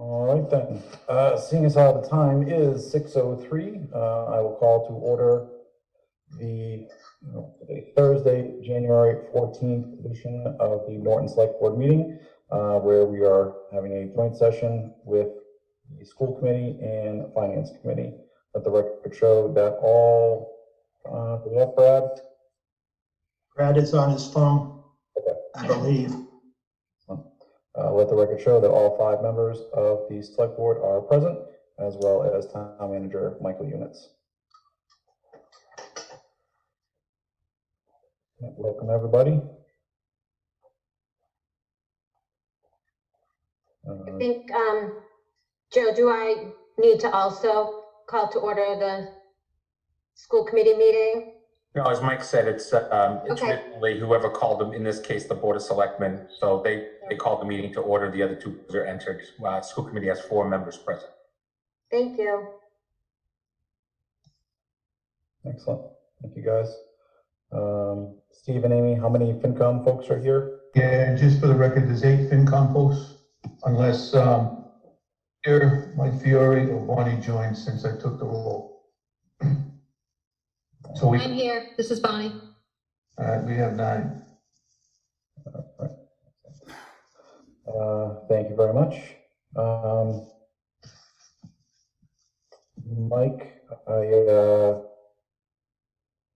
All right then, seeing as how the time is 6:03, I will call to order the Thursday, January 14th edition of the Norton Select Board meeting, where we are having a joint session with the school committee and finance committee. Let the record show that all, do we have Brad? Brad is on his phone, Okay. I believe. Let the record show that all 5 members of the select board are present, as well as town manager Michael Units. Welcome, everybody. I think, Joe, do I need to also call to order the school committee meeting? No, as Mike said, it's intermittently whoever called them, in this case, the Board of Selectmen. So they called the meeting to order. The other 2 are entered. School committee has 4 members present. Thank you. Excellent. Thank you, guys. Steve and Amy, how many FinCom folks are here? Yeah, just for the record, there's 8 FinCom folks, unless here Mike Fiore or Bonnie joined since I took the role. So I'm here. This is Bonnie. we have 9. Thank you very much. Mike, I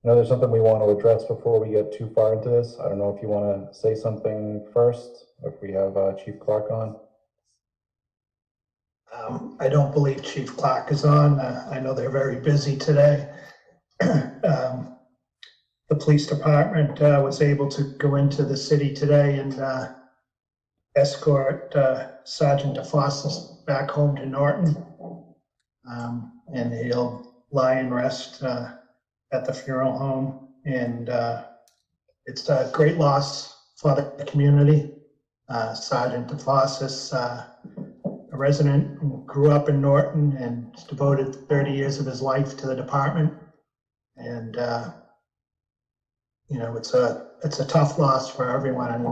know there's something we want to address before we get too far into this. I don't know if you want to say something first, or if we have Chief Clark on. I don't believe Chief Clark is on. I know they're very busy today. The police department was able to go into the city today and escort Sergeant DeFossis back home to Norton. And he'll lie and rest at the funeral home. And it's a great loss for the community. Sergeant DeFossis, a resident who grew up in Norton and devoted 30 years of his life to the department. And you know, it's a tough loss for everyone, and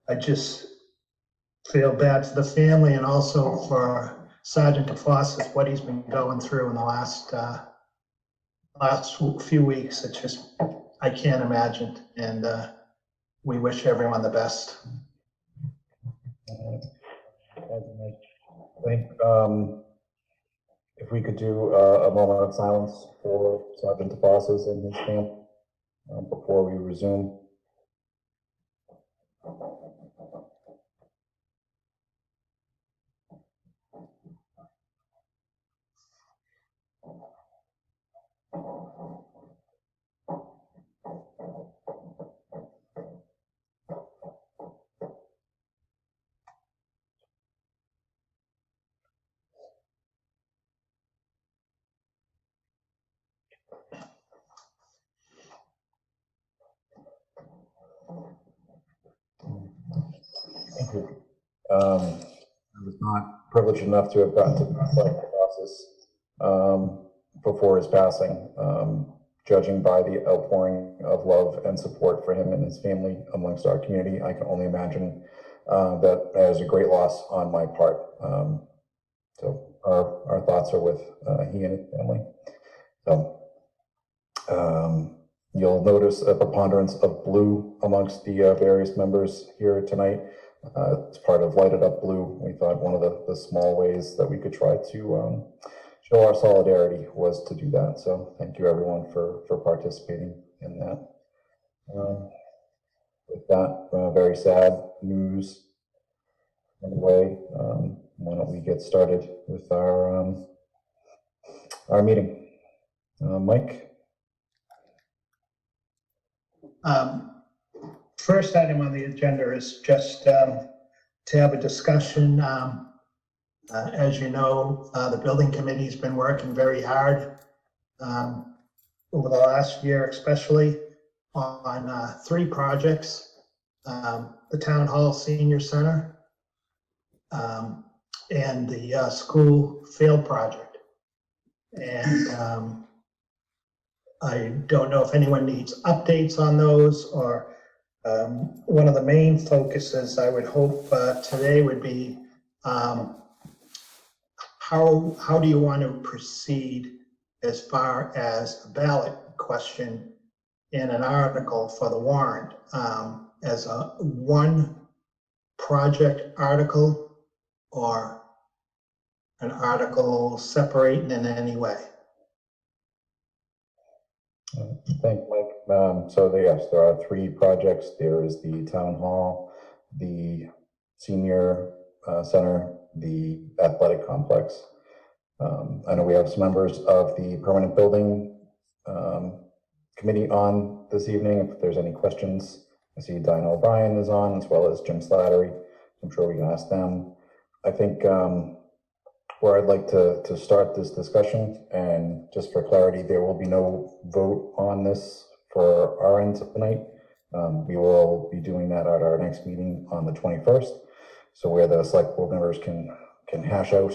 I just feel bad for the family and also for Sergeant DeFossis, what he's been going through in the last few weeks. It's just, I can't imagine, and we wish everyone the best. I think if we could do a moment of silence for Sergeant DeFossis and his family before we resume. Thank you. I was not privileged enough to have gotten to the process before his passing. Judging by the outpouring of love and support for him and his family amongst our community, I can only imagine that is a great loss on my part. So our thoughts are with he and his family. So you'll notice a preponderance of blue amongst the various members here tonight. It's part of Lighted Up Blue. We thought one of the small ways that we could try to show our solidarity was to do that. So thank you everyone for participating in that. With that very sad news anyway, why don't we get started with our meeting. Mike? First item on the agenda is just to have a discussion. As you know, the building committee's been working very hard over the last year, especially on 3 projects: the Townhall Senior Center and the school field project. And I don't know if anyone needs updates on those, or one of the main focuses I would hope today would be how do you want to proceed as far as a ballot question in an article for the warrant, as a one project article or an article separating in any way? Thank you, Mike. Yes, there are 3 projects. There is the town hall, the senior center, the athletic complex. I know we have some members of the permanent building committee on this evening. If there's any questions, I see Diana O'Brien is on, as well as Jim Slattery. I'm sure we can ask them. I think where I'd like to start this discussion, and just for clarity, there will be no vote on this for our end tonight. We will be doing that at our next meeting on the 21st. So where the select board members can hash out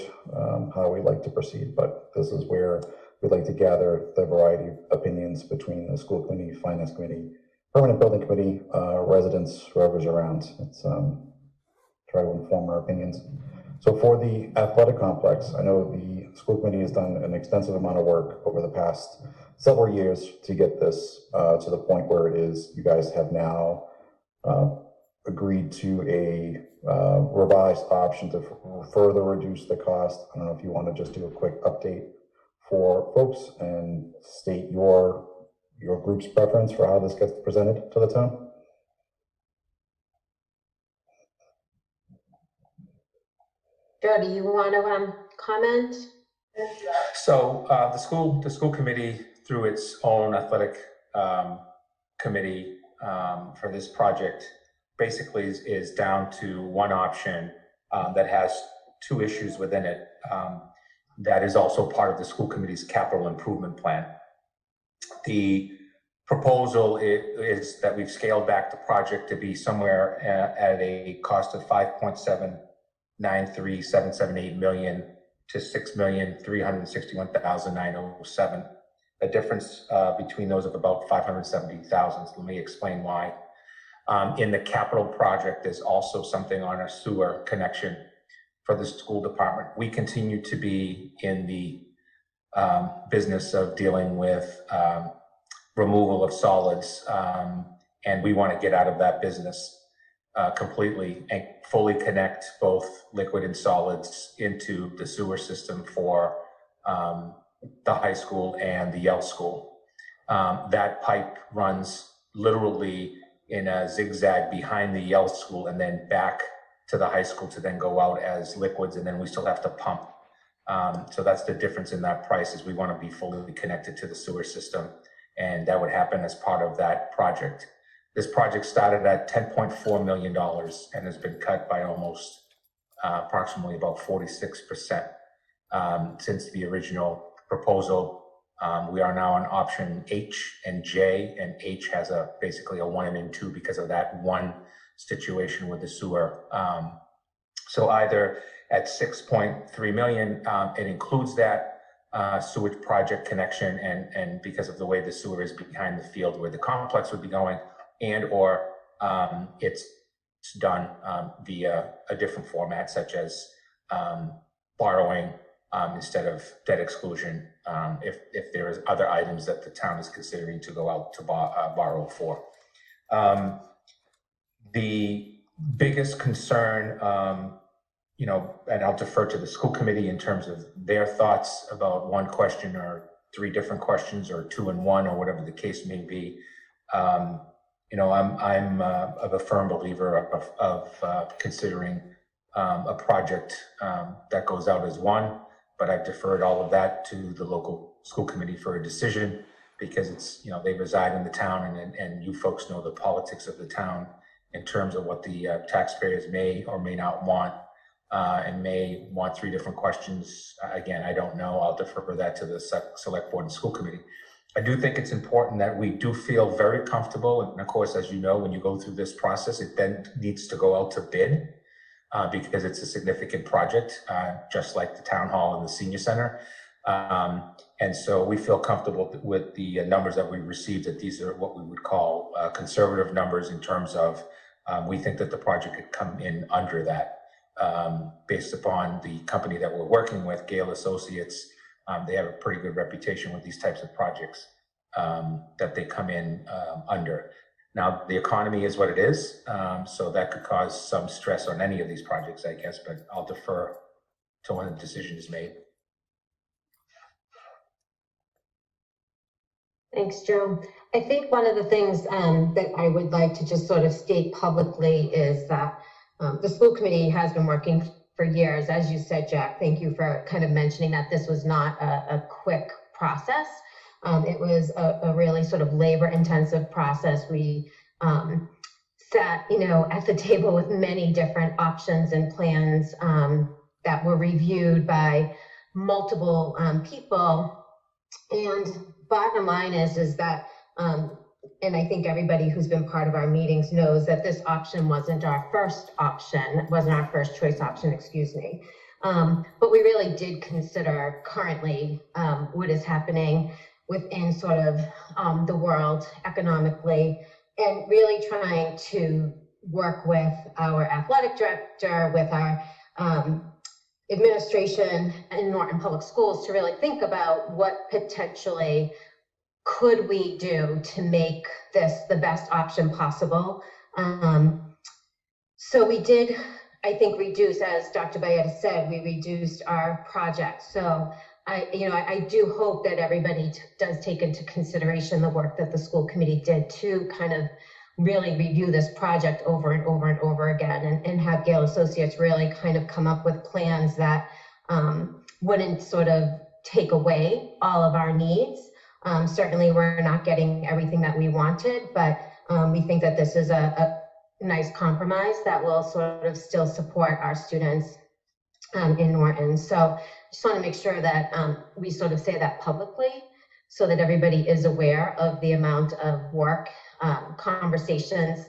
how we'd like to proceed. But this is where we'd like to gather the variety of opinions between the school committee, finance committee, permanent building committee, residents, whoever's around. It's try to inform our opinions. So for the athletic complex, I know the school committee has done an extensive amount of work over the past several years to get this to the point where it is, you guys have now agreed to a revised option to further reduce the cost. I don't know if you want to just do a quick update for folks and state your group's preference for how this gets presented to the town. Joe, do you want to comment? So the school committee, through its own athletic committee for this project, basically is down to one option that has 2 issues within it. That is also part of the school committee's capital improvement plan. The proposal is that we've scaled back the project to be somewhere at a cost of $5.793778 million to $6,361,907. A difference between those of about $570,000. So let me explain why. In the capital project, there's also something on a sewer connection for the school department. We continue to be in the business of dealing with removal of solids, and we want to get out of that business completely and fully connect both liquid and solids into the sewer system for the high school and the Yale school. That pipe runs literally in a zigzag behind the Yale school and then back to the high school to then go out as liquids, and then we still have to pump. So that's the difference in that price, is we want to be fully connected to the sewer system, and that would happen as part of that project. This project started at $10.4 million and has been cut by almost approximately about 46% since the original proposal. We are now on option H and J, and H has basically a 1 and 2 because of that one situation with the sewer. So either at 6.3 million, it includes that sewage project connection, and because of the way the sewer is behind the field where the complex would be going, and or it's done via a different format, such as borrowing instead of debt exclusion, if there is other items that the town is considering to go out to borrow for. The biggest concern, and I'll defer to the school committee in terms of their thoughts about one question or 3 different questions or 2 in 1 or whatever the case may be. I'm of a firm believer of considering a project that goes out as one, but I've deferred all of that to the local school committee for a decision, because it's, they reside in the town, and you folks know the politics of the town in terms of what the taxpayers may or may not want, and may want 3 different questions. Again, I don't know. I'll defer that to the select board and school committee. I do think it's important that we do feel very comfortable. And of course, as you know, when you go through this process, it then needs to go out to bid because it's a significant project, just like the town hall and the senior center. And so we feel comfortable with the numbers that we received, that these are what we would call conservative numbers in terms of we think that the project could come in under that. based upon the company that we're working with, Gale Associates. They have a pretty good reputation with these types of projects that they come in under. Now, the economy is what it is, so that could cause some stress on any of these projects, I guess, but I'll defer to when the decision is made. Thanks, Joe. I think one of the things that I would like to just sort of state publicly is that the school committee has been working for years. As you said, Jack, thank you for kind of mentioning that this was not a quick process. It was a really sort of labor-intensive process. We sat, at the table with many different options and plans that were reviewed by multiple people. And bottom line is that, and I think everybody who's been part of our meetings knows that this option wasn't our first option, wasn't our first choice option, excuse me. But we really did consider currently what is happening within sort of the world economically, and really trying to work with our athletic director, with our administration in Norton Public Schools to really think about what potentially could we do to make this the best option possible. So we did, I think, reduce, as Dr. Bayetta said, we reduced our project. So I do hope that everybody does take into consideration the work that the school committee did to kind of really review this project over and over and over again, and have Gale Associates really kind of come up with plans that wouldn't sort of take away all of our needs. Certainly we're not getting everything that we wanted, but we think that this is a nice compromise that will sort of still support our students in Norton. So just want to make sure that we sort of say that publicly so that everybody is aware of the amount of work, conversations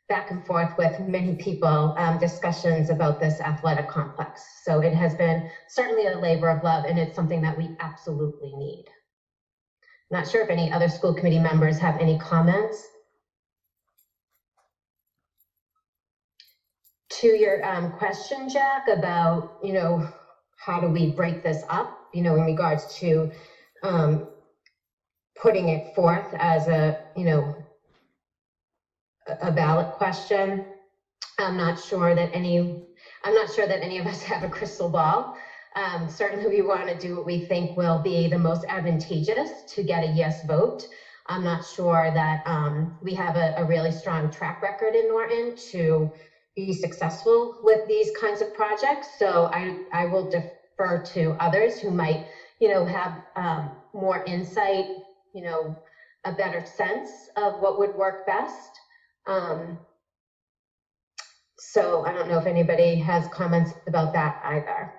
back and forth with many people, discussions about this athletic complex. So it has been certainly a labor of love, and it's something that we absolutely need. Not sure if any other school committee members have any comments. To your question, Jack, about, how do we break this up, in regards to putting it forth as a ballot question. I'm not sure that any of us have a crystal ball. Certainly we want to do what we think will be the most advantageous to get a yes vote. I'm not sure that we have a really strong track record in Norton to be successful with these kinds of projects. So I will defer to others who might, have more insight, a better sense of what would work best. So I don't know if anybody has comments about that either.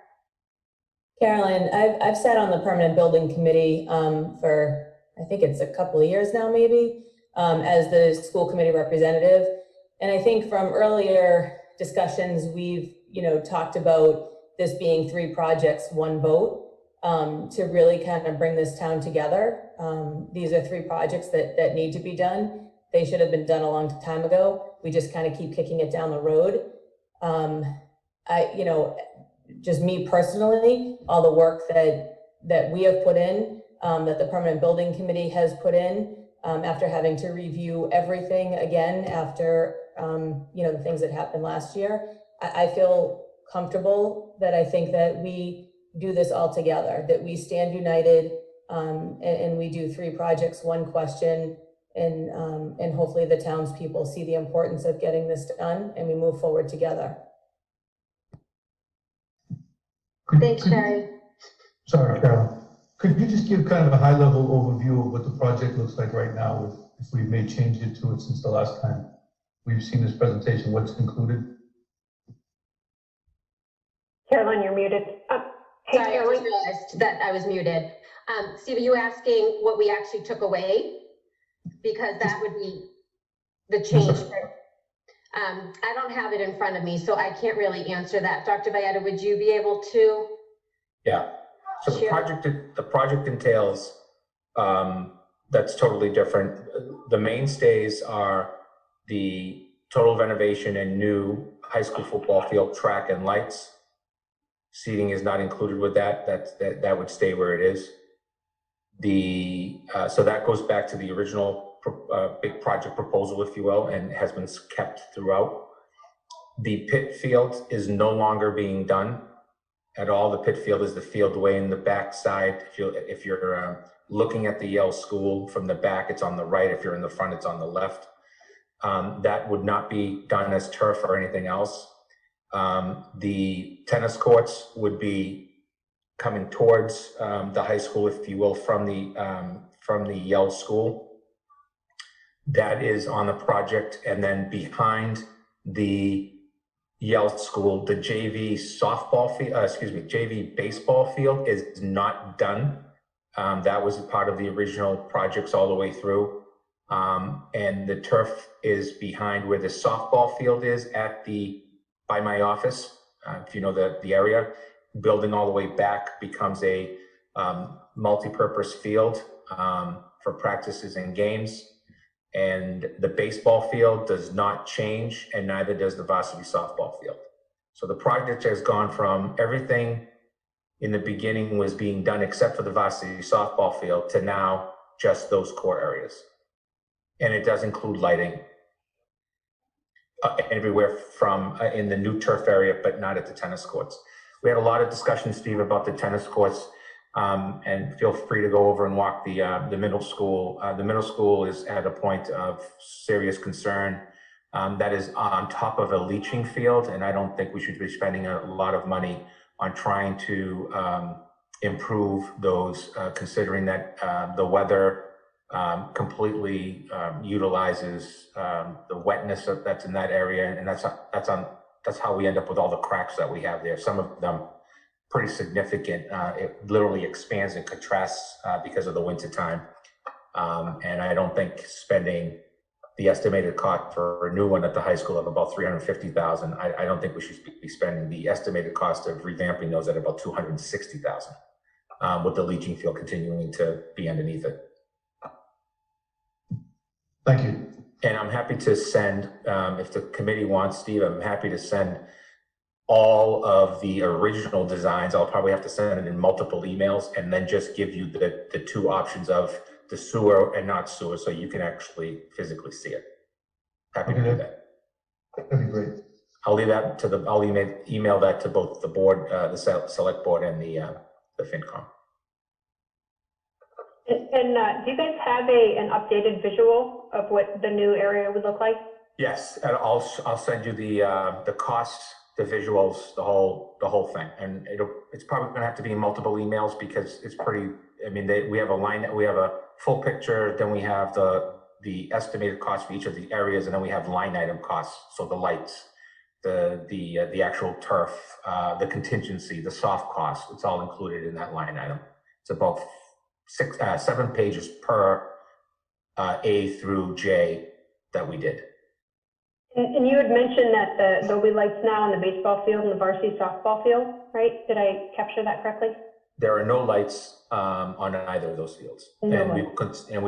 Carolyn, I've sat on the permanent building committee for, I think it's a couple of years now, maybe, as the school committee representative. And I think from earlier discussions, we've, talked about this being 3 projects, 1 vote, to really kind of bring this town together. These are 3 projects that need to be done. They should have been done a long time ago. We just kind of keep kicking it down the road. Just me personally, all the work that we have put in, that the permanent building committee has put in, after having to review everything again after, the things that happened last year, I feel comfortable that I think that we do this all together, that we stand united, and we do 3 projects, 1 question, and hopefully the townspeople see the importance of getting this done and we move forward together. Thanks, Carrie. Sorry, Carolyn. Could you just give kind of a high-level overview of what the project looks like right now, if we've made changes to it since the last time we've seen this presentation, what's included? Carolyn, you're muted. Hey, Sorry, I Carolyn. just realized that I was muted. Steve, are you asking what we actually took away? Because that would be the change. I don't have it in front of me, so I can't really answer that. Dr. Bayetta, would you be able to? Yeah. So the project entails, that's totally different. The mainstays are the total renovation and new high school football field, track and lights. Seating is not included with that. That would stay where it is. So that goes back to the original big project proposal, if you will, and has been kept throughout. The pit field is no longer being done at all. The pit field is the field way in the back side. If you're looking at the Yale School from the back, it's on the right. If you're in the front, it's on the left. That would not be done as turf or anything else. The tennis courts would be coming towards the high school, if you will, from the Yale School. That is on the project, and then behind the Yale School, the JV JV baseball field is not done. That was part of the original projects all the way through. And the turf is behind where the softball field is by my office. If you know the area, building all the way back becomes a multi-purpose field for practices and games. And the baseball field does not change, and neither does the varsity softball field. So the project has gone from everything in the beginning was being done except for the varsity softball field to now just those core areas. And it does include lighting everywhere from in the new turf area, but not at the tennis courts. We had a lot of discussion, Steve, about the tennis courts. And feel free to go over and walk the middle school. The middle school is at a point of serious concern. That is on top of a leaching field, and I don't think we should be spending a lot of money on trying to improve those, considering that the weather completely utilizes the wetness that's in that area, and that's how we end up with all the cracks that we have there. Some of them pretty significant. It literally expands and contrasts because of the winter time. And I don't think spending the estimated cost for a new one at the high school of about $350,000, I don't think we should be spending the estimated cost of revamping those at about $260,000 with the leaching field continuing to be underneath it. Thank you. And I'm happy to send, if the committee wants, Steve, I'm happy to send all of the original designs. I'll probably have to send it in multiple emails and then just give you the two options of the sewer and not sewer, so you can actually physically see it. Happy to do that. That'd be great. I'll leave that to I'll email that to both the board, the select board and the FinCom. And do you guys have an updated visual of what the new area would look like? Yes, and I'll send you the costs, the visuals, the whole thing, and it's probably going to have to be in multiple emails because it's pretty. I mean, we have a full picture, then we have the estimated cost for each of the areas, and then we have line item costs. So the lights, the actual turf, the contingency, the soft cost. It's all included in that line item. It's about 7 pages per A through J that we did. And you had mentioned that there'll be lights now on the baseball field and the varsity softball field, right? Did I capture that correctly? There are no lights on either of those fields, and we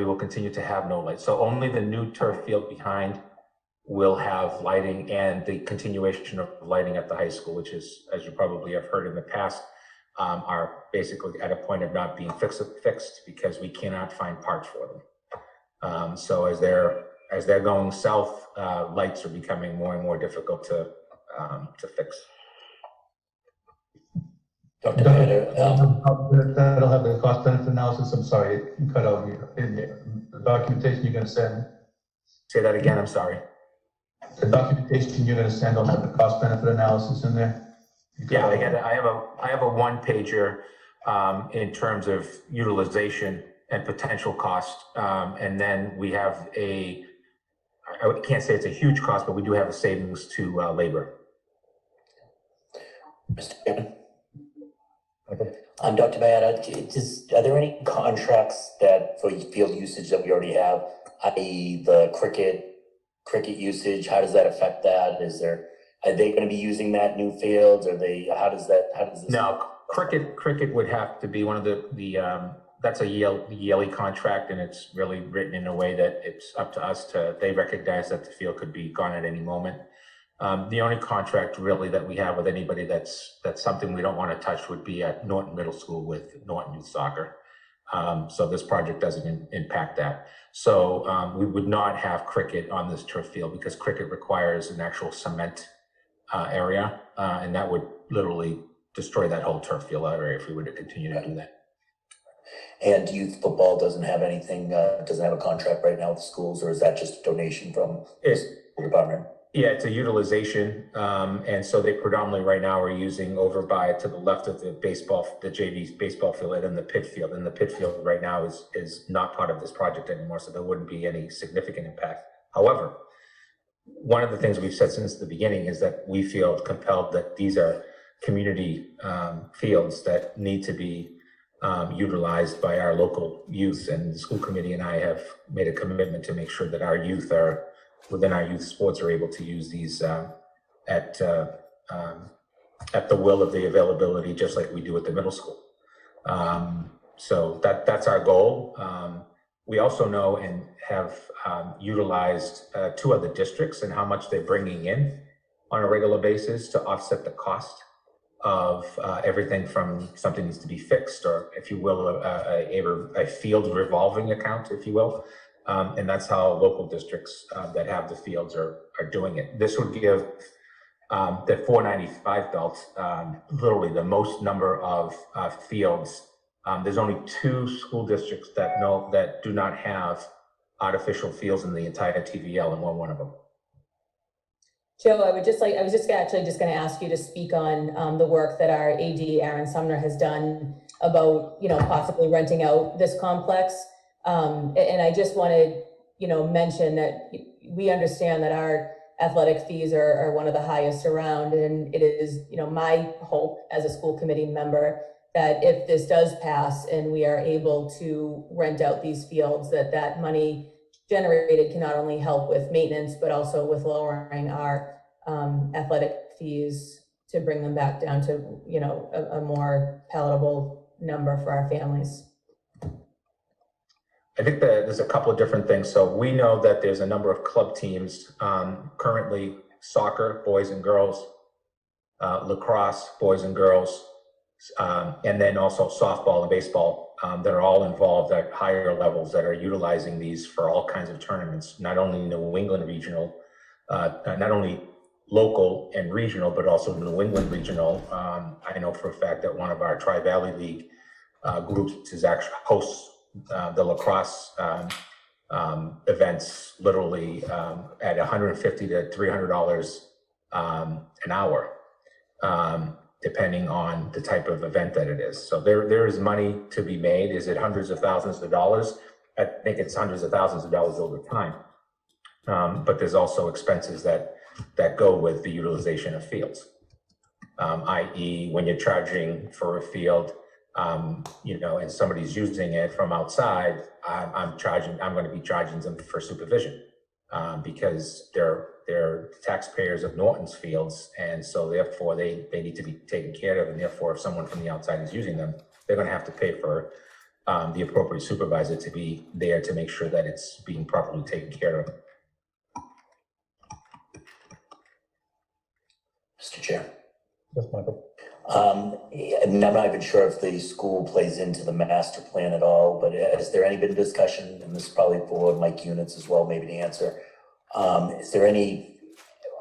will continue to have no lights. So only the new turf field behind will have lighting, and the continuation of lighting at the high school, which is, as you probably have heard in the past, are basically at a point of not being fixed because we cannot find parts for them. So as they're going south, lights are becoming more and more difficult to fix. Dr. That'll have the cost benefit analysis. I'm sorry, you cut out here. In the documentation you're going to send. Say that again, I'm sorry. The documentation you're going to send will have the cost benefit analysis in there? Yeah, I have a one pager in terms of utilization and potential cost. And then we have I can't say it's a huge cost, but we do have a savings to labor. Mr. Chairman. Dr. Bayetta, are there any contracts that for field usage that we already have, i.e. the cricket usage? How does that affect that? Are they going to be using that new fields? How does this? No, cricket would have to be one of the that's a Yale contract, and it's really written in a way that it's up to us they recognize that the field could be gone at any moment. The only contract really that we have with anybody that's something we don't want to touch would be at Norton Middle School with Norton Youth Soccer. So this project doesn't impact that. So we would not have cricket on this turf field because cricket requires an actual cement area, and that would literally destroy that whole turf field area if we were to continue to do that. And youth football doesn't have anything, doesn't have a contract right now with the schools, or is that just a donation from the school department? Yeah, it's a utilization, and so they predominantly right now are using over by to the left of the JV's baseball field and the pit field. And the pit field right now is not part of this project anymore, so there wouldn't be any significant impact. However, one of the things we've said since the beginning is that we feel compelled that these are community fields that need to be utilized by our local youth, and the school committee and I have made a commitment to make sure that our youth are within our youth sports are able to use these at the will of the availability, just like we do at the middle school. So that's our goal. We also know and have utilized 2 other districts and how much they're bringing in on a regular basis to offset the cost of everything from something needs to be fixed, or if you will, a field revolving account, if you will. And that's how local districts that have the fields are doing it. This would give the 495 belt literally the most number of fields. There's only 2 school districts that do not have artificial fields in the entire TVL, and we're one of them. Joe, I was just going to ask you to speak on the work that our AD Aaron Sumner has done about, possibly renting out this complex. And I just wanted, mention that we understand that our athletic fees are one of the highest around, and it is, my hope as a school committee member that if this does pass and we are able to rent out these fields, that money generated can not only help with maintenance, but also with lowering our athletic fees to bring them back down to, a more palatable number for our families. I think that there's a couple of different things. So we know that there's a number of club teams, currently soccer, boys and girls, lacrosse, boys and girls, and then also softball and baseball that are all involved at higher levels that are utilizing these for all kinds of tournaments, not only New England regional, not only local and regional, but also New England regional. I know for a fact that one of our Tri-Valley League groups is actually hosts the lacrosse events literally at $150 to $300 an hour, depending on the type of event that it is. So there is money to be made. Is it hundreds of thousands of dollars? I think it's hundreds of thousands of dollars over time. But there's also expenses that go with the utilization of fields, i.e. when you're charging for a field, and somebody's using it from outside, I'm going to be charging them for supervision because they're taxpayers of Norton's fields, and so therefore they need to be taken care of, and therefore if someone from the outside is using them, they're going to have to pay for the appropriate supervisor to be there to make sure that it's being properly taken care of. Mr. Chair. Yes, Michael. I'm not even sure if the school plays into the master plan at all, but has there been discussion, and this is probably for Mike Units as well, maybe to answer, is there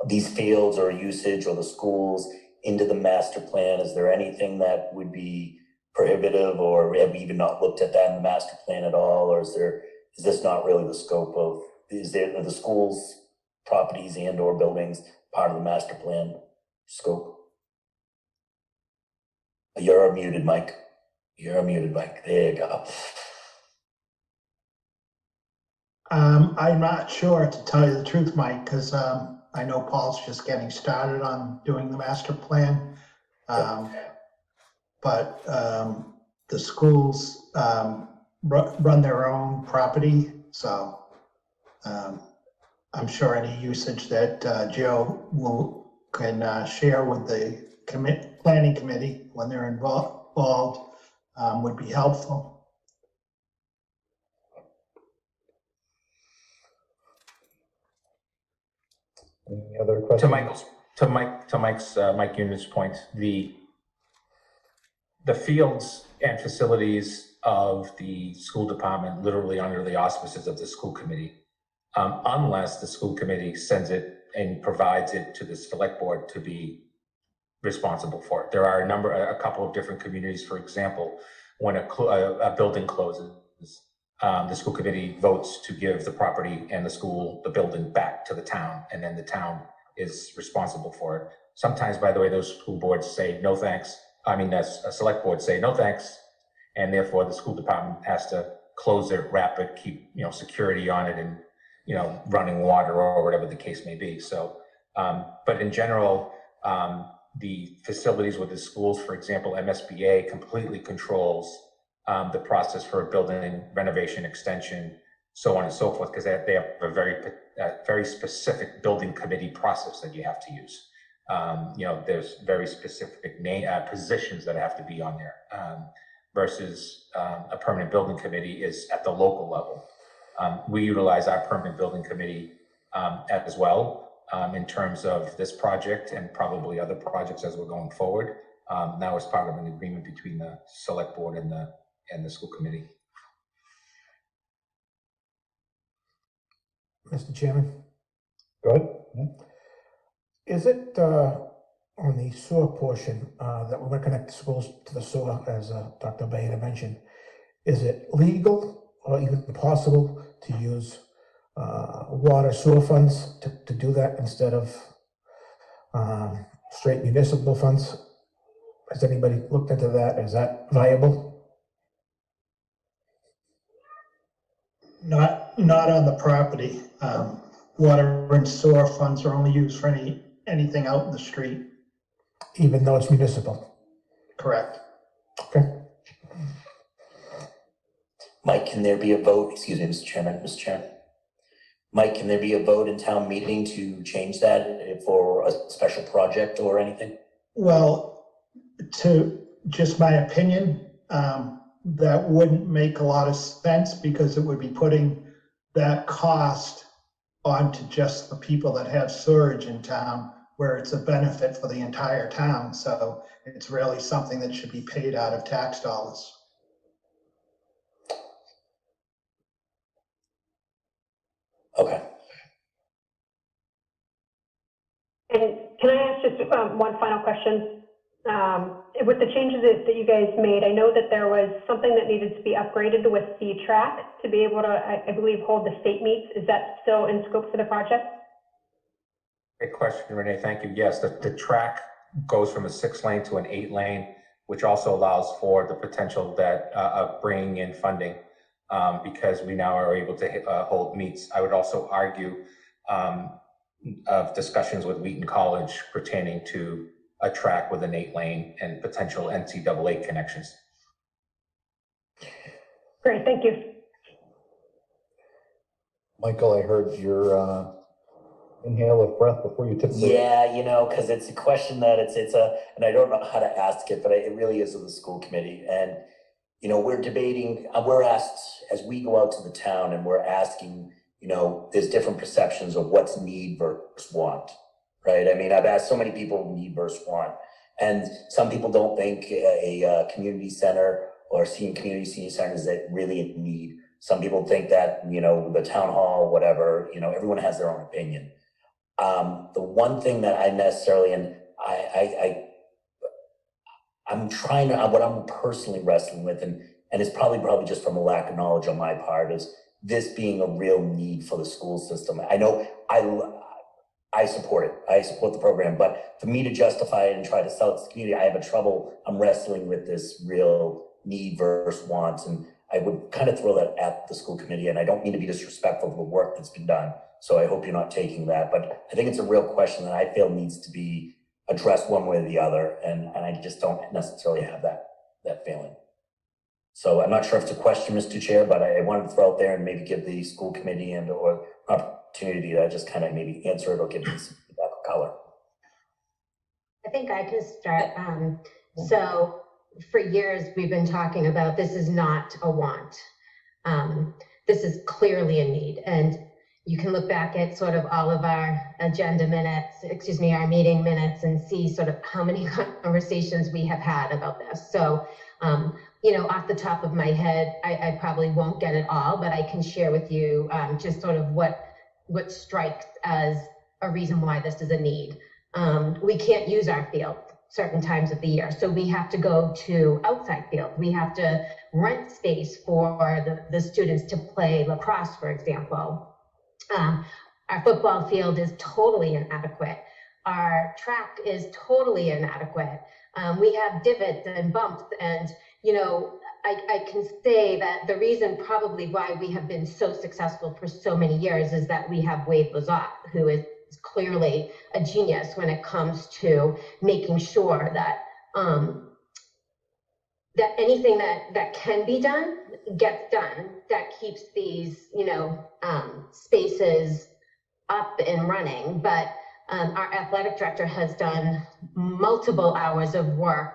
these fields or usage or the schools into the master plan, is there anything that would be prohibitive, or have we even not looked at that in the master plan at all, or is this not really the scope of, are the schools, properties and or buildings part of the master plan scope? You're muted, Mike. You're muted, Mike. There you go. I'm not sure, to tell you the truth, Mike, because I know Paul's just getting started on doing the master plan. But the schools run their own property, so I'm sure any usage that Joe can share with the planning committee when they're involved would be helpful. Any other questions? Mike Unan's point, the fields and facilities of the school department literally under the auspices of the school committee, unless the school committee sends it and provides it to the select board to be responsible for it. There are a couple of different communities, for example, when a building closes, the school committee votes to give the property and the building back to the town, and then the town is responsible for it. Sometimes, by the way, those school boards say no thanks. A select board say no thanks, and therefore the school department has to close it, wrap it, keep security on it, and running water or whatever the case may be. So, but in general, the facilities with the schools, for example, MSBA completely controls the process for a building renovation, extension, so on and so forth, because they have a very specific building committee process that you have to use. There's very specific positions that have to be on there, versus a permanent building committee is at the local level. We utilize our permanent building committee as well in terms of this project and probably other projects as we're going forward. Now as part of an agreement between the select board and the school committee. Mr. Chairman, Go ahead. Yeah. is it on the sewer portion that we're going to connect the schools to the sewer, as Dr. Bayetta mentioned? Is it legal or even possible to use water sewer funds to do that instead of straight municipal funds? Has anybody looked into that? Is that viable? Not on the property. Water and sewer funds are only used for anything out in the street. Even though it's municipal? Correct. Okay. Mike, can there be a vote, excuse me, Mr. Chairman? Mike, can there be a vote in town meeting to change that for a special project or anything? Well, to just my opinion, that wouldn't make a lot of sense because it would be putting that cost onto just the people that have sewerage in town, where it's a benefit for the entire town. So it's really something that should be paid out of tax dollars. Okay. And can I ask just one final question? With the changes that you guys made, I know that there was something that needed to be upgraded with the track to be able to, I believe, hold the state meets. Is that still in scope for the project? Great question, Renee. Thank you. Yes, the track goes from a 6-lane to an 8-lane, which also allows for the potential that of bringing in funding because we now are able to hold meets. I would also argue of discussions with Wheaton College pertaining to a track with an 8-lane and potential NCAA connections. Great, thank you. Michael, I heard your inhale of breath before you took the. Yeah, because it's a question that and I don't know how to ask it, but it really is of the school committee. And, we're debating, we're asked, as we go out to the town and we're asking, there's different perceptions of what's need versus want, right? I mean, I've asked so many people need versus want, and some people don't think a community center or senior centers that really in need. Some people think that, the town hall, whatever, everyone has their own opinion. The one thing that I necessarily, and I'm trying to, what I'm personally wrestling with, and it's probably just from a lack of knowledge on my part, is this being a real need for the school system. I know I support it. I support the program, but for me to justify it and try to sell it to the community, I have I'm wrestling with this real need versus wants. And I would kind of throw that at the school committee, and I don't mean to be disrespectful of the work that's been done. So I hope you're not taking that, but I think it's a real question that I feel needs to be addressed one way or the other. And I just don't necessarily have that feeling. So I'm not sure if it's a question, Mr. Chair, but I wanted to throw out there and maybe give the school committee and or opportunity to just kind of maybe answer it or give me some feedback or color. I think I can start. So for years, we've been talking about this is not a want. This is clearly a need. And, you can look back at sort of all of our agenda minutes, our meeting minutes, and see sort of how many conversations we have had about this. So, off the top of my head, I probably won't get it all, but I can share with you just sort of what strikes as a reason why this is a need. We can't use our field certain times of the year, so we have to go to outside field. We have to rent space for the students to play lacrosse, for example. Our football field is totally inadequate. Our track is totally inadequate. We have divots and bumps, and I can say that the reason probably why we have been so successful for so many years is that we have Wade Lazat, who is clearly a genius when it comes to making sure that that anything that can be done gets done, that keeps these spaces up and running. But our athletic director has done multiple hours of work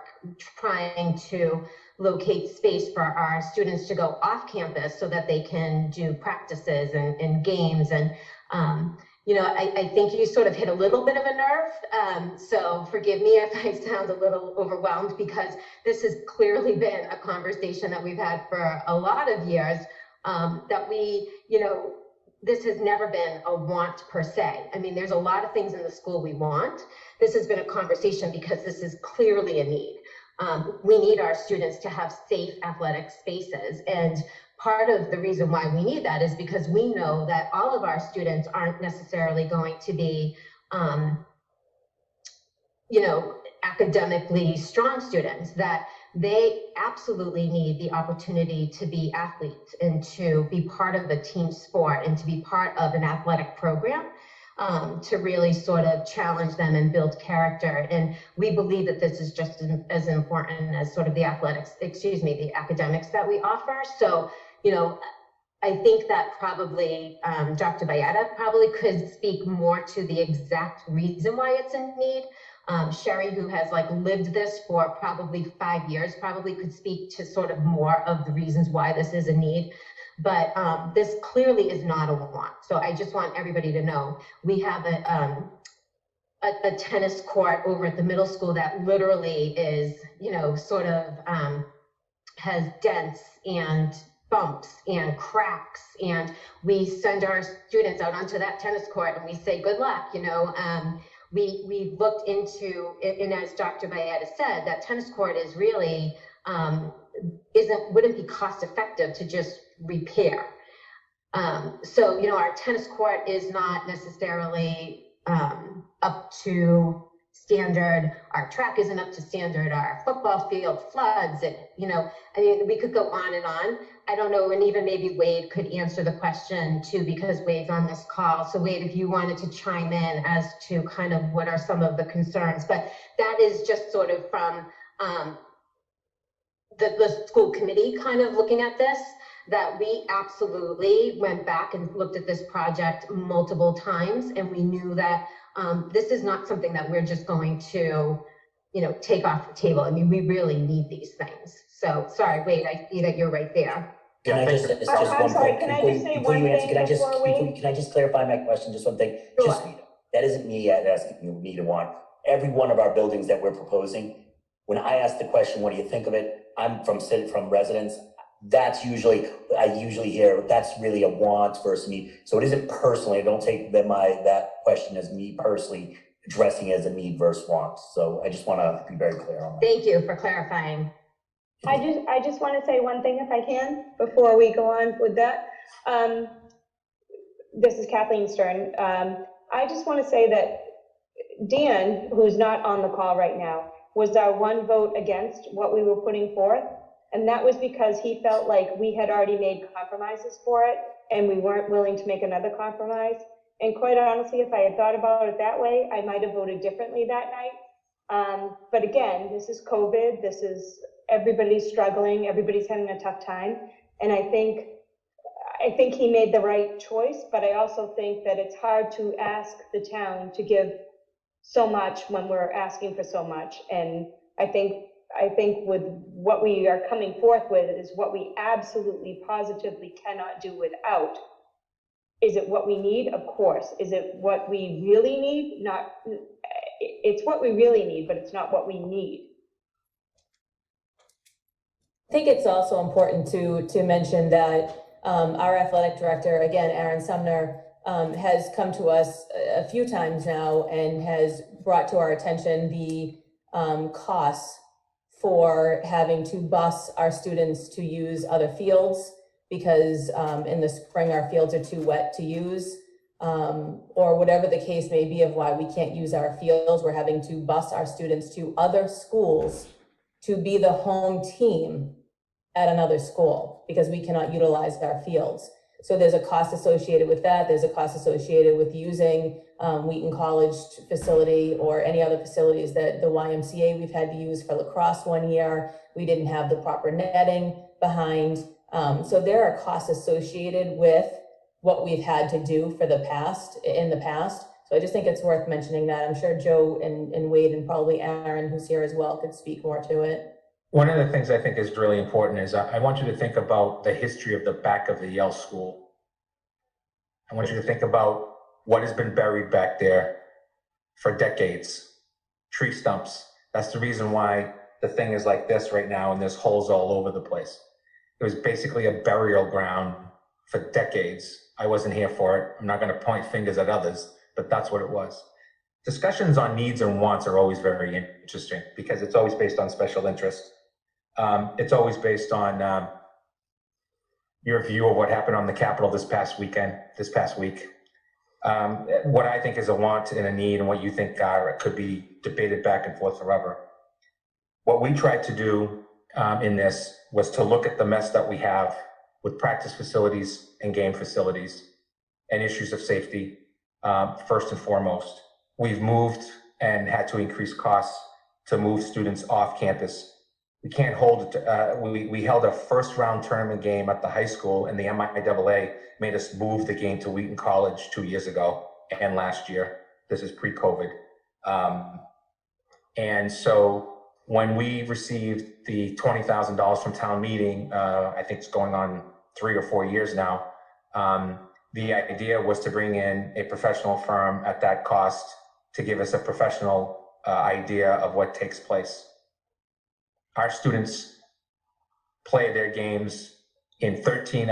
trying to locate space for our students to go off campus so that they can do practices and games. And I think you sort of hit a little bit of a nerve. So forgive me if I sound a little overwhelmed, because this has clearly been a conversation that we've had for a lot of years, that this has never been a want per se. I mean, there's a lot of things in the school we want. This has been a conversation because this is clearly a need. We need our students to have safe athletic spaces. And part of the reason why we need that is because we know that all of our students aren't necessarily going to be, academically strong students, that they absolutely need the opportunity to be athletes and to be part of a team sport and to be part of an athletic program, to really sort of challenge them and build character. And we believe that this is just as important as sort of the the academics that we offer. So, I think that probably Dr. Bayetta probably could speak more to the exact reason why it's in need. Sherry, who has lived this for probably 5 years, probably could speak to sort of more of the reasons why this is a need. But this clearly is not a want. So I just want everybody to know we have a tennis court over at the middle school that literally is, sort of has dents and bumps and cracks, and we send our students out onto that tennis court and we say, good luck, we looked into, and as Dr. Bayetta said, that tennis court is really, wouldn't be cost effective to just repair. So, our tennis court is not necessarily up to standard. Our track isn't up to standard. Our football field floods. We could go on and on. I don't know, and even maybe Wade could answer the question too, because Wade's on this call. So Wade, if you wanted to chime in as to kind of what are some of the concerns, but that is just sort of from the school committee kind of looking at this, that we absolutely went back and looked at this project multiple times, and we knew that this is not something that we're just going to, take off the table. I mean, we really need these things. So sorry, Wade, I see that you're right there. Can I just, it's just I'm one sorry, point. can I Before just you- say before you one answer, thing can I just- before we- Can I just clarify my question? Just one thing. Sure. Just that isn't me asking me to want. Every one of our buildings that we're proposing, when I ask the question, what do you think of it? I'm from residents. I usually hear that's really a want versus need. So it isn't personally, I don't take that question as me personally addressing it as a need versus want. So I just want to be very clear on that. Thank you for clarifying. I just want to say one thing if I can, before we go on with that. This is Kathleen Stern. I just want to say that Dan, who's not on the call right now, was our one vote against what we were putting forth. And that was because he felt like we had already made compromises for it and we weren't willing to make another compromise. And quite honestly, if I had thought about it that way, I might have voted differently that night. But again, this is COVID. Everybody's struggling. Everybody's having a tough time. And I think he made the right choice, but I also think that it's hard to ask the town to give so much when we're asking for so much. And I think with what we are coming forth with is what we absolutely positively cannot do without. Is it what we need? Of course. Is it what we really need? Not, it's what we really need, but it's not what we need. I think it's also important to mention that our athletic director, again, Aaron Sumner, has come to us a few times now and has brought to our attention the costs for having to bus our students to use other fields because in the spring our fields are too wet to use, or whatever the case may be of why we can't use our fields. We're having to bus our students to other schools to be the home team at another school because we cannot utilize our fields. So there's a cost associated with that. There's a cost associated with using Wheaton College facility or any other facilities that the YMCA we've had to use for lacrosse one year. We didn't have the proper netting behind. So there are costs associated with what we've had to do for in the past. So I just think it's worth mentioning that. I'm sure Joe and Wade and probably Aaron, who's here as well, could speak more to it. One of the things I think is really important is I want you to think about the history of the back of the Yale School. I want you to think about what has been buried back there for decades. Tree stumps. That's the reason why the thing is like this right now and there's holes all over the place. It was basically a burial ground for decades. I wasn't here for it. I'm not going to point fingers at others, but that's what it was. Discussions on needs and wants are always very interesting because it's always based on special interest. It's always based on your view of what happened on the Capitol this past week. What I think is a want and a need and what you think could be debated back and forth forever. What we tried to do in this was to look at the mess that we have with practice facilities and game facilities and issues of safety first and foremost. We've moved and had to increase costs to move students off campus. We can't hold it. We held a first round tournament game at the high school and the MIAA made us move the game to Wheaton College 2 years ago and last year. This is pre-COVID. And so when we received the $20,000 from town meeting, I think it's going on 3 or 4 years now. The idea was to bring in a professional firm at that cost to give us a professional idea of what takes place. Our students play their games in 12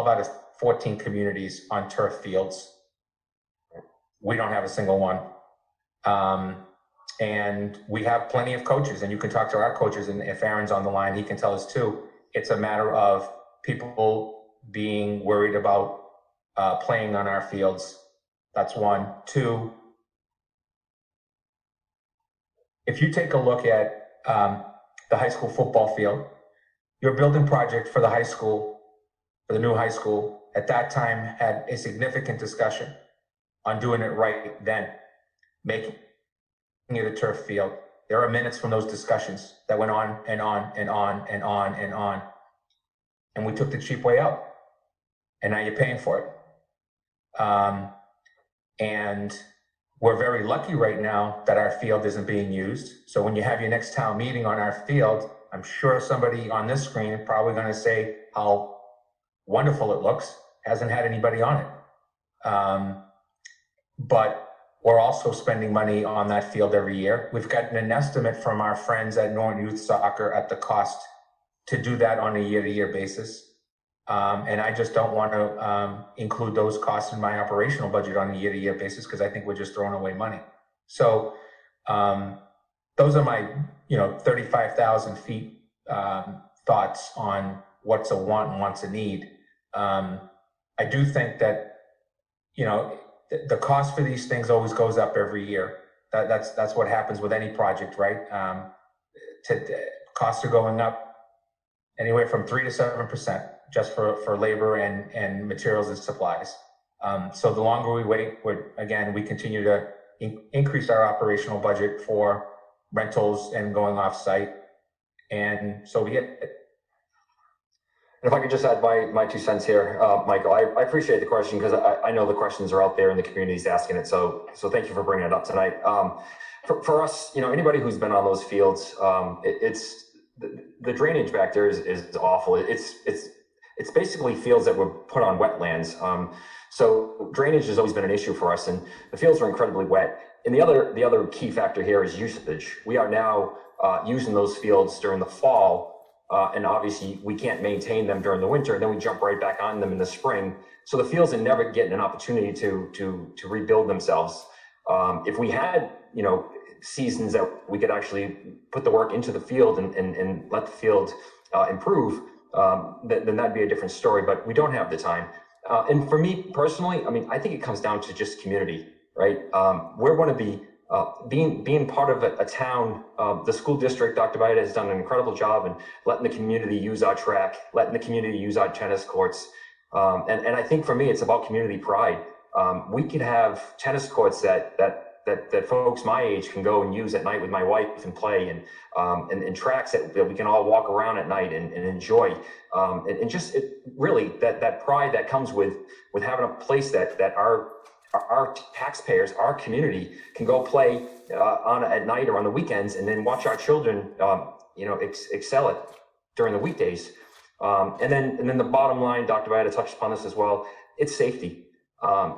out of 14 communities on turf fields. We don't have a single one. And we have plenty of coaches, and you can talk to our coaches, and if Aaron's on the line, he can tell us too. It's a matter of people being worried about playing on our fields. That's one. Two, if you take a look at the high school football field, your building project for the high school, for the new high school, at that time had a significant discussion on doing it right then, making it a turf field. There are minutes from those discussions that went on and on and on and on and on. And we took the cheap way out. And now you're paying for it. And we're very lucky right now that our field isn't being used. So when you have your next town meeting on our field, I'm sure somebody on this screen is probably going to say how wonderful it looks. Hasn't had anybody on it. But we're also spending money on that field every year. We've gotten an estimate from our friends at Norton Youth Soccer at the cost to do that on a year-to-year basis. And I just don't want to include those costs in my operational budget on a year-to-year basis because I think we're just throwing away money. So those are my 35,000 feet thoughts on what's a want and what's a need. I do think that the cost for these things always goes up every year. That's what happens with any project, right? Costs are going up anywhere from 3 to 7%. Just for labor and materials and supplies. So the longer we wait, we continue to increase our operational budget for rentals and going off site. And so be it. And if I could just add my 2 cents here, Michael, I appreciate the question because I know the questions are out there and the community's asking it. So thank you for bringing it up tonight. For us, anybody who's been on those fields, it's the drainage back there is awful. it's basically fields that were put on wetlands. So drainage has always been an issue for us, and the fields are incredibly wet. And the other key factor here is usage. We are now using those fields during the fall, and obviously we can't maintain them during the winter. Then we jump right back on them in the spring. So the fields are never getting an opportunity to rebuild themselves. If we had, seasons that we could actually put the work into the field and let the field improve, then that'd be a different story. But we don't have the time. And for me personally, I think it comes down to just community, right? We're one of the being part of a town. The school district, Dr. Biden, has done an incredible job in letting the community use our track, letting the community use our tennis courts. And I think for me, it's about community pride. We could have tennis courts that folks my age can go and use at night with my wife and play, and tracks that we can all walk around at night and enjoy. And just really that pride that comes with having a place that our taxpayers, our community can go play at night or on the weekends, and then watch our children, excel it during the weekdays. And then the bottom line, Dr. Vita touched upon this as well, it's safety.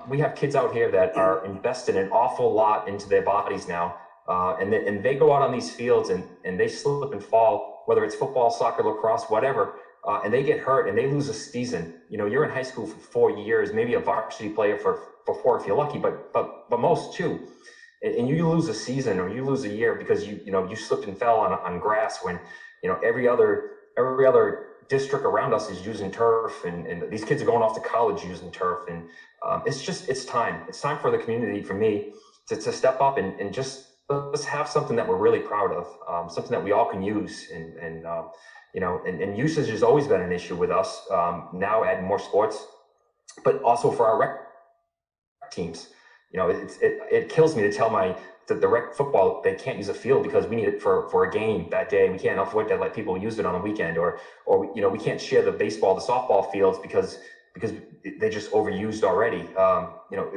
We have kids out here that are invested an awful lot into their bodies now, and they go out on these fields and they slip and fall, whether it's football, soccer, lacrosse, whatever, and they get hurt and they lose a season. You're in high school for 4 years, maybe a varsity player for 4 if you're lucky, but most 2. And you lose a season or you lose a year because you slipped and fell on grass when every other district around us is using turf, and these kids are going off to college using turf, and it's time for the community, for me, to step up and just let's have something that we're really proud of, something that we all can use, and usage has always been an issue with us. Now adding more sports, but also for our rec teams. It kills me to tell the rec football, they can't use a field because we need it for a game that day. We can't afford to let people use it on a weekend, or we can't share the baseball, the softball fields because they just overused already.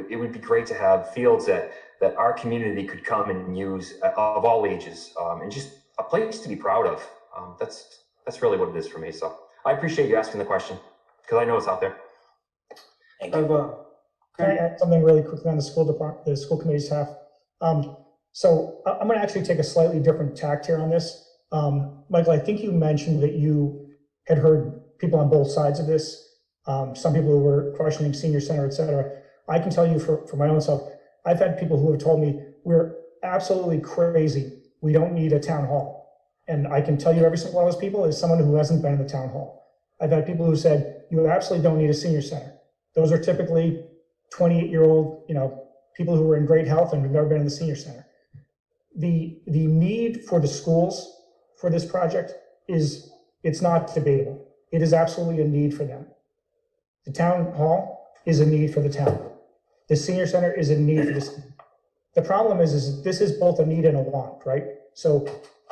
It would be great to have fields that our community could come and use of all ages, and just a place to be proud of. That's really what it is for me. So I appreciate you asking the question, because I know it's out there. Thank you. Can I add something really quickly on the school committee staff? So I'm going to actually take a slightly different tact here on this. Michael, I think you mentioned that you had heard people on both sides of this. Some people who were questioning senior center, et cetera. I can tell you for my own self, I've had people who have told me we're absolutely crazy. We don't need a town hall. And I can tell you every single one of those people is someone who hasn't been in the town hall. I've had people who said, you absolutely don't need a senior center. Those are typically 28-year-old, people who are in great health and have never been in the senior center. The need for the schools for this project it's not debatable. It is absolutely a need for them. The town hall is a need for the town. The senior center is a need for the school. The problem is this is both a need and a want, right? So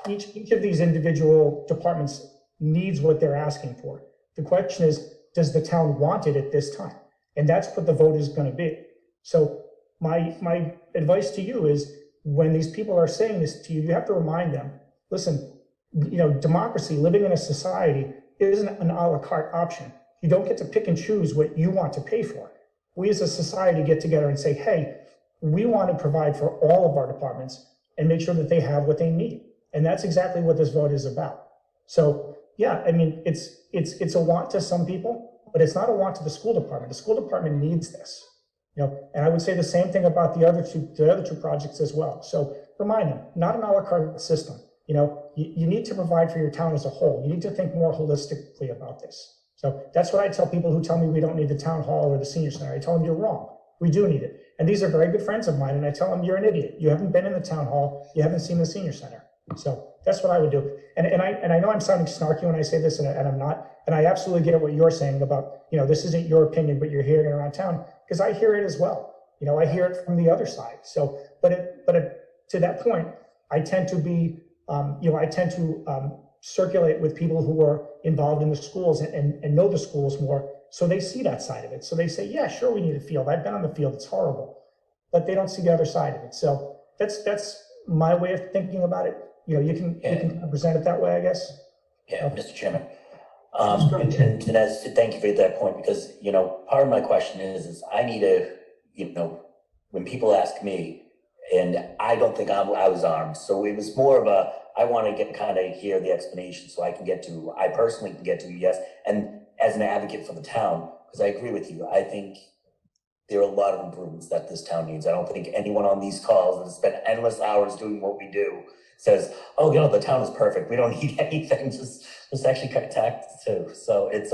each of these individual departments needs what they're asking for. The question is, does the town want it at this time? And that's what the vote is going to be. So my advice to you is, when these people are saying this to you, you have to remind them, listen, democracy, living in a society, isn't an a la carte option. You don't get to pick and choose what you want to pay for. We as a society get together and say, hey, we want to provide for all of our departments and make sure that they have what they need. And that's exactly what this vote is about. So yeah, it's a want to some people, but it's not a want to the school department. The school department needs this. And I would say the same thing about the other two projects as well. So remind them, not an a la carte system. You need to provide for your town as a whole. You need to think more holistically about this. So that's what I tell people who tell me we don't need the town hall or the senior center. I tell them you're wrong. We do need it. And these are very good friends of mine. And I tell them you're an idiot. You haven't been in the town hall. You haven't seen the senior center. So that's what I would do. And I know I'm sounding snarky when I say this, and I'm not. And I absolutely get what you're saying about, this isn't your opinion, but you're hearing it around town, because I hear it as well. I hear it from the other side. So, but to that point, I tend to be, circulate with people who are involved in the schools and know the schools more, so they see that side of it. So they say, yeah, sure, we need a field. I've been on the field. It's horrible. But they don't see the other side of it. So that's my way of thinking about it. You can present it that way, I guess. Yeah, Mr. Chairman. And as, thank you for that point, because, you know, part of my question is I need to, you know, when people ask me, and I don't think I was armed, so it was more of a, I want to get kind of hear the explanation so I can get to, I personally can get to, yes, and as an advocate for the town, because I agree with you, I think there are a lot of improvements that this town needs. I don't think anyone on these calls that has spent endless hours doing what we do says, oh, you know, the town is perfect, we don't need anything, just actually cut tax too. So it's,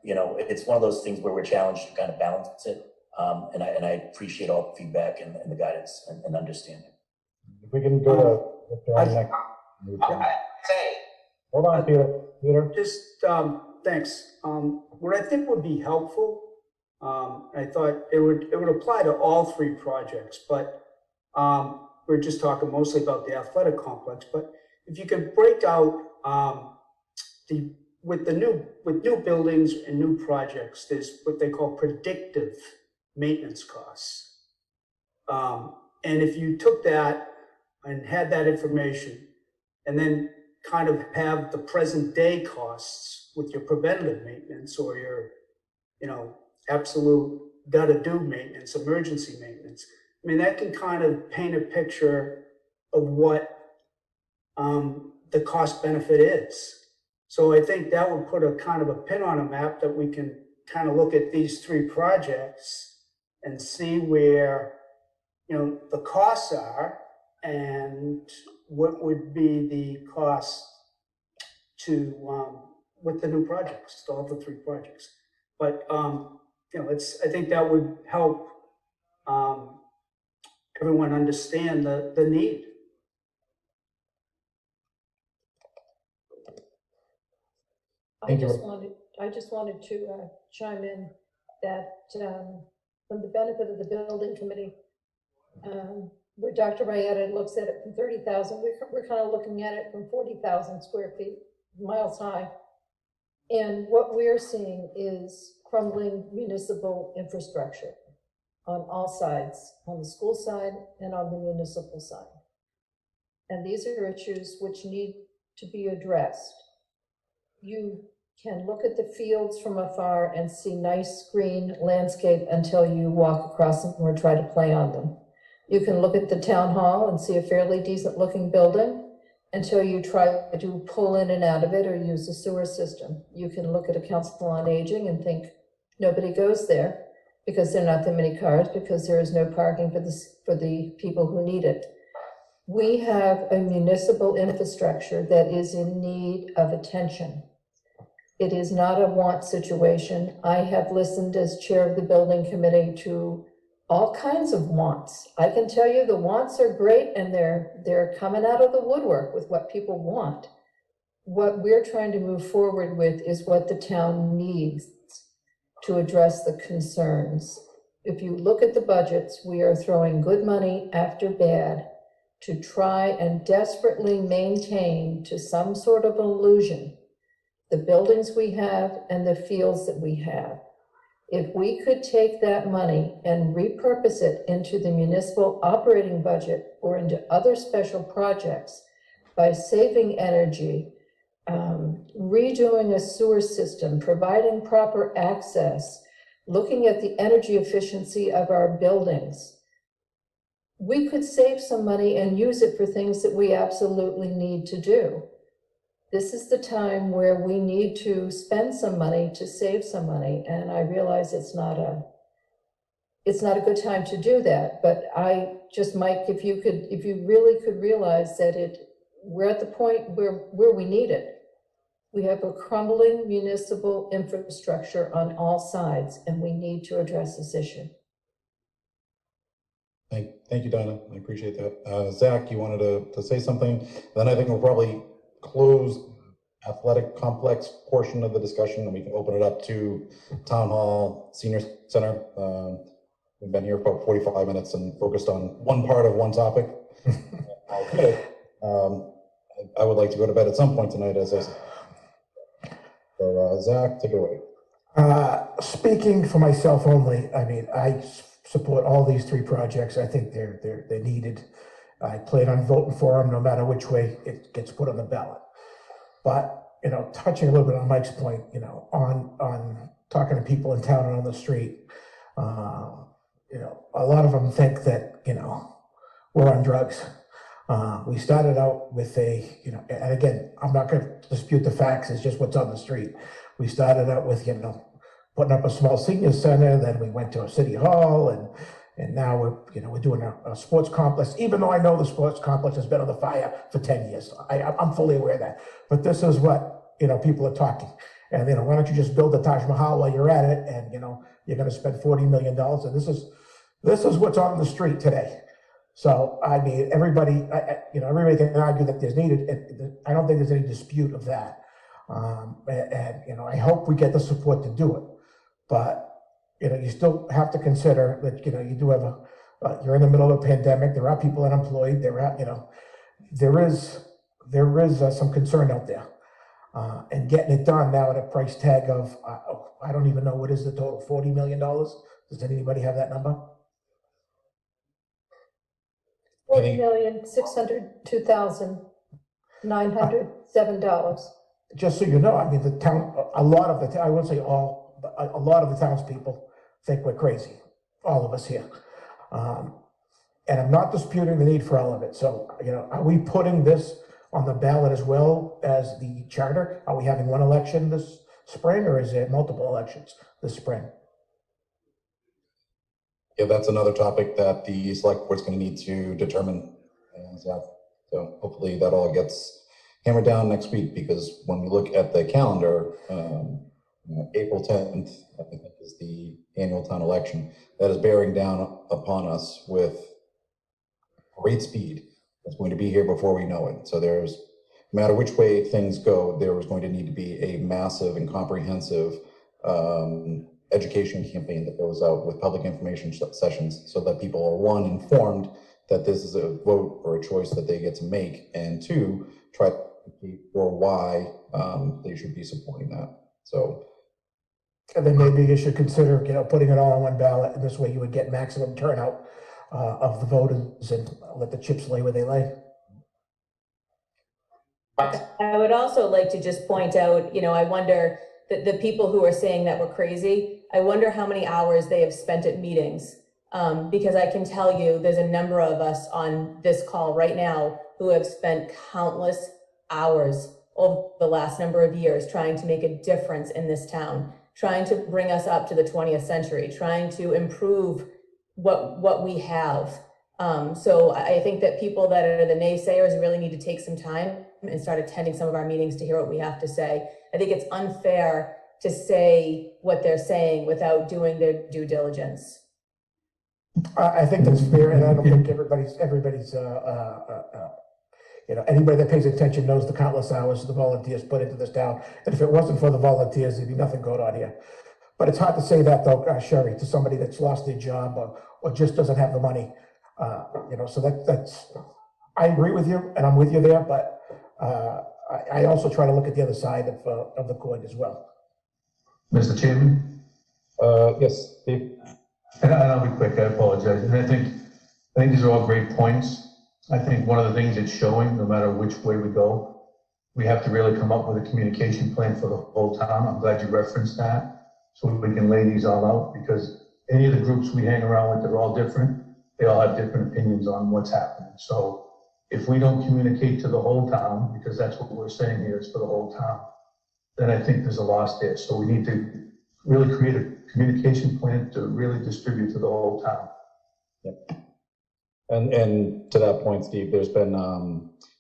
you know, it's one of those things where we're challenged to kind of balance it. And I appreciate all the feedback and the guidance and understanding. If we can go to our next. Hold on, Peter. Just, thanks. What I think would be helpful, I thought it would apply to all three projects, but we're just talking mostly about the athletic complex. But if you can break out with new buildings and new projects, there's what they call predictive maintenance costs. And if you took that and had that information, and then kind of have the present day costs with your preventative maintenance or your, you know, absolute gotta do maintenance, emergency maintenance. I mean, that can kind of paint a picture of what the cost benefit is. So I think that would put a kind of a pin on a map that we can kind of look at these three projects and see where, you know, the costs are and what would be the cost to with the new projects, all the three projects. But you know, I think that would help everyone understand the need. I just wanted to chime in that from the benefit of the building committee, where Dr. Byetta looks at it from 30,000, we're kind of looking at it from 40,000 square feet, miles high. And what we're seeing is crumbling municipal infrastructure on all sides, on the school side and on the municipal side. And these are issues which need to be addressed. You can look at the fields from afar and see nice green landscape until you walk across them or try to play on them. You can look at the town hall and see a fairly decent looking building until you try to pull in and out of it or use the sewer system. You can look at a council on aging and think nobody goes there because there are not that many cars, because there is no parking for the people who need it. We have a municipal infrastructure that is in need of attention. It is not a want situation. I have listened as chair of the building committee to all kinds of wants. I can tell you the wants are great and they're coming out of the woodwork with what people want. What we're trying to move forward with is what the town needs to address the concerns. If you look at the budgets, we are throwing good money after bad to try and desperately maintain to some sort of illusion the buildings we have and the fields that we have. If we could take that money and repurpose it into the municipal operating budget or into other special projects by saving energy, redoing a sewer system, providing proper access, looking at the energy efficiency of our buildings, we could save some money and use it for things that we absolutely need to do. This is the time where we need to spend some money to save some money. And I realize it's not a good time to do that, but I just, Mike, if you really could realize that we're at the point where we need it. We have a crumbling municipal infrastructure on all sides, and we need to address this issue. Thank you, Donna. I appreciate that. Zach, you wanted to say something? Then I think we'll probably close athletic complex portion of the discussion, and we can open it up to Town Hall, Senior Center. We've been here for about 45 minutes and focused on one part of one topic. Okay. I would like to go to bed at some point tonight, as I said. So, Zach, take it away. Speaking for myself only, I mean, I support all these three projects. I think they're needed. I plan on voting for them no matter which way it gets put on the ballot. But touching a little bit on Mike's point, on talking to people in town and on the street, a lot of them think that, we're on drugs. We started out with and again, I'm not going to dispute the facts, it's just what's on the street. We started out with, putting up a small senior center, then we went to a city hall, and now we're doing a sports complex, even though I know the sports complex has been on the fire for 10 years. I'm fully aware of that. But this is what, people are talking. And, why don't you just build the Taj Mahal while you're at it? And, you're going to spend $40 million. And this is what's on the street today. So, I mean, everybody can argue that there's needed. I don't think there's any dispute of that. I hope we get the support to do it. But, you still have to consider that, you do have you're in the middle of a pandemic. There are people unemployed. There is some concern out there. And getting it done now at a price tag of, I don't even know what is the total, $40 million? Does anybody have that number? $40,602,907. Just so you know, I mean, the town, a lot of the, I wouldn't say all, but a lot of the townspeople think we're crazy, all of us here. And I'm not disputing the need for all of it. So, are we putting this on the ballot as well as the charter? Are we having one election this spring, or is it multiple elections this spring? Yeah, that's another topic that the select board's going to need to determine. So hopefully that all gets hammered down next week, because when we look at the calendar, April 10th, I think, is the annual town election. That is bearing down upon us with great speed. It's going to be here before we know it. So no matter which way things go, there is going to need to be a massive and comprehensive education campaign that goes out with public information sessions, so that people are, one, informed that this is a vote or a choice that they get to make, and two, try to advocate for why they should be supporting that. So, and then maybe you should consider, putting it all on one ballot, and this way you would get maximum turnout of the voters and let the chips lay where they lay. I would also like to just point out, I wonder that the people who are saying that we're crazy, I wonder how many hours they have spent at meetings. Because I can tell you there's a number of us on this call right now who have spent countless hours over the last number of years trying to make a difference in this town, trying to bring us up to the 20th century, trying to improve what we have. So I think that people that are the naysayers really need to take some time and start attending some of our meetings to hear what we have to say. I think it's unfair to say what they're saying without doing their due diligence. I think that's fair, and I don't think everybody's, anybody that pays attention knows the countless hours the volunteers put into this town. And if it wasn't for the volunteers, there'd be nothing going on here. But it's hard to say that, though, Sherry, to somebody that's lost their job or just doesn't have the money. So that's, I agree with you, and I'm with you there, but I also try to look at the other side of the coin as well. Mr. Chairman? Yes, Steve? And I'll be quick, I apologize. And I think these are all great points. I think one of the things it's showing, no matter which way we go, we have to really come up with a communication plan for the whole town. I'm glad you referenced that, so we can lay these all out, because any of the groups we hang around with, they're all different. They all have different opinions on what's happening. So if we don't communicate to the whole town, because that's what we're saying here, is for the whole town, then I think there's a loss there. So we need to really create a communication plan to really distribute to the whole town. Yep. And to that point, Steve, there's been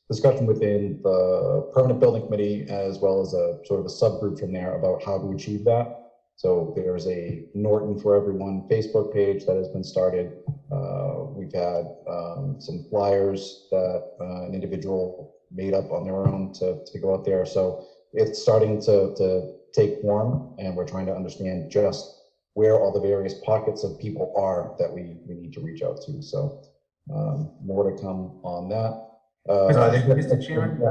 discussion within the permanent building committee, as well as a sort of a subgroup from there, about how to achieve that. So there's a Norton for Everyone Facebook page that has been started. We've had some flyers that an individual made up on their own to go out there. So it's starting to take form, and we're trying to understand just where all the various pockets of people are that we need to reach out to. So more to come on that. I think, Mr. Chairman?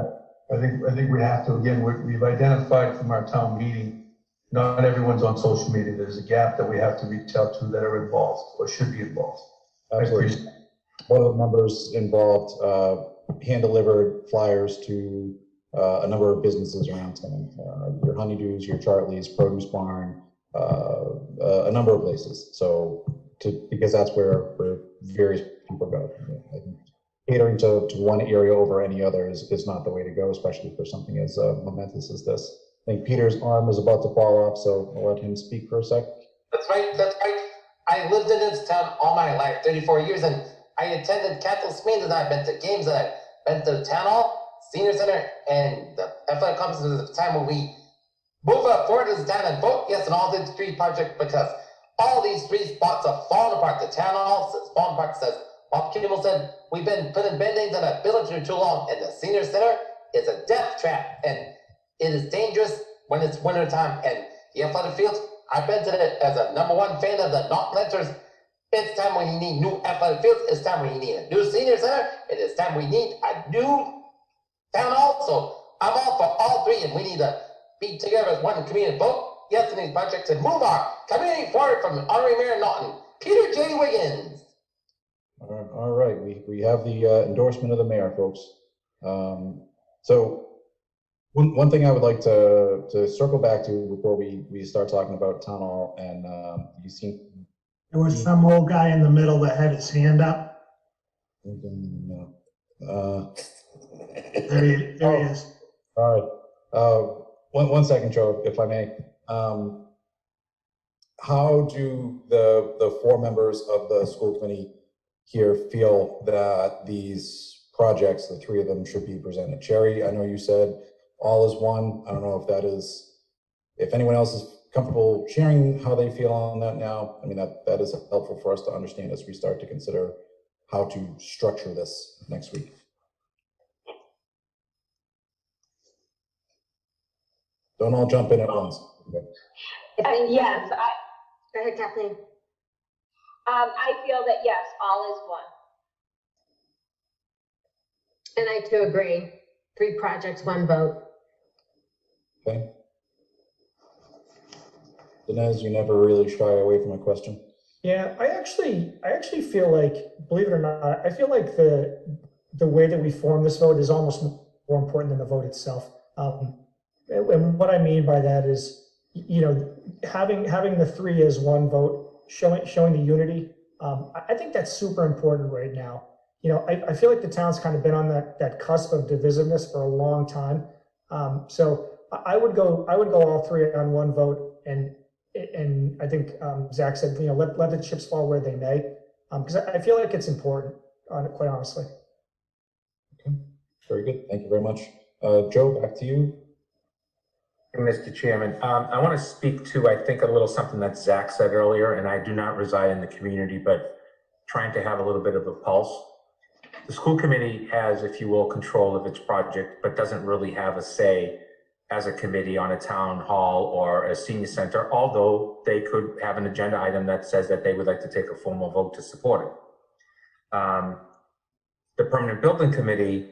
I think we have to, again, we've identified from our town meeting, not everyone's on social media. There's a gap that we have to reach out to that are involved or should be involved. Absolutely. One of the members involved hand-delivered flyers to a number of businesses around town, your Honeydews, your Charlie's, Produce Barn, a number of places. So because that's where various people go. I think catering to one area over any other is not the way to go, especially for something as momentous as this. I think Peter's arm is about to fall off, so I'll let him speak for a sec. That's right, that's right. I lived in this town all my life, 34 years, and I attended Catholic meetings, and I've been to games, and I've been to Townhall, Senior Center, and the athletic conferences at the time when we move up forward as a town and vote yes on all these three projects, because all these three spots are falling apart. The Townhall is falling apart, says Bob Kimmel said, we've been putting band-aids on a village for too long, and the Senior Center is a death trap, and it is dangerous when it's winter time. And the athletic fields, I've been to it as a #1 fan of the Norton Lancers. It's time we need new athletic fields. It's time we need a new Senior Center. It is time we need a new Town Hall. So I'm all for all three, and we need to be together as one community, vote yes to these projects, and move our community forward from Honorary Mayor Norton, Peter J. Wiggins. All right, we have the endorsement of the mayor, folks. So one thing I would like to circle back to before we start talking about Town Hall, and you seem There was some old guy in the middle that had his hand up. There he is. All right. One second, Joe, if I may. How do the four members of the school committee here feel that these projects, the three of them, should be presented? Cherry, I know you said all is one. I don't know if that is, if anyone else is comfortable sharing how they feel on that now. I mean, that is helpful for us to understand as we start to consider how to structure this next week. Don't all jump in at once. Okay. Yes, Go ahead, Kathleen. I feel that yes, all is one. And I too agree. 3 projects, 1 vote. Okay. Dinesh, you never really shy away from a question. Yeah, I actually feel like, believe it or not, I feel like the way that we form this vote is almost more important than the vote itself. And what I mean by that is, having the 3 as 1 vote, showing the unity. I think that's super important right now. I feel like the town's kind of been on that cusp of divisiveness for a long time. So I would go all 3 on 1 vote, and I think Zach said, let the chips fall where they may, because I feel like it's important, quite honestly. Okay, very good. Thank you very much. Joe, back to you. Mr. Chairman, I want to speak to, I think, a little something that Zach said earlier, and I do not reside in the community, but trying to have a little bit of a pulse. The school committee has, if you will, control of its project, but doesn't really have a say as a committee on a town hall or a senior center, although they could have an agenda item that says that they would like to take a formal vote to support it. The permanent building committee,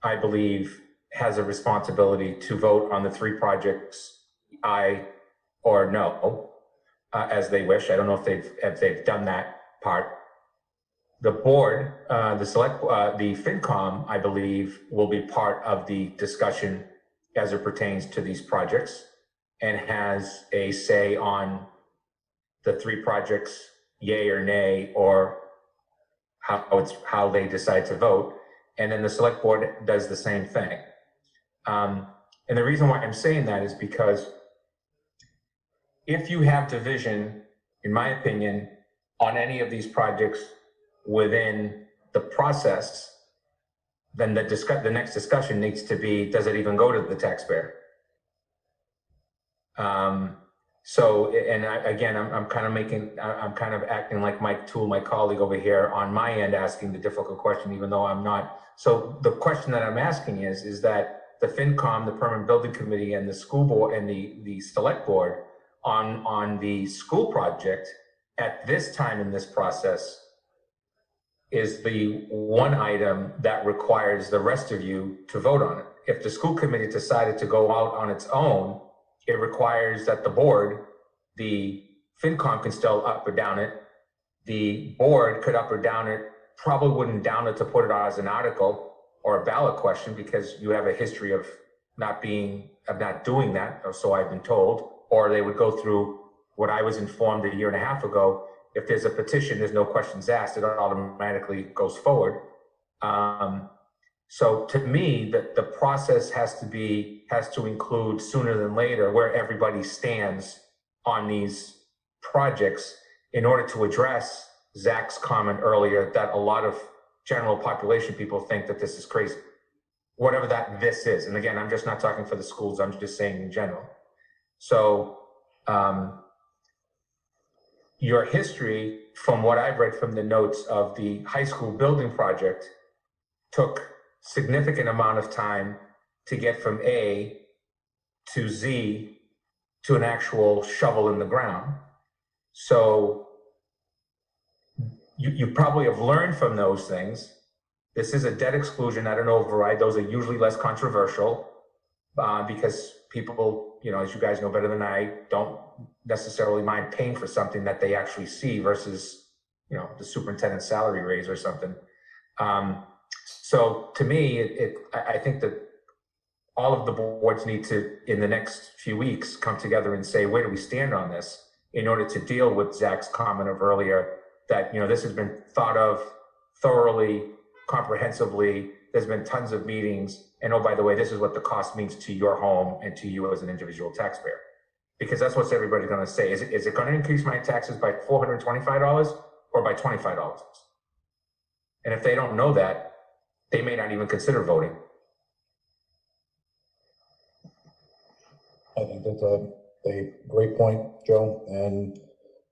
I believe, has a responsibility to vote on the 3 projects, aye or no, as they wish. I don't know if they've done that part. The board, the FinCom, I believe, will be part of the discussion as it pertains to these projects, and has a say on the 3 projects, yay or nay, or how they decide to vote. And then the select board does the same thing. And the reason why I'm saying that is because if you have division, in my opinion, on any of these projects within the process, then the next discussion needs to be, does it even go to the taxpayer? So, and I'm kind of acting like Mike Toole, my colleague over here on my end, asking the difficult question, even though I'm not. So the question that I'm asking is that the FinCom, the Permanent Building Committee, and the school board and the select board on the school project at this time in this process is the one item that requires the rest of you to vote on it. If the school committee decided to go out on its own, it requires that the board, the FinCom can still up or down it. The board could up or down it, probably wouldn't down it to put it as an article or a ballot question, because you have a history of not doing that, or so I've been told, or they would go through what I was informed a year and a half ago. If there's a petition, there's no questions asked, it automatically goes forward. So to me, the process has to include sooner than later where everybody stands on these projects in order to address Zach's comment earlier that a lot of general population people think that this is crazy, whatever this is. And again, I'm just not talking for the schools, I'm just saying in general. So your history, from what I've read from the notes of the high school building project, took significant amount of time to get from A to Z to an actual shovel in the ground. So you probably have learned from those things. This is a debt exclusion, I don't know, override. Those are usually less controversial because people, as you guys know better than I, don't necessarily mind paying for something that they actually see versus, the superintendent's salary raise or something. So to me, I think that all of the boards need to, in the next few weeks, come together and say, where do we stand on this in order to deal with Zach's comment of earlier that, this has been thought of thoroughly, comprehensively. There's been tons of meetings. And oh, by the way, this is what the cost means to your home and to you as an individual taxpayer. Because that's what everybody's going to say. Is it going to increase my taxes by $425 or by $25? And if they don't know that, they may not even consider voting. I think that's a great point, Joe. And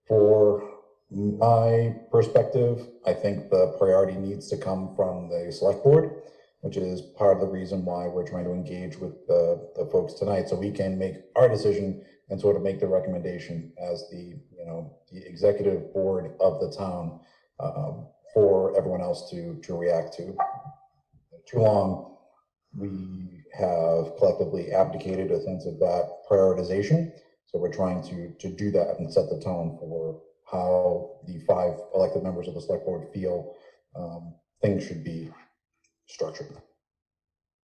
for my perspective, I think the priority needs to come from the select board, which is part of the reason why we're trying to engage with the folks tonight, so we can make our decision and sort of make the recommendation as the executive board of the town for everyone else to react to. Too long, we have collectively abdicated a sense of that prioritization. So we're trying to do that and set the tone for how the 5 elected members of the select board feel things should be structured.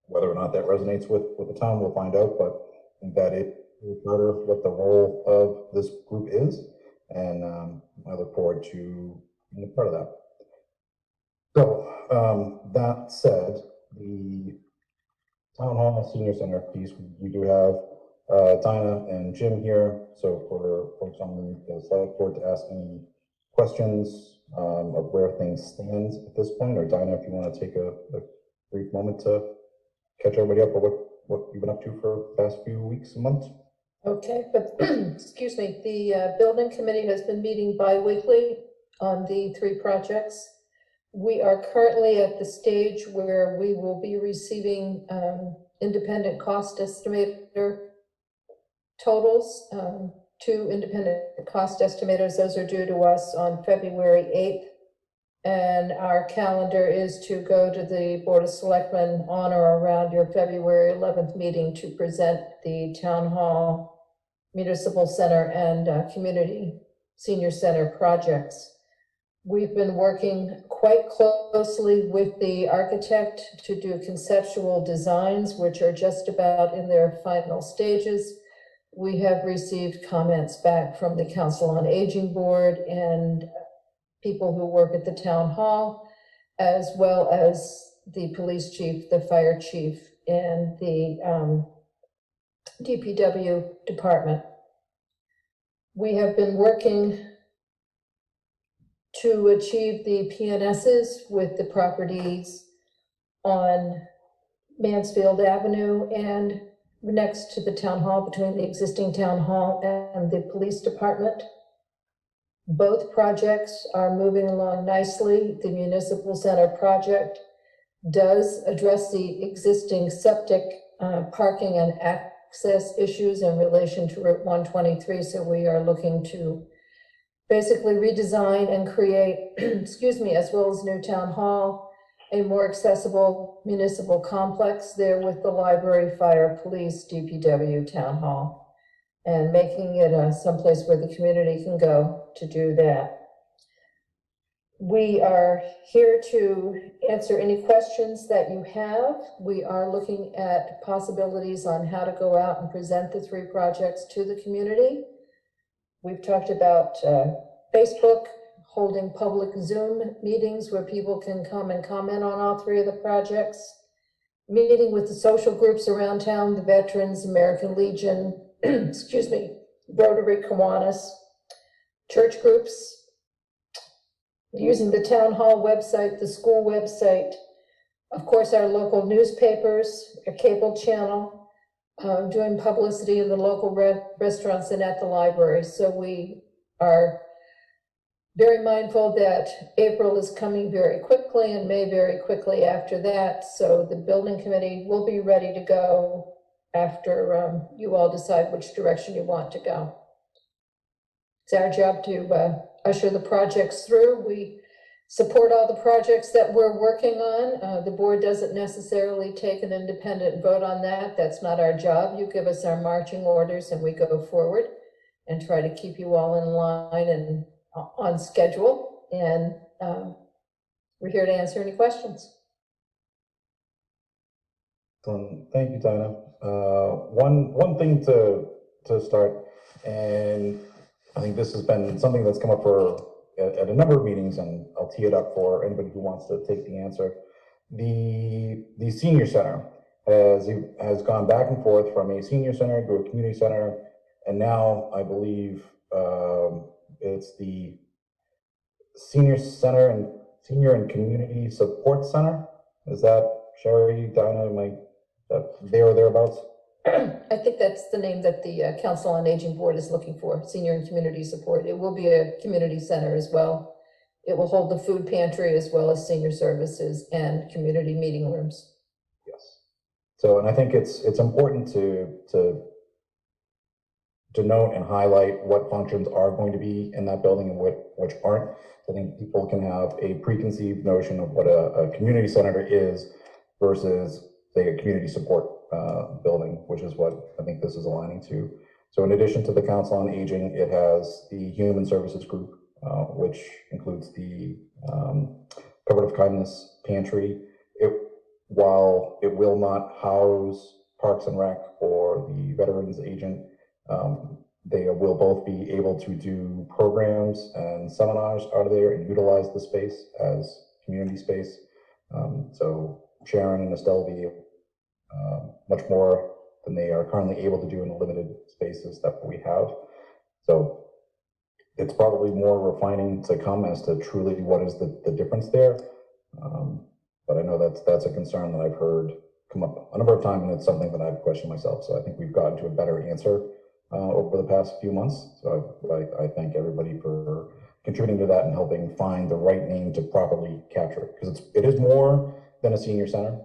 Whether or not that resonates with the town, we'll find out, but I think that it is part of what the role of this group is. And I look forward to being a part of that. So that said, the Town Hall Senior Center piece, we do have Dinah and Jim here. So for folks on the select board to ask any questions of where things stand at this point, or Dinah, if you want to take a brief moment to catch everybody up on what you've been up to for the past few weeks and months. Okay, but excuse me, the building committee has been meeting bi-weekly on the 3 projects. We are currently at the stage where we will be receiving independent cost estimator totals, 2 independent cost estimators. Those are due to us on February 8th. And our calendar is to go to the Board of Selectmen on or around your February 11th meeting to present the Town Hall, Municipal Center, and Community Senior Center projects. We've been working quite closely with the architect to do conceptual designs, which are just about in their final stages. We have received comments back from the Council on Aging Board and people who work at the Town Hall, as well as the police chief, the fire chief, and the DPW department. We have been working to achieve the PNSs with the properties on Mansfield Avenue and next to the town hall, between the existing town hall and the police department. Both projects are moving along nicely. The municipal center project does address the existing septic parking and access issues in relation to Route 123. So we are looking to basically redesign and create, excuse me, as well as new town hall, a more accessible municipal complex there with the library, fire, police, DPW, town hall, and making it someplace where the community can go to do that. We are here to answer any questions that you have. We are looking at possibilities on how to go out and present the 3 projects to the community. We've talked about Facebook, holding public Zoom meetings where people can come and comment on all 3 of the projects, meeting with the social groups around town, the Veterans, American Legion, excuse me, Rotary, Kiwanis, church groups, using the town hall website, the school website, of course, our local newspapers, a cable channel, doing publicity in the local restaurants and at the library. So we are very mindful that April is coming very quickly and May very quickly after that. So the building committee will be ready to go after you all decide which direction you want to go. It's our job to usher the projects through. We support all the projects that we're working on. The board doesn't necessarily take an independent vote on that. That's not our job. You give us our marching orders and we go forward and try to keep you all in line and on schedule. And we're here to answer any questions. Thank you, Dinah. One thing to start, and I think this has been something that's come up at a number of meetings, and I'll tee it up for anybody who wants to take the answer. The senior center has gone back and forth from a senior center to a community center, and now I believe it's the senior center and senior and community support center. Is that Sherry, Dinah, there or thereabouts? I think that's the name that the Council on Aging Board is looking for, senior and community support. It will be a community center as well. It will hold the food pantry as well as senior services and community meeting rooms. Yes. So, and I think it's important to note and highlight what functions are going to be in that building and which aren't. I think people can have a preconceived notion of what a community center is versus, say, a community support building, which is what I think this is aligning to. So in addition to the Council on Aging, it has the Human Services Group, which includes the Covenant of Kindness Pantry. While it will not house Parks and Rec or the Veterans Agent, they will both be able to do programs and seminars out of there and utilize the space as community space. So Sharon and Estelle will be much more than they are currently able to do in the limited spaces that we have. So it's probably more refining to come as to truly what is the difference there. But I know that's a concern that I've heard come up a number of times, and it's something that I've questioned myself. So I think we've gotten to a better answer over the past few months. So I thank everybody for contributing to that and helping find the right name to properly capture it, because it is more than a senior center.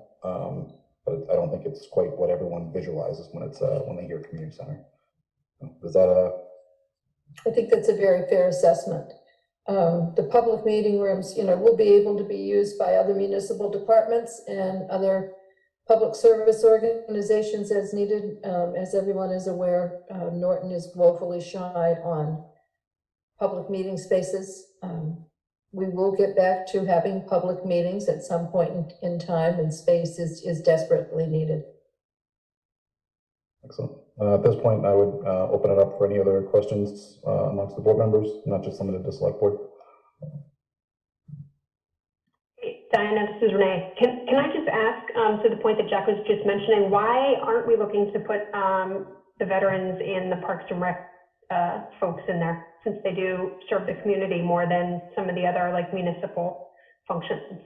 But I don't think it's quite what everyone visualizes when they hear community center. Is that I think that's a very fair assessment. The public meeting rooms, will be able to be used by other municipal departments and other public service organizations as needed. As everyone is aware, Norton is woefully shy on public meeting spaces. We will get back to having public meetings at some point in time, and space is desperately needed. Excellent. At this point, I would open it up for any other questions amongst the board members, not just limited to select board. Diana, this is Renee. Can I just ask, to the point that Jack was just mentioning, why aren't we looking to put the veterans and the Parks and Rec folks in there, since they do serve the community more than some of the other municipal functions?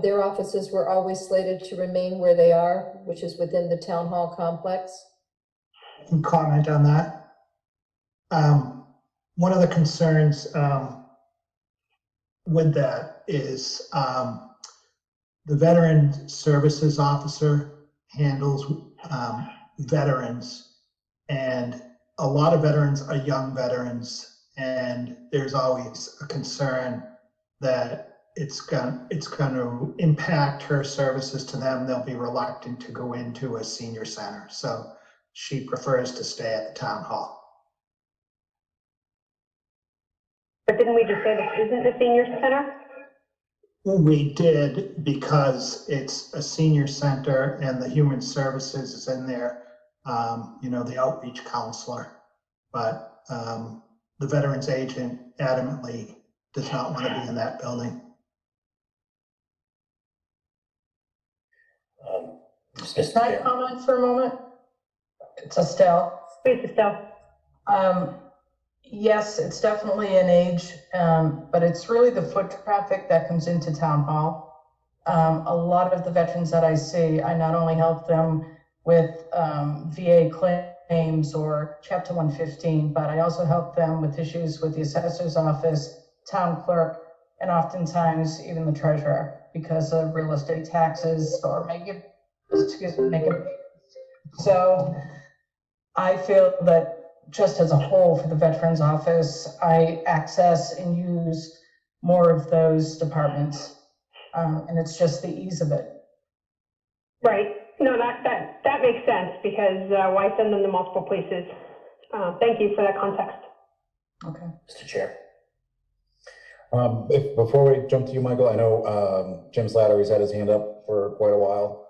Their offices were always slated to remain where they are, which is within the town hall complex. I can comment on that. One of the concerns with that is the Veteran Services Officer handles veterans, and a lot of veterans are young veterans, and there's always a concern that it's going to impact her services to them. They'll be reluctant to go into a senior center, so she prefers to stay at the town hall. But didn't we just say this isn't a senior center? We did, because it's a senior center and the human services is in there, the outreach counselor. But the veterans agent adamantly does not want to be in that building. Mr. Can I Chair. comment for a moment? It's Estelle. Please, Estelle. Yes, it's definitely an age, but it's really the foot traffic that comes into Town Hall. A lot of the veterans that I see, I not only help them with VA claims or Chapter 115, but I also help them with issues with the assessor's office, town clerk, and oftentimes even the treasurer because of real estate taxes or So I feel that just as a whole for the Veterans Office, I access and use more of those departments. And it's just the ease of it. Right. No, that makes sense, because why send them to multiple places? Thank you for that context. Okay. Mr. Chair. Before we jump to you, Michael, I know Jim Slattery's had his hand up for quite a while.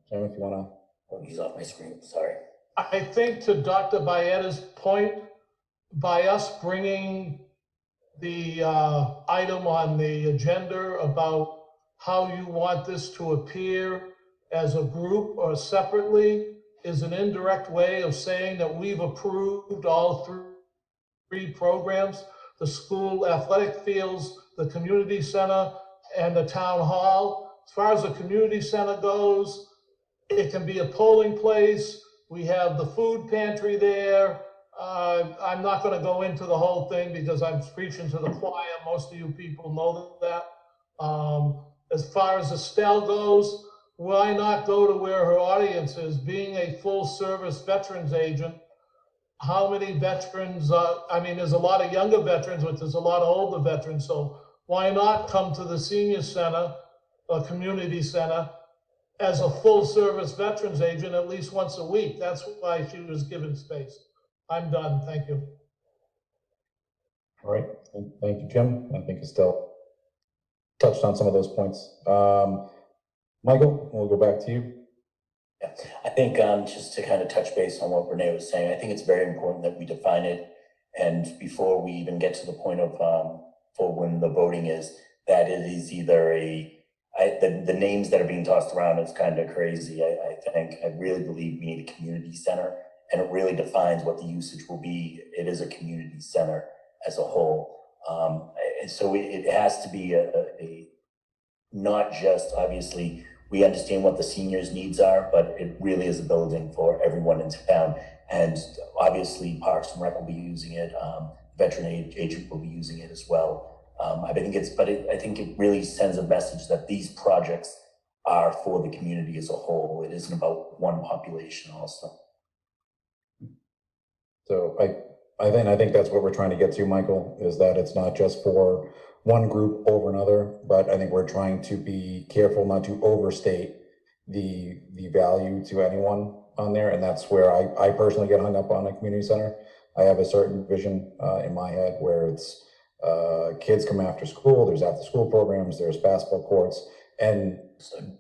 Jim, if you want to. Oh, he's off my screen, sorry. I think to Dr. Bayetta's point, by us bringing the item on the agenda about how you want this to appear as a group or separately is an indirect way of saying that we've approved all three programs, the school athletic fields, the community center, and the town hall. As far as the community center goes, it can be a polling place. We have the food pantry there. I'm not going to go into the whole thing because I'm preaching to the choir. Most of you people know that. As far as Estelle goes, why not go to where her audience is? Being a full-service veterans agent, how many veterans, there's a lot of younger veterans, but there's a lot of older veterans. So why not come to the senior center, or community center, as a full-service veterans agent at least once a week? That's why she was given space. I'm done, thank you. All right, thank you, Jim. I think Estelle touched on some of those points. Michael, we'll go back to you. Yeah, I think just to kind of touch base on what Renee was saying, I think it's very important that we define it. And before we even get to the point of for when the voting is, that it is either the names that are being tossed around is kind of crazy. I really believe we need a community center, and it really defines what the usage will be. It is a community center as a whole. And so it has to be a not just, obviously, we understand what the seniors' needs are, but it really is a building for everyone in town. And obviously, Parks and Rec will be using it. Veteran agent will be using it as well. I think it really sends a message that these projects are for the community as a whole. It isn't about one population also. So I think that's what we're trying to get to, Michael, is that it's not just for one group over another, but I think we're trying to be careful not to overstate the value to anyone on there. And that's where I personally get hung up on a community center. I have a certain vision in my head where it's kids come after school, there's after school programs, there's basketball courts, and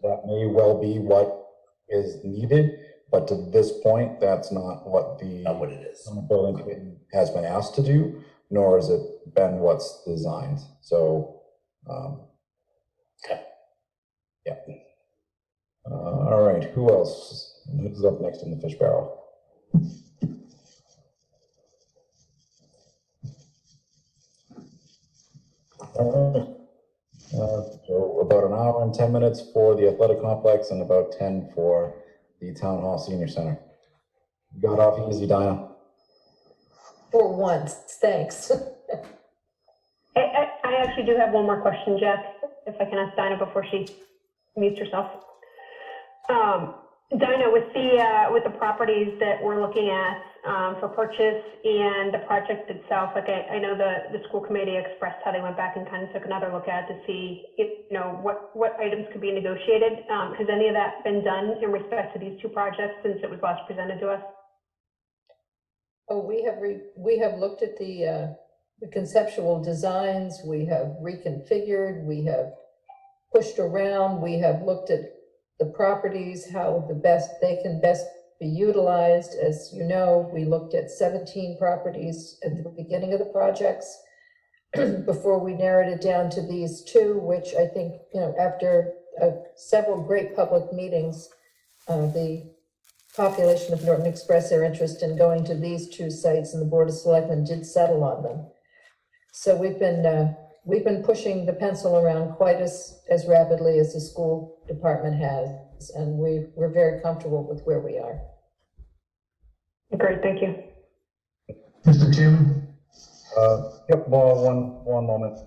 that may well be what is needed. But to this point, that's not what it is. Building committee has been asked to do, nor has it been what's designed. So, okay. Yeah. All right, who else? Who's up next in the fish barrel? All right. So about an hour and 10 minutes for the athletic complex and about 10 for the Town Hall Senior Center. You got off easy, Dinah. For once, thanks. I actually do have one more question, Jack, if I can ask Dinah before she mutes herself. Dinah, with the properties that we're looking at for purchase and the project itself, like I know the school committee expressed how they went back and kind of took another look at to see what items could be negotiated. Has any of that been done in respect to these two projects since it was last presented to us? Oh, we have looked at the the conceptual designs, we have reconfigured, we have pushed around, we have looked at the properties, how they can best be utilized. As you know, we looked at 17 properties at the beginning of the projects before we narrowed it down to these two, which I think, after several great public meetings, the population of Norton expressed their interest in going to these two sites, and the Board of Selectmen did settle on them. So we've been pushing the pencil around quite as rapidly as the school department has, and we're very comfortable with where we are. Great, thank you. Mr. Chairman? Yep, well, one moment.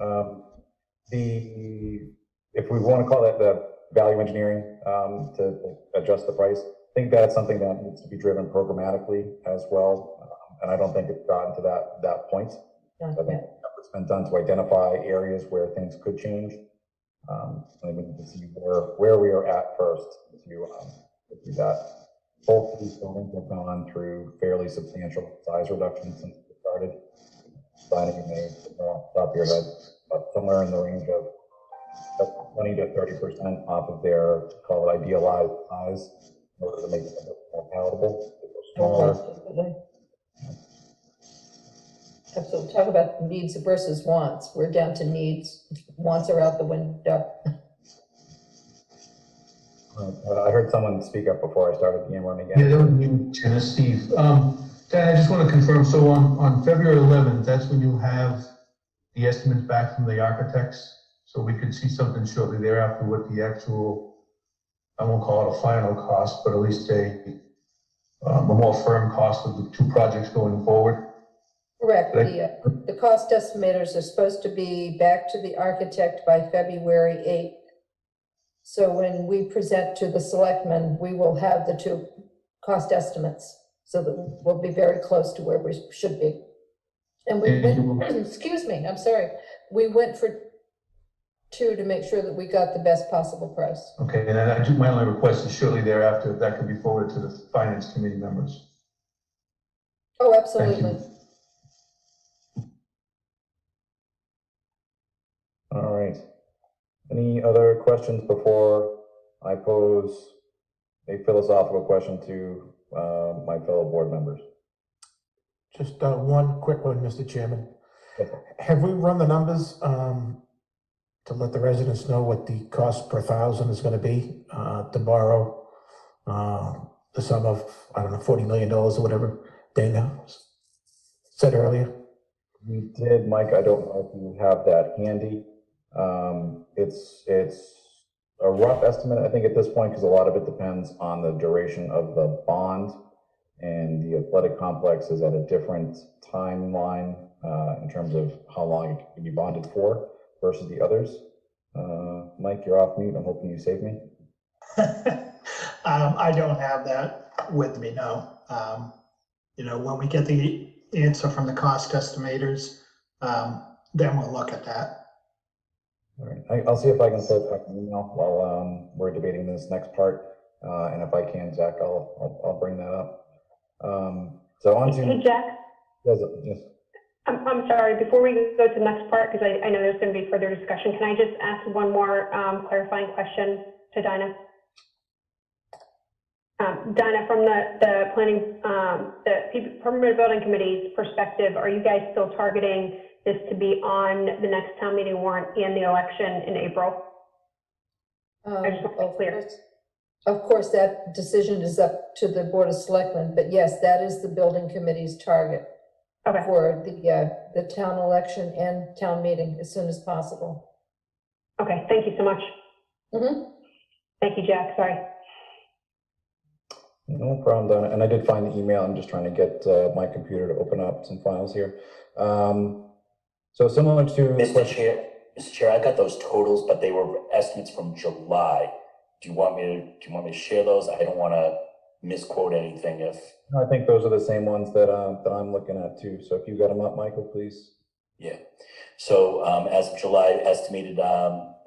If we want to call that the value engineering to adjust the price, I think that's something that needs to be driven programmatically as well. And I don't think it's gotten to that point. I think it's been done to identify areas where things could change. And we need to see where we are at first to do that. Both of these buildings have gone through fairly substantial size reductions since we started. Planning may top of your head, but somewhere in the range of 20 to 30% off of their, call it idealized size, in order to make it a bit more palatable. Smaller. Absolutely. Talk about needs versus wants. We're down to needs. Wants are out the window. I heard someone speak up before I started the again. Yeah, that was you, Jenna, Steve. Dan, I just want to confirm, so on February 11th, that's when you have the estimates back from the architects? So we could see something shortly thereafter with the actual, I won't call it a final cost, but at least a more firm cost of the two projects going forward? Correct. The cost estimators are supposed to be back to the architect by February 8th. So when we present to the selectmen, we will have the two cost estimates, so that we'll be very close to where we should be. And we went, excuse me, I'm sorry. We went for two to make sure that we got the best possible price. Okay, and then my only request is shortly thereafter, if that could be forwarded to the finance committee members. Oh, absolutely. All right. Any other questions before I pose a philosophical question to my fellow board members? Just one quick one, Mr. Chairman. Have we run the numbers to let the residents know what the cost per thousand is going to be to borrow the sum of, I don't know, $40 million or whatever Dana said earlier? We did, Mike. I don't know if you have that handy. It's a rough estimate, I think, at this point, because a lot of it depends on the duration of the bond, and the athletic complex is at a different timeline in terms of how long it can be bonded for versus the others. Mike, you're off mute. I'm hoping you save me. I don't have that with me now. When we get the answer from the cost estimators, then we'll look at that. All right, I'll see if I can set up an email while we're debating this next part, and if I can, Zach, I'll bring that up. So on to. Hey, Jack. Yes. I'm sorry, before we go to the next part, because I know there's going to be further discussion, can I just ask one more clarifying question to Dinah? Dinah, from the planning, the permanent building committee's perspective, are you guys still targeting this to be on the next town meeting warrant and the election in April? I just want to be clear. Of course, that decision is up to the Board of Selectmen, but yes, that is the building committee's target for the town election and town meeting as soon as possible. Okay, thank you so much. Thank you, Jack. Sorry. No problem, Donna. And I did find the email. I'm just trying to get my computer to open up some files here. So similar to Mr. Chair, I got those totals, but they were estimates from July. Do you want me to share those? I don't want to misquote anything. I think those are the same ones that I'm looking at too. So if you got them up, Michael, please. Yeah. So as of July, estimated,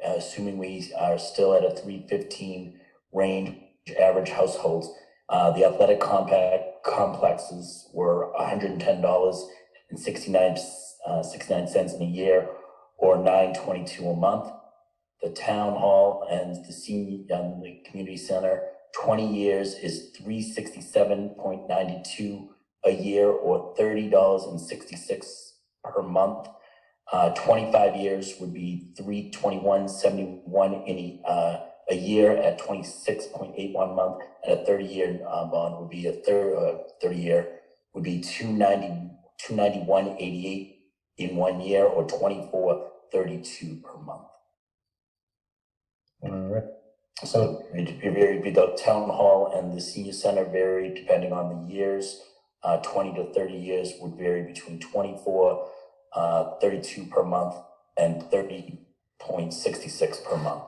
assuming we are still at a 315 range average households, the athletic complexes were $110.69 $0.69 in a year, or $9.22 a month. The town hall and the the community center, 20 years is $367.92 a year, or $30.66 per month. 25 years would be $321.71 a year at 26.81 month, and a 30-year bond would be 30-year would be $291.88 in 1 year, or $24.32 per month. All right. So it varied, the town hall and the senior center vary depending on the years. 20 to 30 years would vary between 32 per month and 30.66 per month.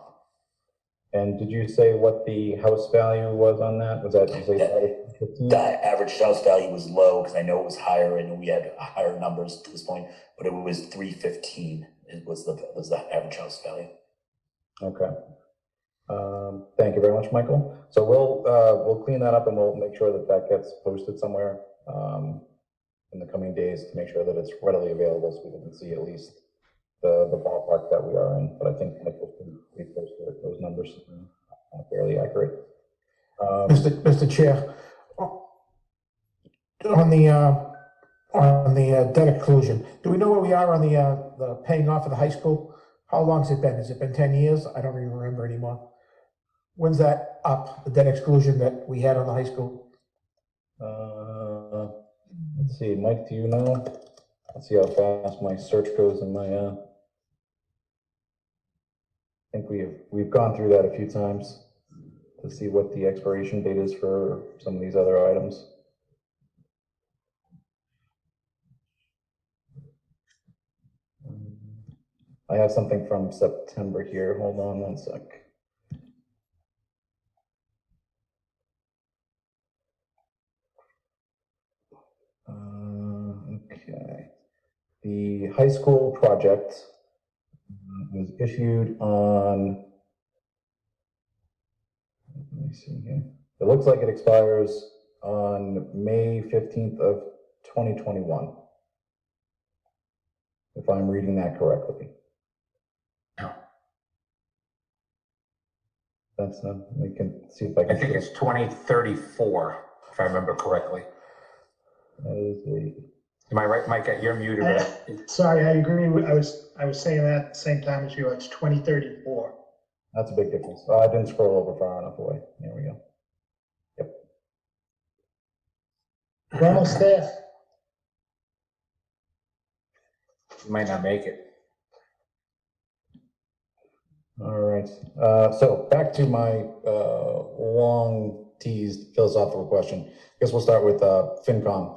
And did you say what the house value was on that? Was that, did you say 15? The average house value was low because I know it was higher and we had higher numbers to this point, but it was 315. It was the average house value. Okay. Thank you very much, Michael. So we'll clean that up and we'll make sure that that gets posted somewhere in the coming days to make sure that it's readily available so we can see at least the ballpark that we are in. But I think Michael can repost those numbers fairly accurate. Mr. Chair, on the debt exclusion, do we know where we are on the paying off of the high school? How long has it been? Has it been 10 years? I don't even remember anymore. When's that up, the debt exclusion that we had on the high school? Let's see, Mike, do you know? Let's see how fast my search goes in my, I think we've gone through that a few times to see what the expiration date is for some of these other items. I have something from September here. Hold on one sec. Okay. The high school project was issued on, let me see here. It looks like it expires on May 15th of 2021. If I'm reading that correctly. That's not, we can see if I can. I think it's 2034, if I remember correctly. That is Am I right, Mike? You're muted. Sorry, I agree. I was saying that at the same time as you. It's 2034. That's a big difference. I didn't scroll over far enough away. There we go. Yep. We're almost there. You might not make it. All right. So back to my long teased philosophical question. I guess we'll start with FinCom.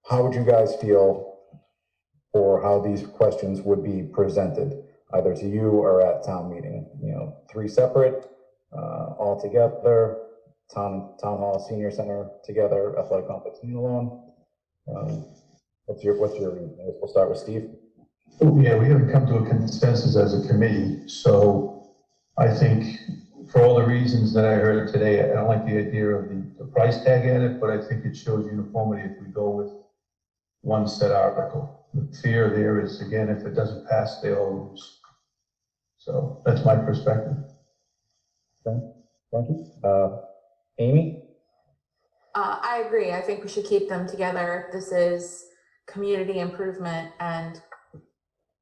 How would you guys feel for how these questions would be presented, either to you or at town meeting? You know, 3 separate, all together, town hall, senior center together, athletic complex alone. What's your reading? I guess we'll start with Steve. Yeah, we haven't come to a consensus as a committee, so I think for all the reasons that I heard today, I don't like the idea of the price tag at it, but I think it shows uniformity if we go with one set article. The fear there is, again, if it doesn't pass, they all lose. So that's my perspective. Okay, thank you. Amy? I agree. I think we should keep them together. This is community improvement, and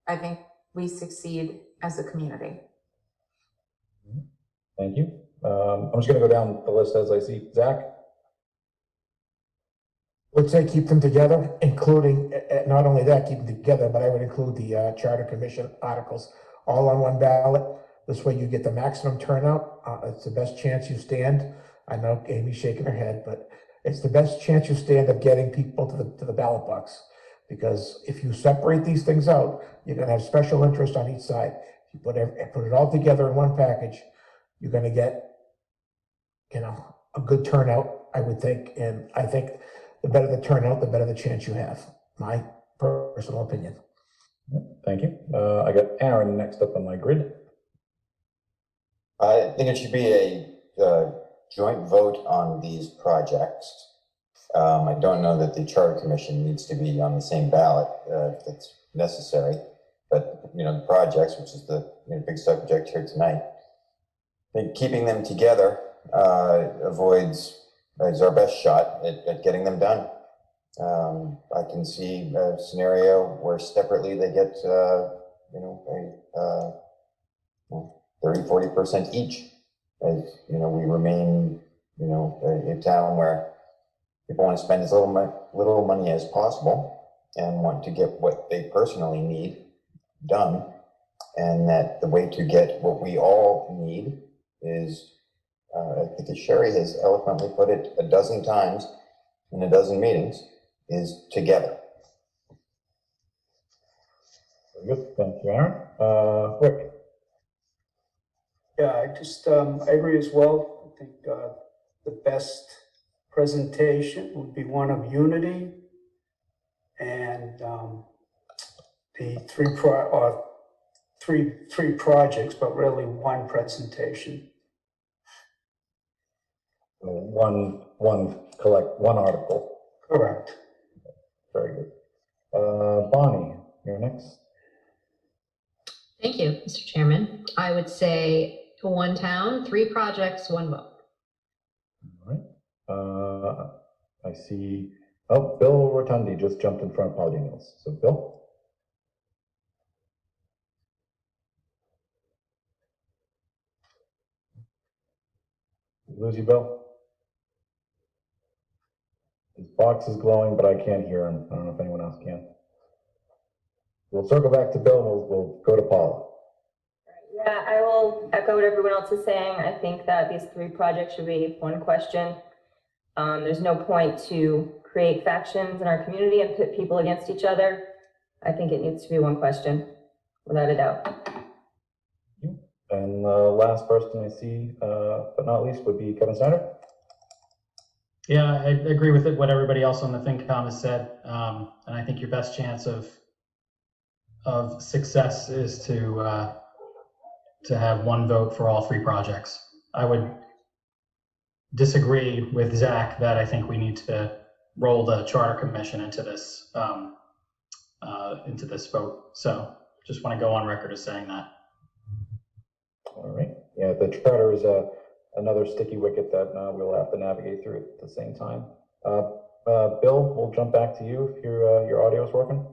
I think we succeed as a community. Thank you. I'm just going to go down the list as I see. Zach? Let's say keep them together, including, not only that, keep them together, but I would include the Charter Commission articles all on one ballot. This way you get the maximum turnout. It's the best chance you stand. I know Amy's shaking her head, but it's the best chance you stand of getting people to the ballot box. Because if you separate these things out, you're going to have special interest on each side. If you put it all together in one package, you're going to get, you know, a good turnout, I would think. And I think the better the turnout, the better the chance you have. My personal opinion. Thank you. I got Aaron next up on my grid. I think it should be a joint vote on these projects I don't know that the Charter Commission needs to be on the same ballot if that's necessary, but, you know, the projects, which is the big subject here tonight, I think keeping them together is our best shot at getting them done. I can see a scenario where separately they get, 30–40% each, as, we remain, a town where people want to spend as little money as possible and want to get what they personally need done. And that the way to get what we all need is, I think as Sherry has eloquently put it a dozen times in a dozen meetings, is together. Very good, thank you, Aaron. Rick? Yeah, I agree as well. I think the best presentation would be one of unity, and the three projects, but really one presentation. One article. Correct. Very good. Bonnie, you're next. Thank you, Mr. Chairman. I would say one town, 3 projects, 1 vote. All right. I see, Bill Rotundi just jumped in front of Paul Daniels. So Bill? Lose you, Bill? His box is glowing, but I can't hear him. I don't know if anyone else can. We'll circle back to Bill, and we'll go to Paula. Yeah, I will echo what everyone else is saying. I think that these 3 projects should be one question. There's no point to create factions in our community and pit people against each other. I think it needs to be one question, without a doubt. And the last person I see, but not least, would be Kevin Snyder. Yeah, I agree with what everybody else on the FinCom has said. And I think your best chance of success is to have 1 vote for all 3 projects. I would disagree with Zach that I think we need to roll the Charter Commission into this vote. So just want to go on record as saying that. All right. Yeah, the charter is another sticky wicket that we'll have to navigate through at the same time. Bill, we'll jump back to you if your audio is working.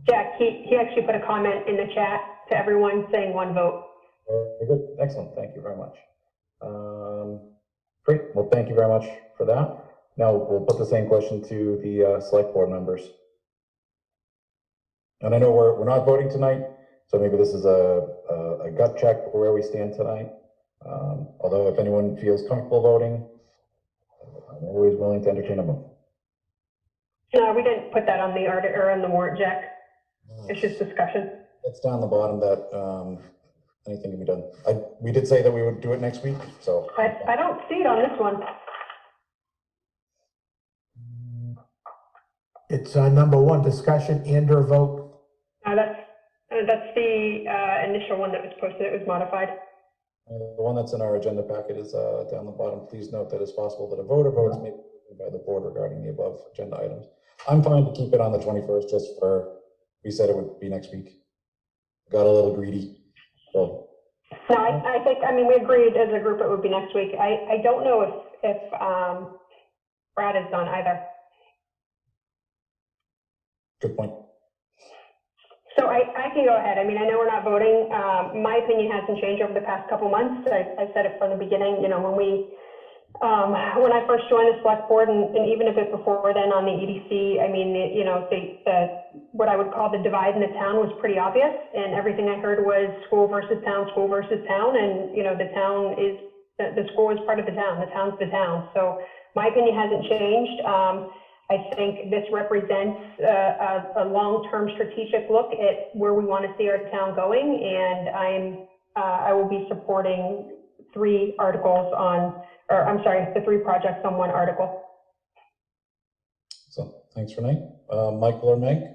Jack, he actually put a comment in the chat to everyone saying 1 vote. Very good. Excellent. Thank you very much. Great. Well, thank you very much for that. Now we'll put the same question to the select board members. And I know we're not voting tonight, so maybe this is a gut check for where we stand tonight. Although if anyone feels comfortable voting, I'm always willing to entertain a vote. No, we didn't put that on the on the warrant, Jack. It's just discussion. It's down the bottom that anything can be done. We did say that we would do it next week, so. I don't see it on this one. It's number 1, discussion and/or vote. That's the initial one that was posted. It was modified. The one that's in our agenda packet is down the bottom. Please note that it's possible that a vote or votes may be taken by the board regarding the above agenda items. I'm fine to keep it on the 21st, just for, we said it would be next week. Got a little greedy. So. No, I think, we agreed as a group it would be next week. I don't know if Brad is done either. Good point. So I can go ahead. I know we're not voting. My opinion hasn't changed over the past couple months. I said it from the beginning, when I first joined the select board, and even a bit before then on the EDC, what I would call the divide in the town was pretty obvious, and everything I heard was school versus town, and the school is part of the town, the town's the town. So my opinion hasn't changed. I think this represents a long-term strategic look at where we want to see our town going, and I will be supporting 3 articles the 3 projects on 1 article. So thanks, Renee. Michael or Meg?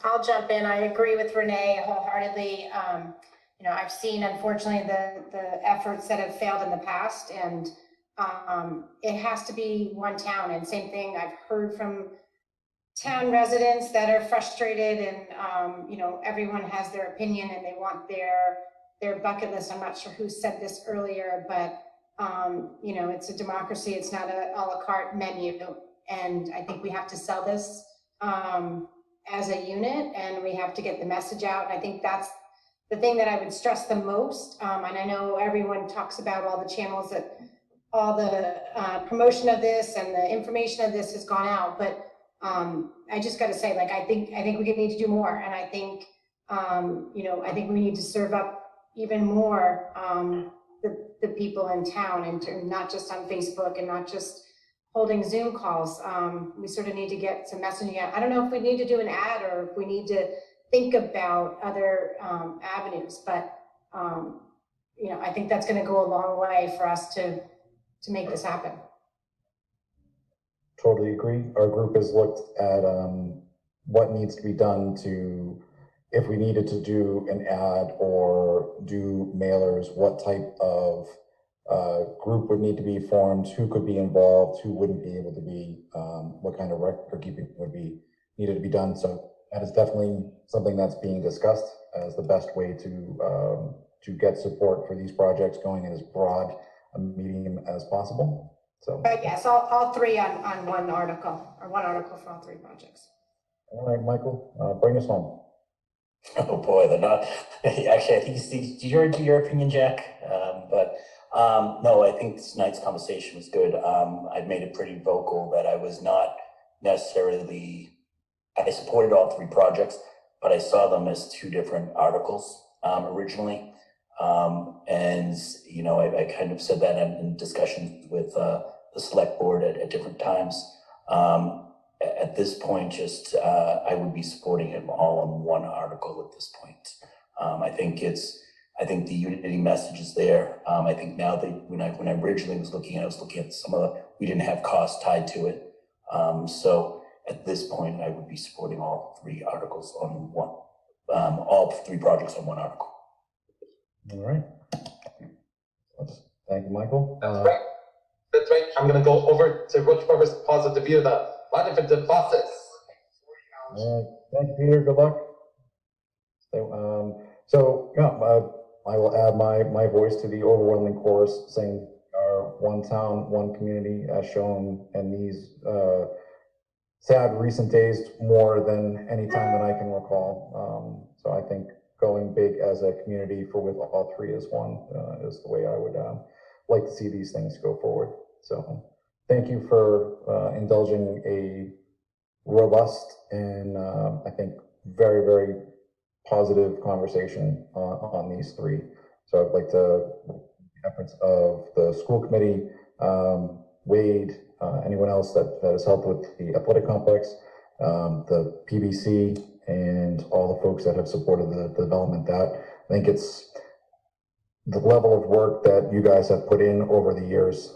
I'll jump in. I agree with Renee wholeheartedly. I've seen, unfortunately, the efforts that have failed in the past, and it has to be one town. And same thing, I've heard from town residents that are frustrated and, you know, everyone has their opinion and they want their bucket list. I'm not sure who said this earlier, but, you know, it's a democracy. It's not a la carte menu. And I think we have to sell this as a unit, and we have to get the message out. And I think that's the thing that I would stress the most. And I know everyone talks about all the channels that all the promotion of this and the information of this has gone out, but I just got to say, like, I think we need to do more. And I think, you know, I think we need to serve up even more the people in town, and not just on Facebook and not just holding Zoom calls. We sort of need to get some messaging out. I don't know if we need to do an ad or if we need to think about other avenues, but you know, I think that's going to go a long way for us to make this happen. Totally agree. Our group has looked at what needs to be done to, if we needed to do an ad or do mailers, what type of group would need to be formed, who could be involved, who wouldn't be able to be, what kind of record keeping would be needed to be done. So that is definitely something that's being discussed as the best way to get support for these projects going in as broad a medium as possible. So, but yes, all three on one article, or one article for all three projects. All right, Michael, bring us home. Oh boy, they're not. Actually, I think your opinion, Jack. No, I think tonight's conversation was good. I've made it pretty vocal that I was not necessarily. I supported all three projects, but I saw them as two different articles originally. And you know, I kind of said that in discussions with the select board at different times. At this point, just I would be supporting it all on one article at this point. I think the unity message is there. I think now that when I originally was looking at some of we didn't have costs tied to it. So at this point, I would be supporting all three articles on one, all three projects on one article. All right. Thank you, Michael. That's right. That's right. I'm going to go over to whichever's positive view of the different bosses. All right. Thank you, Peter. Good luck. So yeah, I will add my voice to the overwhelming chorus saying our one town, one community as shown in these sad recent days more than any time that I can recall. So I think going big as a community for with all three as one is the way I would like to see these things go forward. So thank you for indulging a robust and I think very, very positive conversation on these three. So I'd like to efforts of the school committee, Wade, anyone else that has helped with the athletic complex, the PBC, and all the folks that have supported the development. That I think it's the level of work that you guys have put in over the years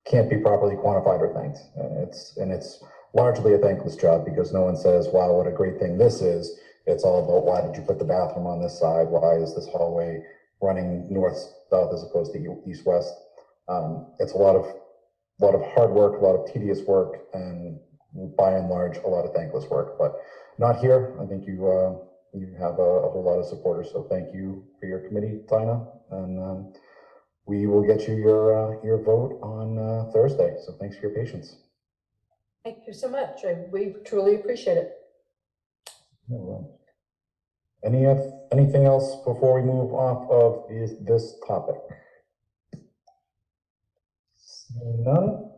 can't be properly quantified or thanked. It's largely a thankless job because no one says, wow, what a great thing this is. It's all about why did you put the bathroom on this side? Why is this hallway running north-south as opposed to east-west? It's a lot of hard work, a lot of tedious work, and by and large, a lot of thankless work. But not here. I think you have a whole lot of supporters. So thank you for your committee, Tina, and we will get you your vote on Thursday. So thanks for your patience. Thank you so much. We truly appreciate it. All right. Anything else before we move off of this topic? None.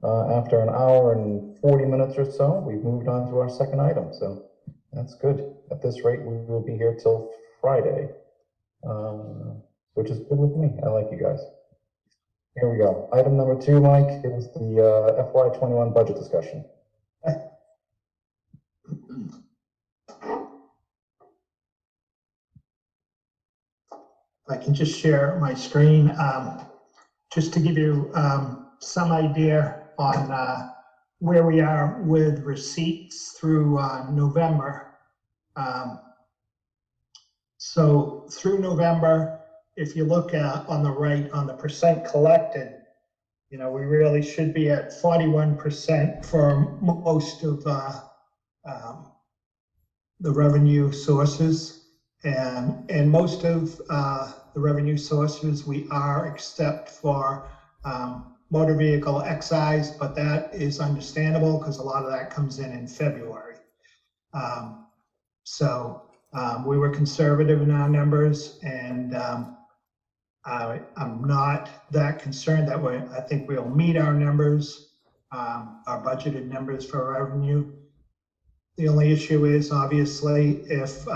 After an hour and 40 minutes or so, we've moved on to our second item. So that's good. At this rate, we will be here till Friday, which is good with me. I like you guys. Here we go. Item number 2, Mike, is the FY21 budget discussion. I can just share my screen just to give you some idea on where we are with receipts through November. So through November, if you look at on the right on the percent collected, You know, we really should be at 41% for most of the revenue sources. And most of the revenue sources we are, except for motor vehicle excise, but that is understandable because a lot of that comes in February. We were conservative in our numbers, and I'm not that concerned that way. I think we'll meet our numbers, our budgeted numbers for revenue. The only issue is obviously if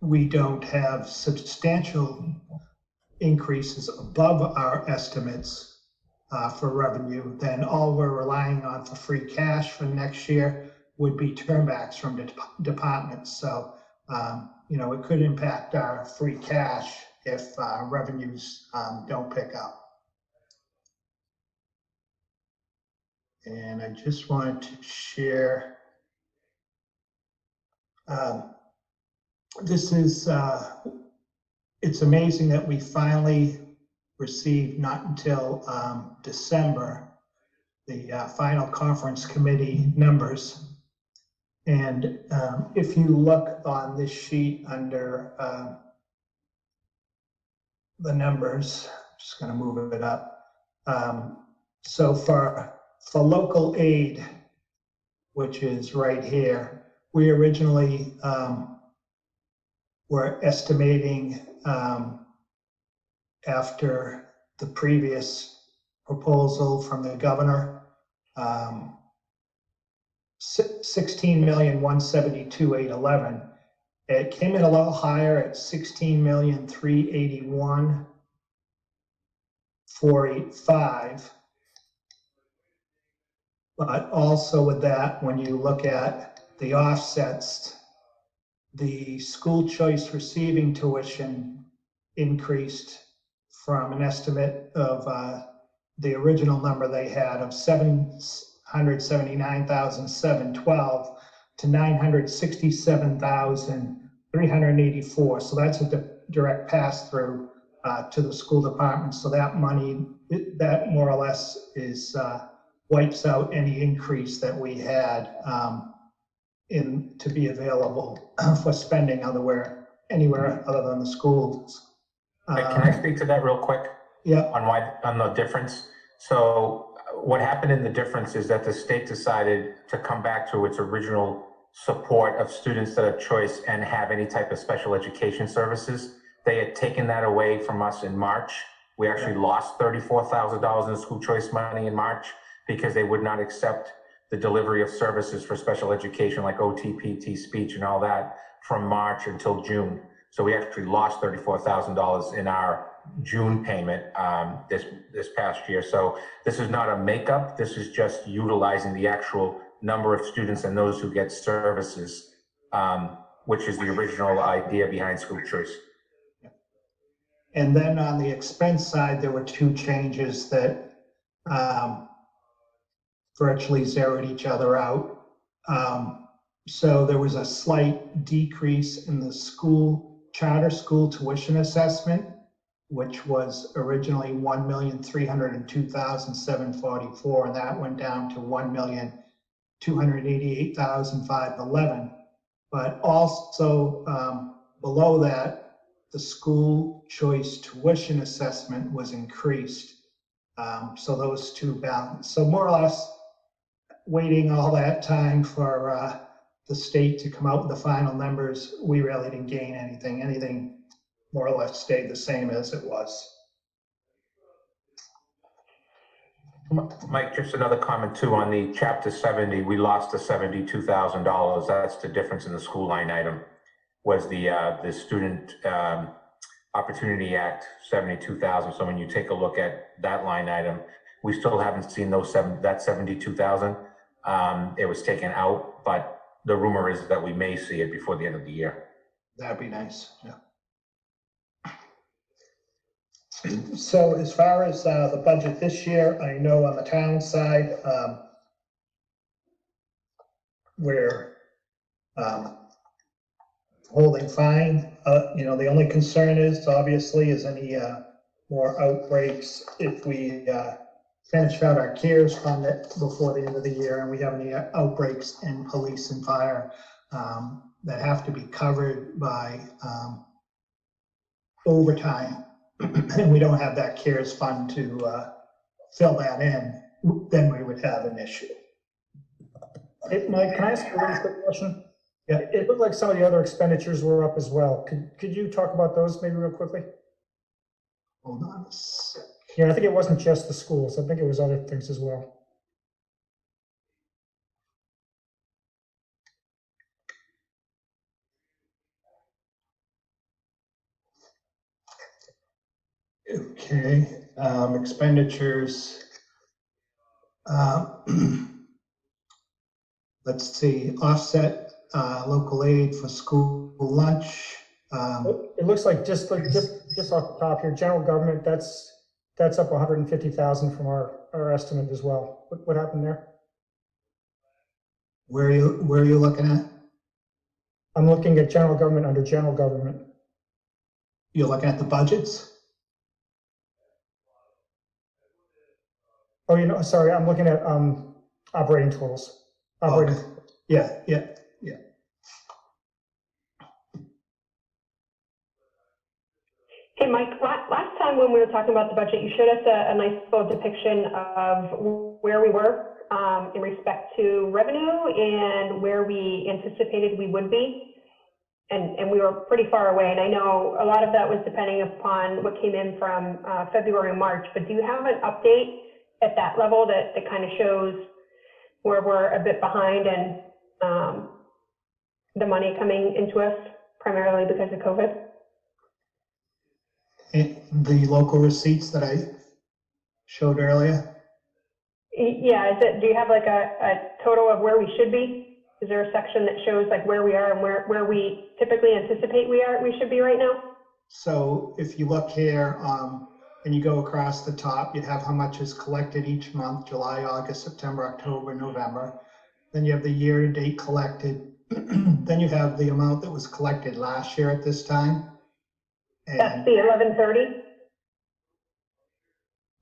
we don't have substantial increases above our estimates for revenue, then all we're relying on for free cash for next year would be turnbacks from the departments. So, you know, it could impact our free cash if revenues don't pick up. And I just wanted to share, this is, it's amazing that we finally received, not until December, the final conference committee numbers. And if you look on this sheet under the numbers, just going to move it up. So for local aid, which is right here, we originally were estimating after the previous proposal from the governor, 16,172,811. It came in a little higher at 16,381,485. But also with that, when you look at the offsets, the school choice receiving tuition increased from an estimate of the original number they had of 779,712 to 967,384. So that's a direct pass through to the school department. So that money, that more or less is wipes out any increase that we had to be available for spending anywhere other than the schools. Can I speak to that real quick? Yeah. On the difference. So what happened in the difference is that the state decided to come back to its original support of students that have choice and have any type of special education services. They had taken that away from us in March. We actually lost $34,000 in school choice money in March because they would not accept the delivery of services for special education like OT, PT, speech, and all that from March until June. So we actually lost $34,000 in our June payment this past year. So this is not a makeup. This is just utilizing the actual number of students and those who get services, which is the original idea behind school choice. And then on the expense side, there were two changes that virtually zeroed each other out. So there was a slight decrease in the charter school tuition assessment, which was originally $1,302,744, and that went down to $1,288,511. But also below that, the school choice tuition assessment was increased. So those two balance. So more or less, waiting all that time for the state to come out with the final numbers, we really didn't gain anything. Anything more or less stayed the same as it was. Mike, just another comment too, on the chapter 70, we lost the $72,000. That's the difference in the school line item, was the Student Opportunity Act, 72,000. So when you take a look at that line item, we still haven't seen that 72,000. It was taken out, but the rumor is that we may see it before the end of the year. That'd be nice, yeah. So as far as the budget this year, I know on the town side, we're holding fine. You know, the only concern is obviously is any more outbreaks if we finish out our CARES fund before the end of the year, and we have any outbreaks in police and fire that have to be covered by overtime, and we don't have that CARES fund to fill that in, then we would have an issue. Hey, Mike, can I ask a really quick question? Yeah, it looked like some of the other expenditures were up as well. Could you talk about those maybe real quickly? Hold on a sec. Yeah, I think it wasn't just the schools. I think it was other things as well. Okay, expenditures. Let's see, offset local aid for school lunch. It looks like just off the top here, general government, that's up 150,000 from our estimate as well. What happened there? Where are you looking at? I'm looking at general government under general government. You're looking at the budgets? Oh, sorry, I'm looking at operating totals. Operating. Okay. Yeah. Hey, Mike, last time when we were talking about the budget, you showed us a nice little depiction of where we were in respect to revenue and where we anticipated we would be. And we were pretty far away. And I know a lot of that was depending upon what came in from February and March. But do you have an update at that level that kind of shows where we're a bit behind and the money coming into us primarily because of COVID? The local receipts that I showed earlier? Yeah, do you have like a total of where we should be? Is there a section that shows like where we are and where we typically anticipate we should be right now? So if you look here and you go across the top, you have how much is collected each month, July, August, September, October, November. Then you have the year-to-date collected. Then you have the amount that was collected last year at this time. And that's the 11/30?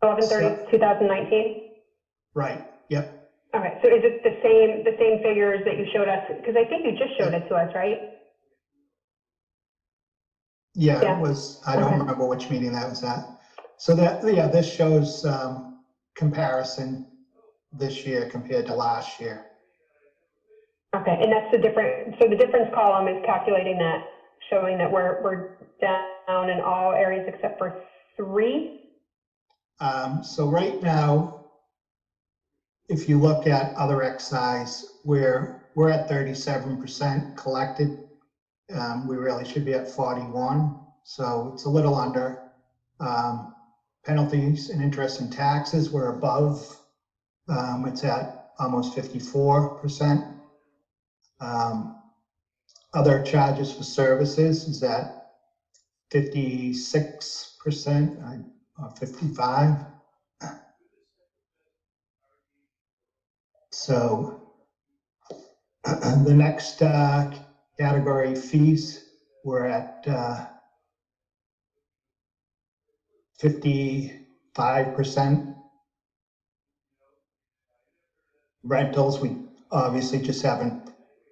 11/30, 2019? Right, yep. Okay, so is it the same figures that you showed us? Because I think you just showed it to us, right? Yeah, it was, I don't remember which meeting that was at. So this shows comparison this year compared to last year. Okay, and that's the difference. So the difference column is calculating that, showing that we're down in all areas except for 3. So right now, if you look at other excise, we're at 37% collected. We really should be at 41, so it's a little under. Penalties and interest and taxes, we're above. It's at almost 54%. Other charges for services is at 56% or 55. So the next category, fees, we're at 55%. Rentals, we obviously just haven't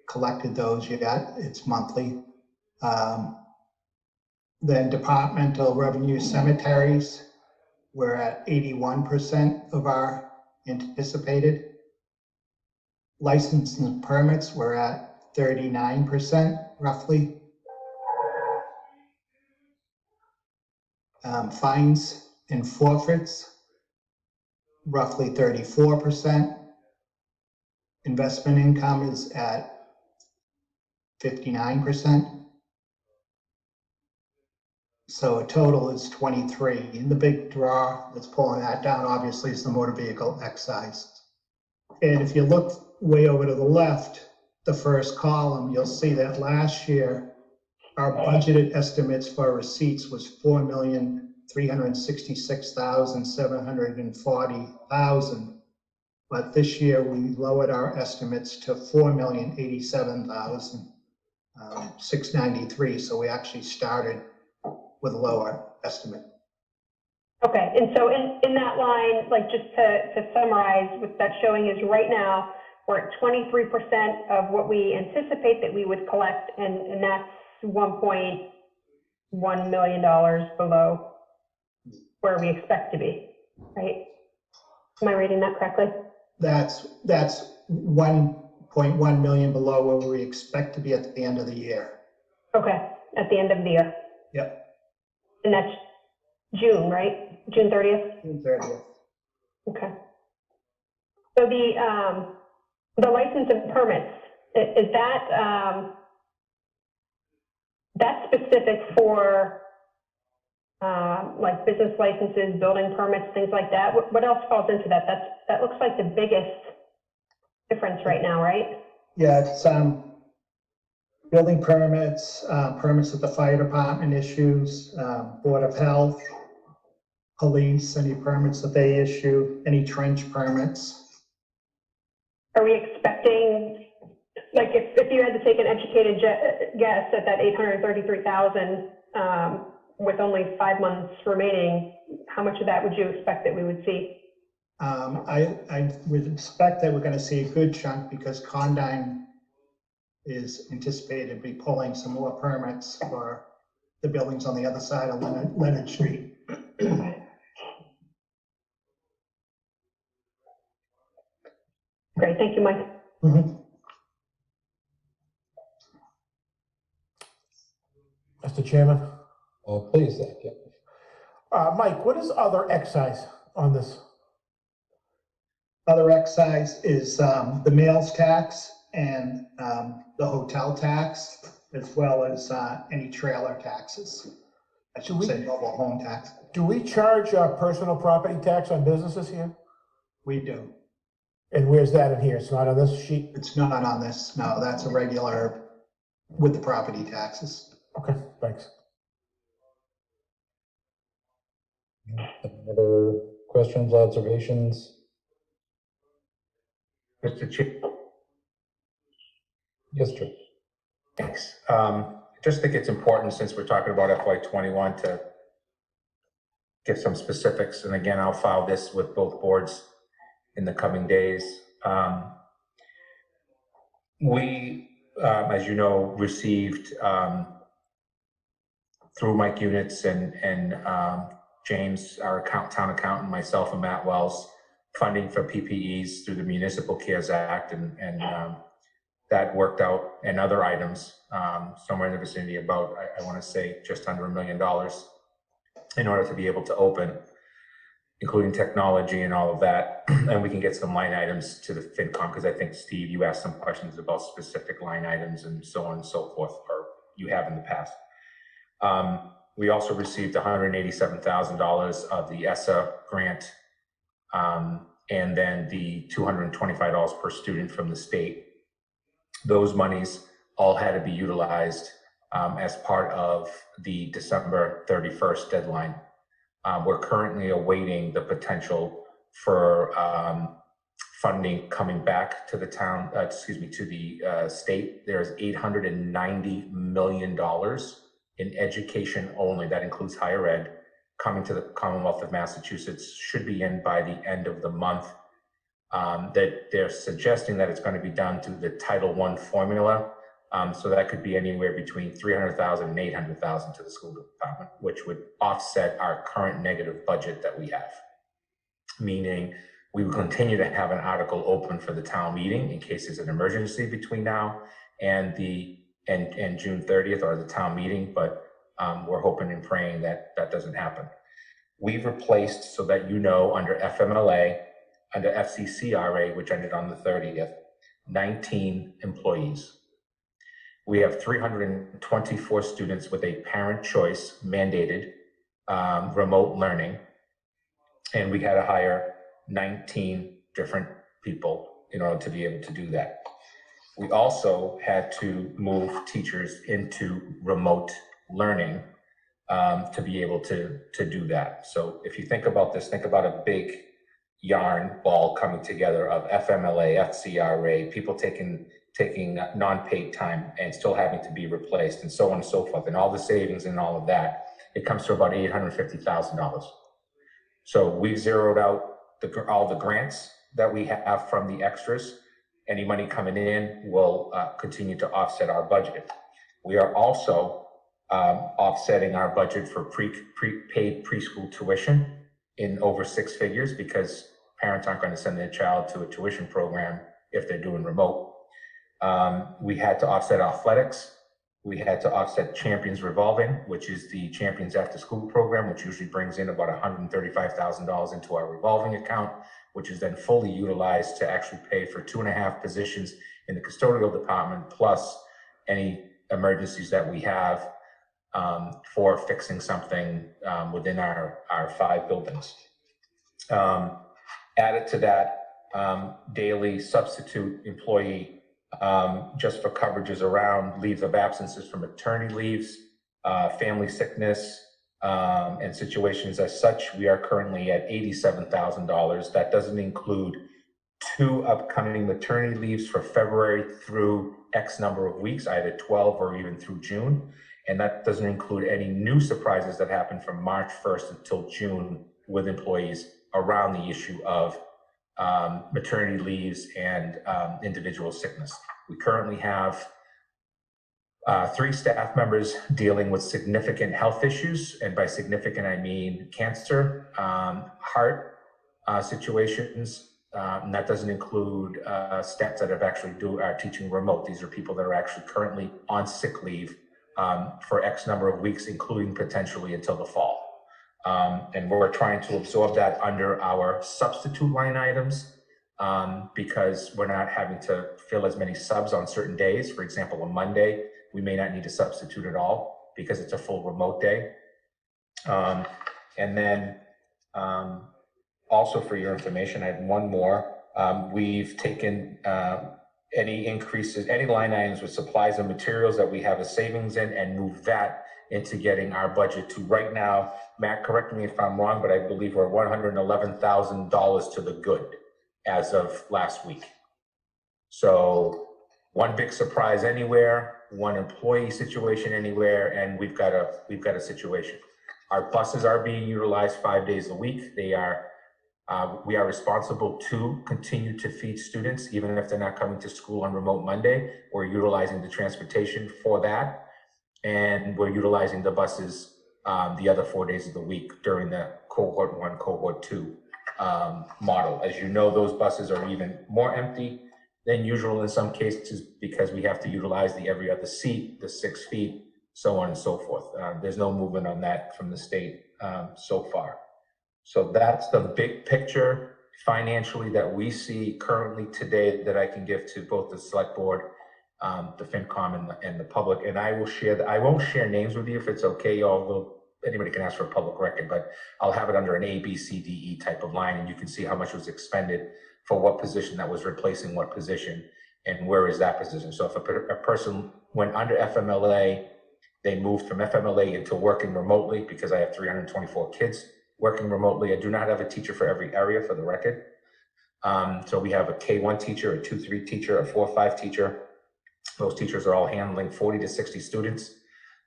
collected those yet. It's monthly. Then departmental revenue, cemeteries, we're at 81% of our anticipated. Licenses and permits, we're at 39% roughly. Fines and forfeits, roughly 34%. Investment income is at 59%. So a total is 23. And the big draw that's pulling that down, obviously, is the motor vehicle excise. And if you look way over to the left, the first column, you'll see that last year, our budgeted estimates for receipts was $4,366,740,000. But this year, we lowered our estimates to $4,087,693. So we actually started with a lower estimate. Okay, and so in that line, like just to summarize, what that's showing is right now, we're at 23% of what we anticipate that we would collect, and that's $1.1 million below where we expect to be, right? Am I reading that correctly? That's 1.1 million below where we expect to be at the end of the year. Okay, at the end of the year. Yep. And that's June, right? June 30th? June 30th. Okay. So the license and permits, is that, that's specific for like business licenses, building permits, things like that? What else falls into that? That looks like the biggest difference right now, right? Yeah, it's building permits, permits that the fire department issues, Board of Health, police, any permits that they issue, any trench permits. Are we expecting, like if you had to take an educated guess at that 833,000 with only 5 months remaining, how much of that would you expect that we would see? I would expect that we're going to see a good chunk because Condyne is anticipated to be pulling some more permits for the buildings on the other side of Leonard Street. Great, thank you, Mike. Mr. Chairman? Please, thank you. Mike, what is other excise on this? Other excise is the meals tax and the hotel tax, as well as any trailer taxes. I should say mobile home tax. Do we charge personal property tax on businesses here? We do. And where's that in here? It's not on this sheet? It's not on this. No, that's a regular with the property taxes. Okay, thanks. Any other questions, observations? Mr. Chair. Yes, Joe. Thanks. Just think it's important, since we're talking about FY21, to give some specifics. And again, I'll file this with both boards in the coming days. We, as you know, received through Mike Units and James, our town accountant, myself, and Matt Wells, funding for PPEs through the Municipal Cares Act, and that worked out, and other items, somewhere in the vicinity about, I want to say, just under $1 million in order to be able to open, including technology and all of that. And we can get some line items to the FinCom, because I think, Steve, you asked some questions about specific line items and so on and so forth, or you have in the past. We also received $187,000 of the ESSA grant, and then the $225 per student from the state. Those monies all had to be utilized as part of the December 31st deadline. We're currently awaiting the potential for funding coming back to the town, to the state. There's $890 million in education only, that includes higher ed, coming to the Commonwealth of Massachusetts, should be in by the end of the month. That they're suggesting that it's going to be done through the Title I formula. So that could be anywhere between $300,000 and $800,000 to the school department, which would offset our current negative budget that we have. Meaning we will continue to have an article open for the town meeting in case there's an emergency between now and June 30th, or the town meeting, but we're hoping and praying that that doesn't happen. We've replaced, so that you know, under FMLA, under FCCRA, which ended on the 30th, 19 employees. We have 324 students with a parent choice mandated remote learning, and we had to hire 19 different people in order to be able to do that. We also had to move teachers into remote learning to be able to do that. So if you think about this, think about a big yarn ball coming together of FMLA, FCRA, people taking non-paid time and still having to be replaced, and so on and so forth, and all the savings and all of that. It comes to about $850,000. So we've zeroed out all the grants that we have from the extras. Any money coming in will continue to offset our budget. We are also offsetting our budget for prepaid preschool tuition in over 6 figures, because parents aren't going to send their child to a tuition program if they're doing remote. We had to offset athletics. We had to offset Champions Revolving, which is the Champions After School program, which usually brings in about $135,000 into our revolving account, which is then fully utilized to actually pay for 2.5 positions in the custodial department, plus any emergencies that we have for fixing something within our 5 buildings. Added to that, daily substitute employee, just for coverages around leaves of absences from maternity leaves, family sickness, and situations as such. We are currently at $87,000. That doesn't include 2 upcoming maternity leaves for February through X number of weeks, either 12 or even through June. And that doesn't include any new surprises that happen from March 1st until June with employees around the issue of maternity leaves and individual sickness. We currently have 3 staff members dealing with significant health issues, and by significant I mean cancer, heart situations, and that doesn't include staff that are teaching remote. These are people that are actually currently on sick leave for X number of weeks, including potentially until the fall. And we're trying to absorb that under our substitute line items, because we're not having to fill as many subs on certain days. For example, on Monday, we may not need a substitute at all because it's a full remote day. And then also for your information, I had one more. We've taken any increases, any line items with supplies and materials that we have a savings in, and moved that into getting our budget to right now. Matt, correct me if I'm wrong, but I believe we're $111,000 to the good as of last week. So one big surprise anywhere, one employee situation anywhere, and we've got a situation. Our buses are being utilized 5 days a week. We are responsible to continue to feed students, even if they're not coming to school on remote Monday. We're utilizing the transportation for that, and we're utilizing the buses the other 4 days of the week during the cohort 1, cohort 2 model. As you know, those buses are even more empty than usual in some cases, because we have to utilize the every other seat, the 6 feet, so on and so forth. There's no movement on that from the state so far. So that's the big picture financially that we see currently today that I can give to both the select board, the FinCom, and the public. And I will share I won't share names with you if it's okay, although anybody can ask for a public record, but I'll have it under an A, B, C, D, E type of line, and you can see how much was expended for what position that was replacing what position, and where is that position. So if a person went under FMLA, they moved from FMLA into working remotely, because I have 324 kids working remotely. I do not have a teacher for every area, for the record. So we have a K1 teacher, a 2-3 teacher, a 4-5 teacher. Those teachers are all handling 40 to 60 students.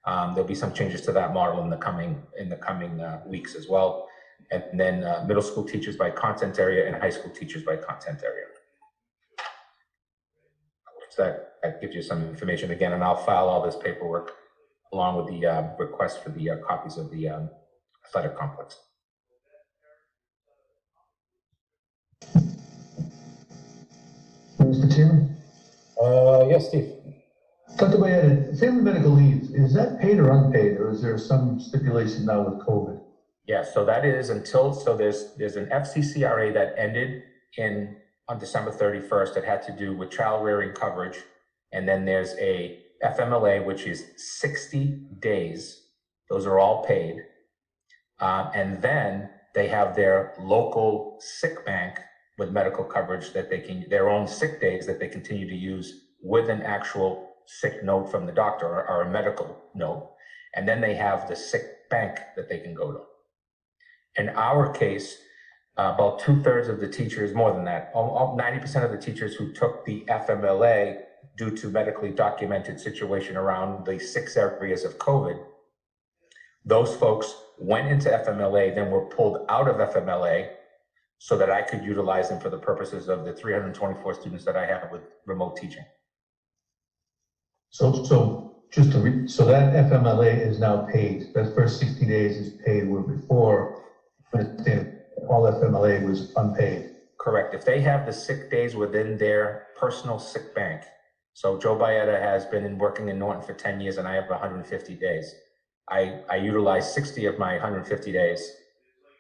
There'll be some changes to that model in the coming weeks as well. And then middle school teachers by content area and high school teachers by content area. So that gives you some information again, and I'll file all this paperwork along with the request for the copies of the athletic complex. Mr. Chairman? Yes, Steve. Dr. Bayetta, family medical leave, is that paid or unpaid, or is there some stipulation now with COVID? Yeah, so that is there's an FCCRA that ended on December 31st that had to do with child rearing coverage. And then there's a FMLA, which is 60 days. Those are all paid. And then they have their local sick bank with medical coverage that their own sick days that they continue to use with an actual sick note from the doctor or a medical note. And then they have the sick bank that they can go to. In our case, about 2/3 of the teachers, more than that, 90% of the teachers who took the FMLA due to medically documented situation around the 6 areas of COVID, those folks went into FMLA, then were pulled out of FMLA so that I could utilize them for the purposes of the 324 students that I have with remote teaching. So just to so that FMLA is now paid. That first 60 days is paid, where before, all FMLA was unpaid. Correct. If they have the sick days within their personal sick bank, so Joe Baeta has been working in Norton for 10 years and I have 150 days. I utilize 60 of my 150 days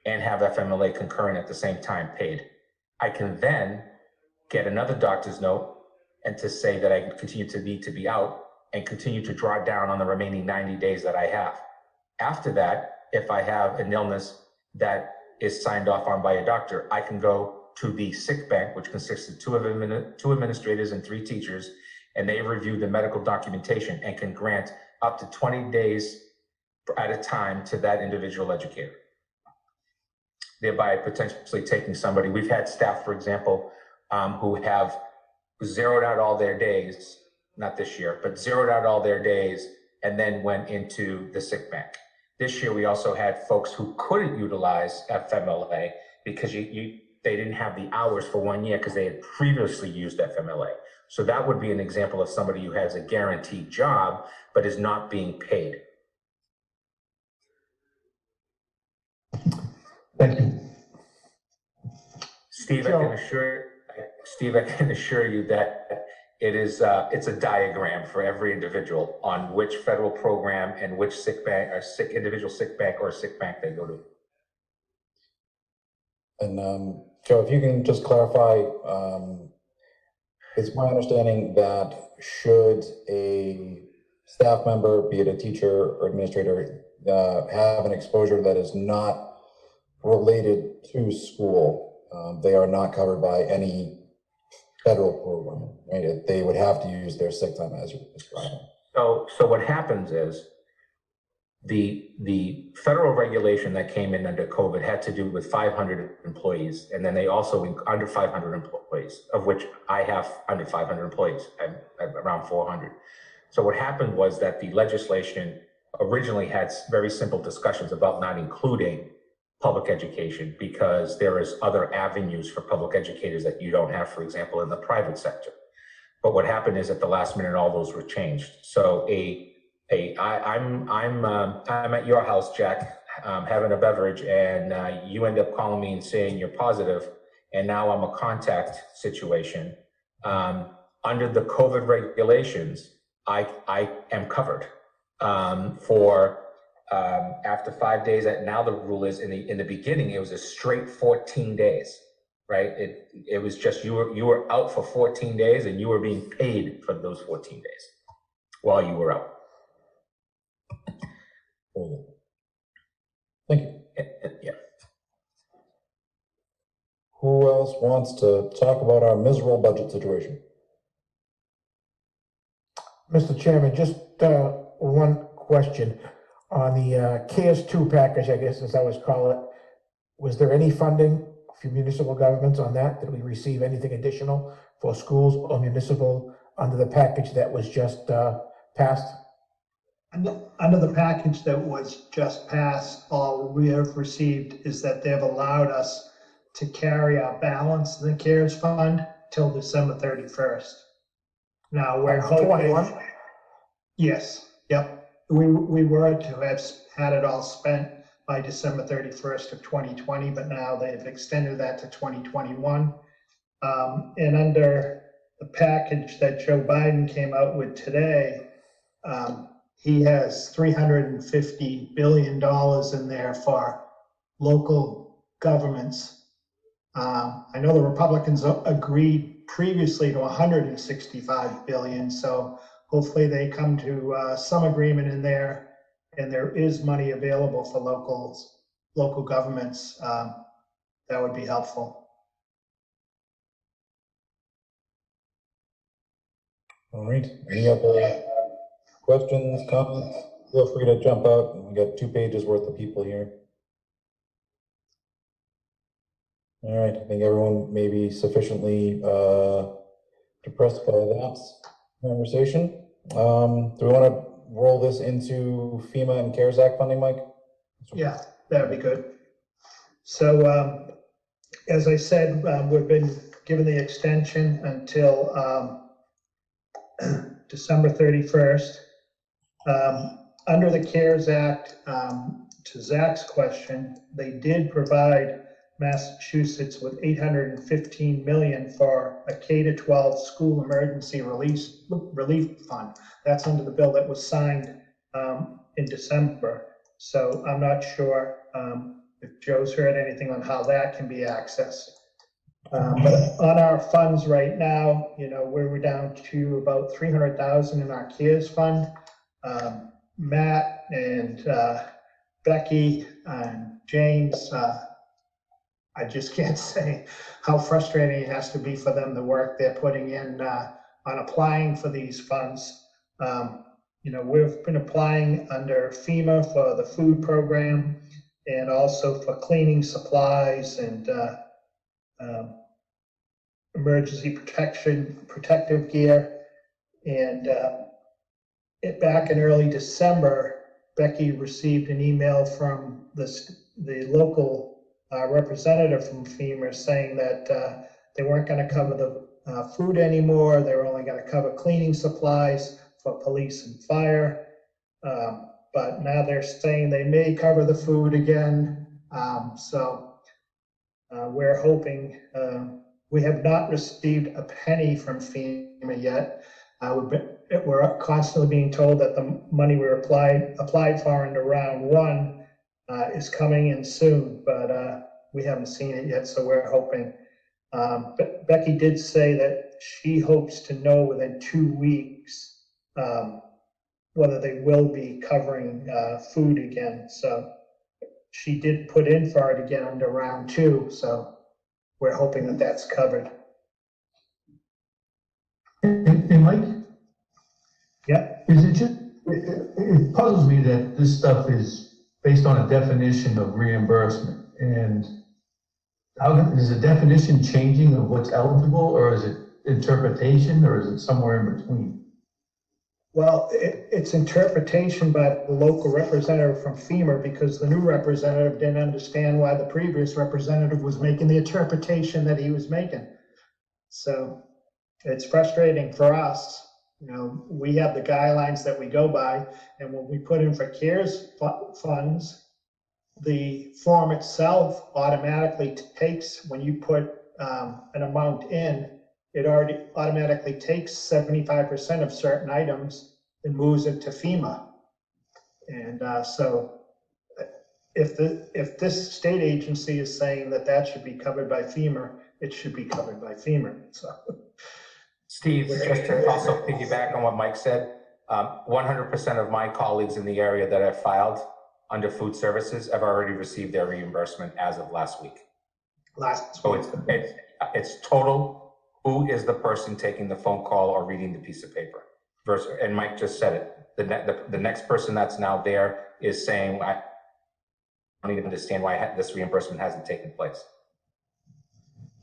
and have FMLA concurrent at the same time paid. I can then get another doctor's note and to say that I continue to need to be out and continue to draw down on the remaining 90 days that I have. After that, if I have an illness that is signed off on by a doctor, I can go to the sick bank, which consists of two administrators and 3 teachers, and they review the medical documentation and can grant up to 20 days at a time to that individual educator, thereby potentially taking somebody. We've had staff, for example, who have zeroed out all their days, not this year, but zeroed out all their days and then went into the sick bank. This year, we also had folks who couldn't utilize FMLA because they didn't have the hours for 1 year because they had previously used FMLA. So that would be an example of somebody who has a guaranteed job but is not being paid. Thank you. Steve, I can assure you that it's a diagram for every individual on which federal program and which sick bank or individual sick bank or sick bank they go to. And Joe, if you can just clarify, it's my understanding that should a staff member, be it a teacher or administrator, have an exposure that is not related to school, they are not covered by any federal program, right? They would have to use their sick time as you're describing. So what happens is the federal regulation that came in under COVID had to do with 500 employees, and then they also under 500 employees, of which I have under 500 employees. I'm around 400. So what happened was that the legislation originally had very simple discussions about not including public education because there is other avenues for public educators that you don't have, for example, in the private sector. But what happened is at the last minute, all those were changed. So I'm at your house, Jack, having a beverage, and you end up calling me and saying you're positive, and now I'm a contact situation. Under the COVID regulations, I am covered for after 5 days. Now the rule is in the beginning it was a straight 14 days, right? It was just you were out for 14 days and you were being paid for those 14 days while you were out. Thank you. Yeah. Who else wants to talk about our miserable budget situation? Mr. Chairman, just one question. On the CARES 2 package, I guess, as I always call it, was there any funding for municipal governments on that? Did we receive anything additional for schools or municipal under the package that was just passed? Under the package that was just passed, all we have received is that they've allowed us to carry our balance in the CARES fund till December 31st. Now we're hoping. 21? Yes, yep. We were to have had it all spent by December 31st of 2020, but now they've extended that to 2021. And under the package that Joe Biden came out with today, he has $350 billion in there for local governments. I know the Republicans agreed previously to $165 billion, so hopefully they come to some agreement in there, and there is money available for local governments. That would be helpful. All right, any other questions, comments? Feel free to jump out. We got 2 pages worth of people here. All right, I think everyone may be sufficiently depressed by that conversation. Do we want to roll this into FEMA and CARES Act funding, Mike? Yeah, that'd be good. So, as I said, we've been given the extension until December 31st. Under the CARES Act, to Zach's question, they did provide Massachusetts with $815 million for a K-12 school emergency relief fund. That's under the bill that was signed in December. So I'm not sure if Joe's heard anything on how that can be accessed. But on our funds right now, we're down to about 300,000 in our CARES fund. Matt and Becky and James, I just can't say how frustrating it has to be for them, the work they're putting in on applying for these funds. We've been applying under FEMA for the food program and also for cleaning supplies and emergency protective gear. And back in early December, Becky received an email from the local representative from FEMA saying that they weren't going to cover the food anymore. They were only going to cover cleaning supplies for police and fire. But now they're saying they may cover the food again. So we're hoping. We have not received a penny from FEMA yet. We're constantly being told that the money we applied for under round one is coming in soon, but we haven't seen it yet, so we're hoping. But Becky did say that she hopes to know within 2 weeks whether they will be covering food again. So she did put in for it again under round two, so we're hoping that that's covered. Hey, Mike? Yeah. Is it just, it puzzles me that this stuff is based on a definition of reimbursement. And is the definition changing of what's eligible, or is it interpretation, or is it somewhere in between? Well, it's interpretation by the local representative from FEMA, because the new representative didn't understand why the previous representative was making the interpretation that he was making. So it's frustrating for us. We have the guidelines that we go by, and when we put in for CARES funds, the form itself automatically takes, when you put an amount in, it already automatically takes 75% of certain items and moves it to FEMA. And so if this state agency is saying that should be covered by FEMA, it should be covered by FEMA. So, Steve, just to also piggyback on what Mike said, 100% of my colleagues in the area that have filed under food services have already received their reimbursement as of last week. So it's total. Who is the person taking the phone call or reading the piece of paper? And Mike just said it. The next person that's now there is saying, I don't even understand why this reimbursement hasn't taken place.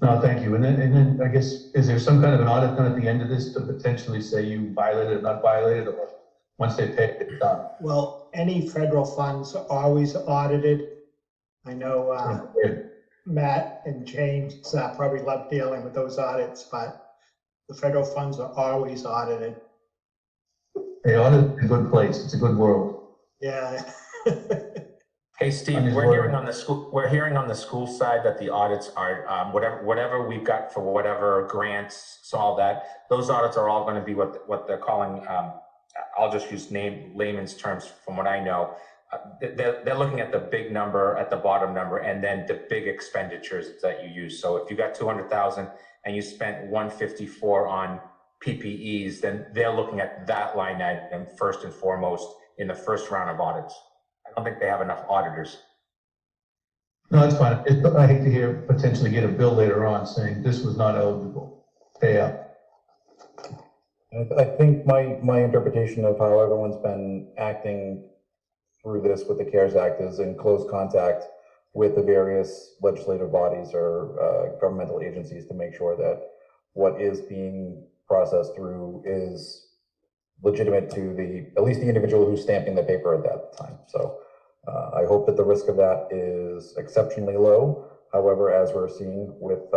No, thank you. And then I guess, is there some kind of an audit done at the end of this to potentially say you violated or not violated, or once they pay, it's done? Well, any federal funds are always audited. I know Matt and James probably love dealing with those audits, but the federal funds are always audited. Hey, audit is a good place. It's a good world. Yeah. Hey, Steve, we're hearing on the school side that the audits are whatever we've got for whatever grants, so all that, those audits are all going to be what they're calling. I'll just use layman's terms from what I know. They're looking at the big number at the bottom number, and then the big expenditures that you use. So if you got 200,000 and you spent 154 on PPEs, then they're looking at that line item first and foremost in the first round of audits. I don't think they have enough auditors. No, that's fine. I hate to potentially get a bill later on saying this was not eligible. Pay up. I think my interpretation of how everyone's been acting through this with the CARES Act is in close contact with the various legislative bodies or governmental agencies to make sure that what is being processed through is legitimate to at least the individual who's stamping the paper at that time. So I hope that the risk of that is exceptionally low. However, as we're seeing with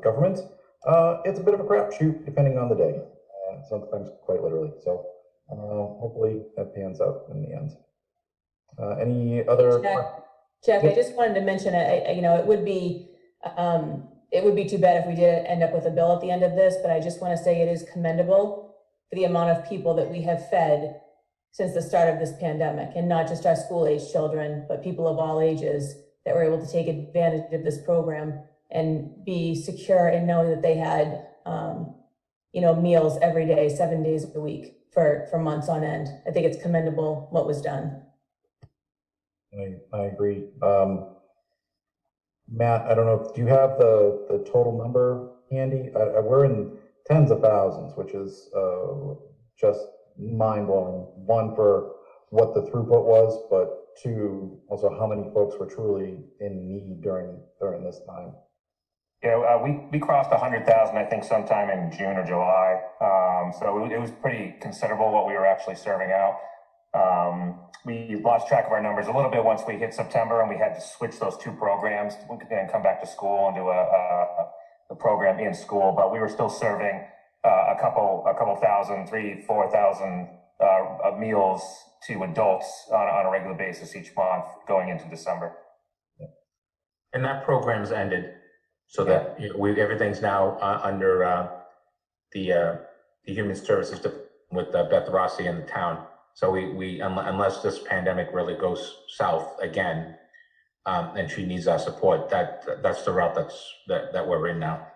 government, it's a bit of a crapshoot depending on the day, sometimes quite literally. So hopefully that pans out in the end. Any other? Jack, I just wanted to mention, it would be too bad if we did end up with a bill at the end of this, but I just want to say it is commendable for the amount of people that we have fed since the start of this pandemic, and not just our school-age children, but people of all ages that were able to take advantage of this program and be secure in knowing that they had, meals every day, 7 days a week for months on end. I think it's commendable what was done. I agree. Matt, I don't know, do you have the total number handy? We're in tens of thousands, which is just mind-blowing. One, for what the throughput was, but two, also how many folks were truly in need during this time. Yeah, we crossed 100,000, I think, sometime in June or July. So it was pretty considerable what we were actually serving out. We lost track of our numbers a little bit once we hit September, and we had to switch those two programs and come back to school and do a program in school. But we were still serving a couple thousand, 3,000-4,000 meals to adults on a regular basis each month going into December. And that program's ended, so that everything's now under the Human Services with Beth Rossi in the town. So we unless this pandemic really goes south again, and she needs our support, that's the route that we're in now.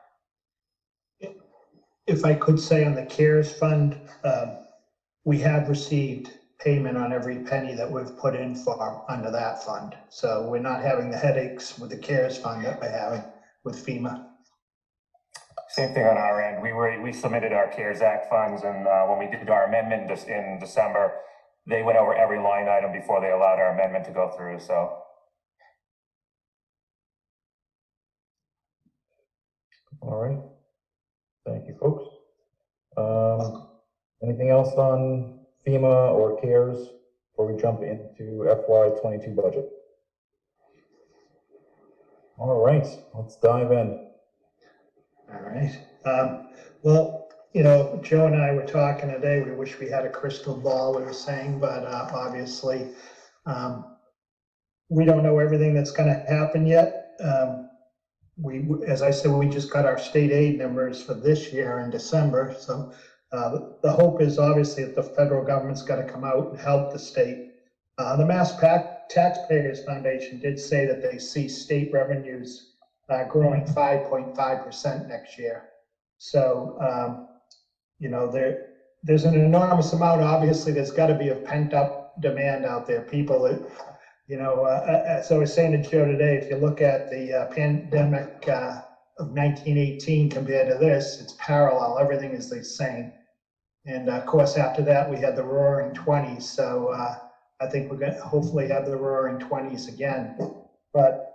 If I could say on the CARES fund, we have received payment on every penny that we've put in for under that fund. So we're not having the headaches with the CARES fund that we're having with FEMA. Same thing on our end. We submitted our CARES Act funds, and when we did our amendment in December, they went over every line item before they allowed our amendment to go through. So. All right. Thank you, folks. Anything else on FEMA or CARES before we jump into FY22 budget? All right, let's dive in. All right. Well, Joe and I were talking today. We wish we had a crystal ball, we were saying, but obviously we don't know everything that's going to happen yet. As I said, we just got our state aid numbers for this year in December. So the hope is obviously that the federal government's got to come out and help the state. The Mass Taxpayers Foundation did say that they see state revenues growing 5.5% next year. So, there's an enormous amount. Obviously, there's got to be a pent-up demand out there. People that, as I was saying to Joe today, if you look at the pandemic of 1918 compared to this, it's parallel. Everything is the same. And of course, after that, we had the Roaring 20s. So I think we're going to hopefully have the Roaring 20s again. But,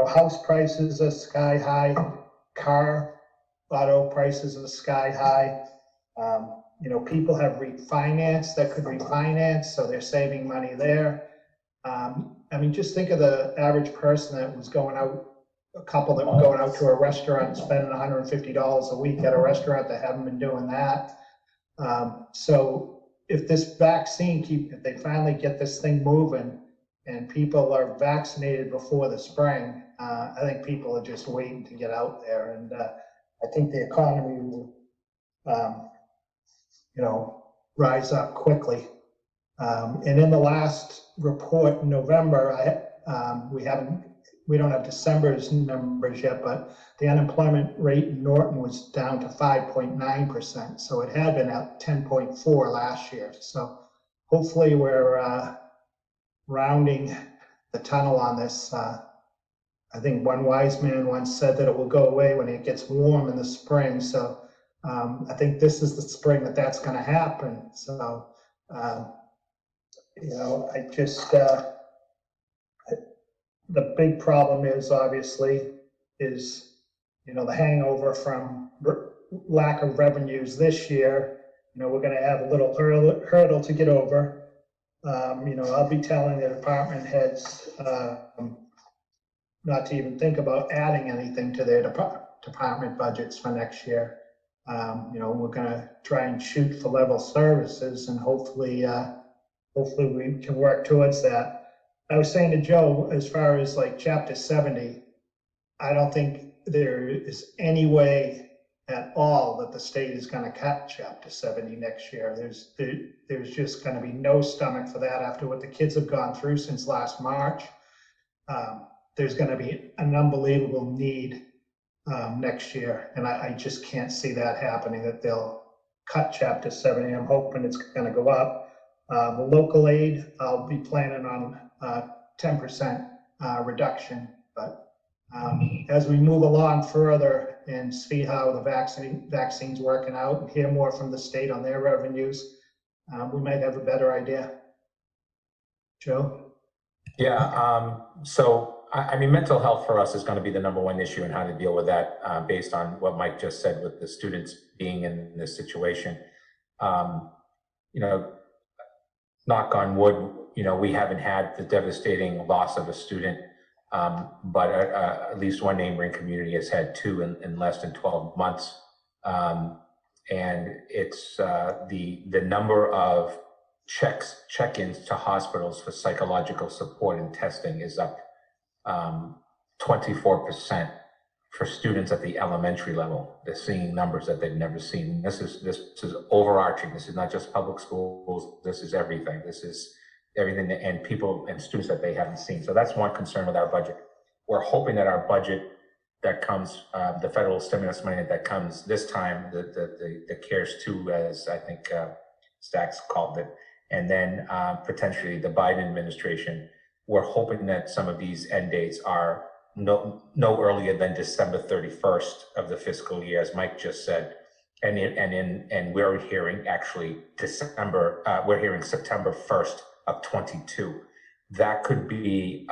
house prices are sky high, auto prices are sky high. People have refinanced that could refinance, so they're saving money there. Just think of the average person that was going out, a couple that were going out to a restaurant and spending $150 a week at a restaurant that haven't been doing that. So if this vaccine, if they finally get this thing moving and people are vaccinated before the spring, I think people are just waiting to get out there. And I think the economy will, rise up quickly. And in the last report in November, we don't have December's numbers yet, but the unemployment rate in Norton was down to 5.9%. So it had been at 10.4 last year. So hopefully we're rounding the tunnel on this. I think one wise man once said that it will go away when it gets warm in the spring. So I think this is the spring that's going to happen. So, the big problem is obviously the hangover from lack of revenues this year. We're going to have a little hurdle to get over. I'll be telling the department heads, not to even think about adding anything to their department budgets for next year. We're gonna try and shoot for level services, and hopefully we can work towards that. I was saying to Joe, as far as like chapter 70, I don't think there is any way at all that the state is gonna cut chapter 70 next year. There's just gonna be no stomach for that after what the kids have gone through since last March. There's gonna be an unbelievable need next year, and I just can't see that happening, that they'll cut chapter 70. I'm hoping it's gonna go up. The local aid, I'll be planning on 10% reduction, but as we move along further and see how the vaccine's working out and hear more from the state on their revenues, we might have a better idea. Joe? Yeah, so I mean, mental health for us is going to be the #1 issue, and how to deal with that based on what Mike just said with the students being in this situation. Knock on wood, we haven't had the devastating loss of a student, but at least one neighboring community has had 2 in less than 12 months. And it's the number of check-ins to hospitals for psychological support and testing is up 24% for students at the elementary level. They're seeing numbers that they've never seen. This is overarching. This is not just public schools. This is everything. This is everything and people and students that they haven't seen. So that's one concern with our budget. We're hoping that our budget that comes, the federal stimulus money that comes this time, the CARES 2, as I think Stacks called it, and then potentially the Biden administration, we're hoping that some of these end dates are no earlier than December 31st of the fiscal year, as Mike just said. And we're hearing actually we're hearing September 1st of 22. That could be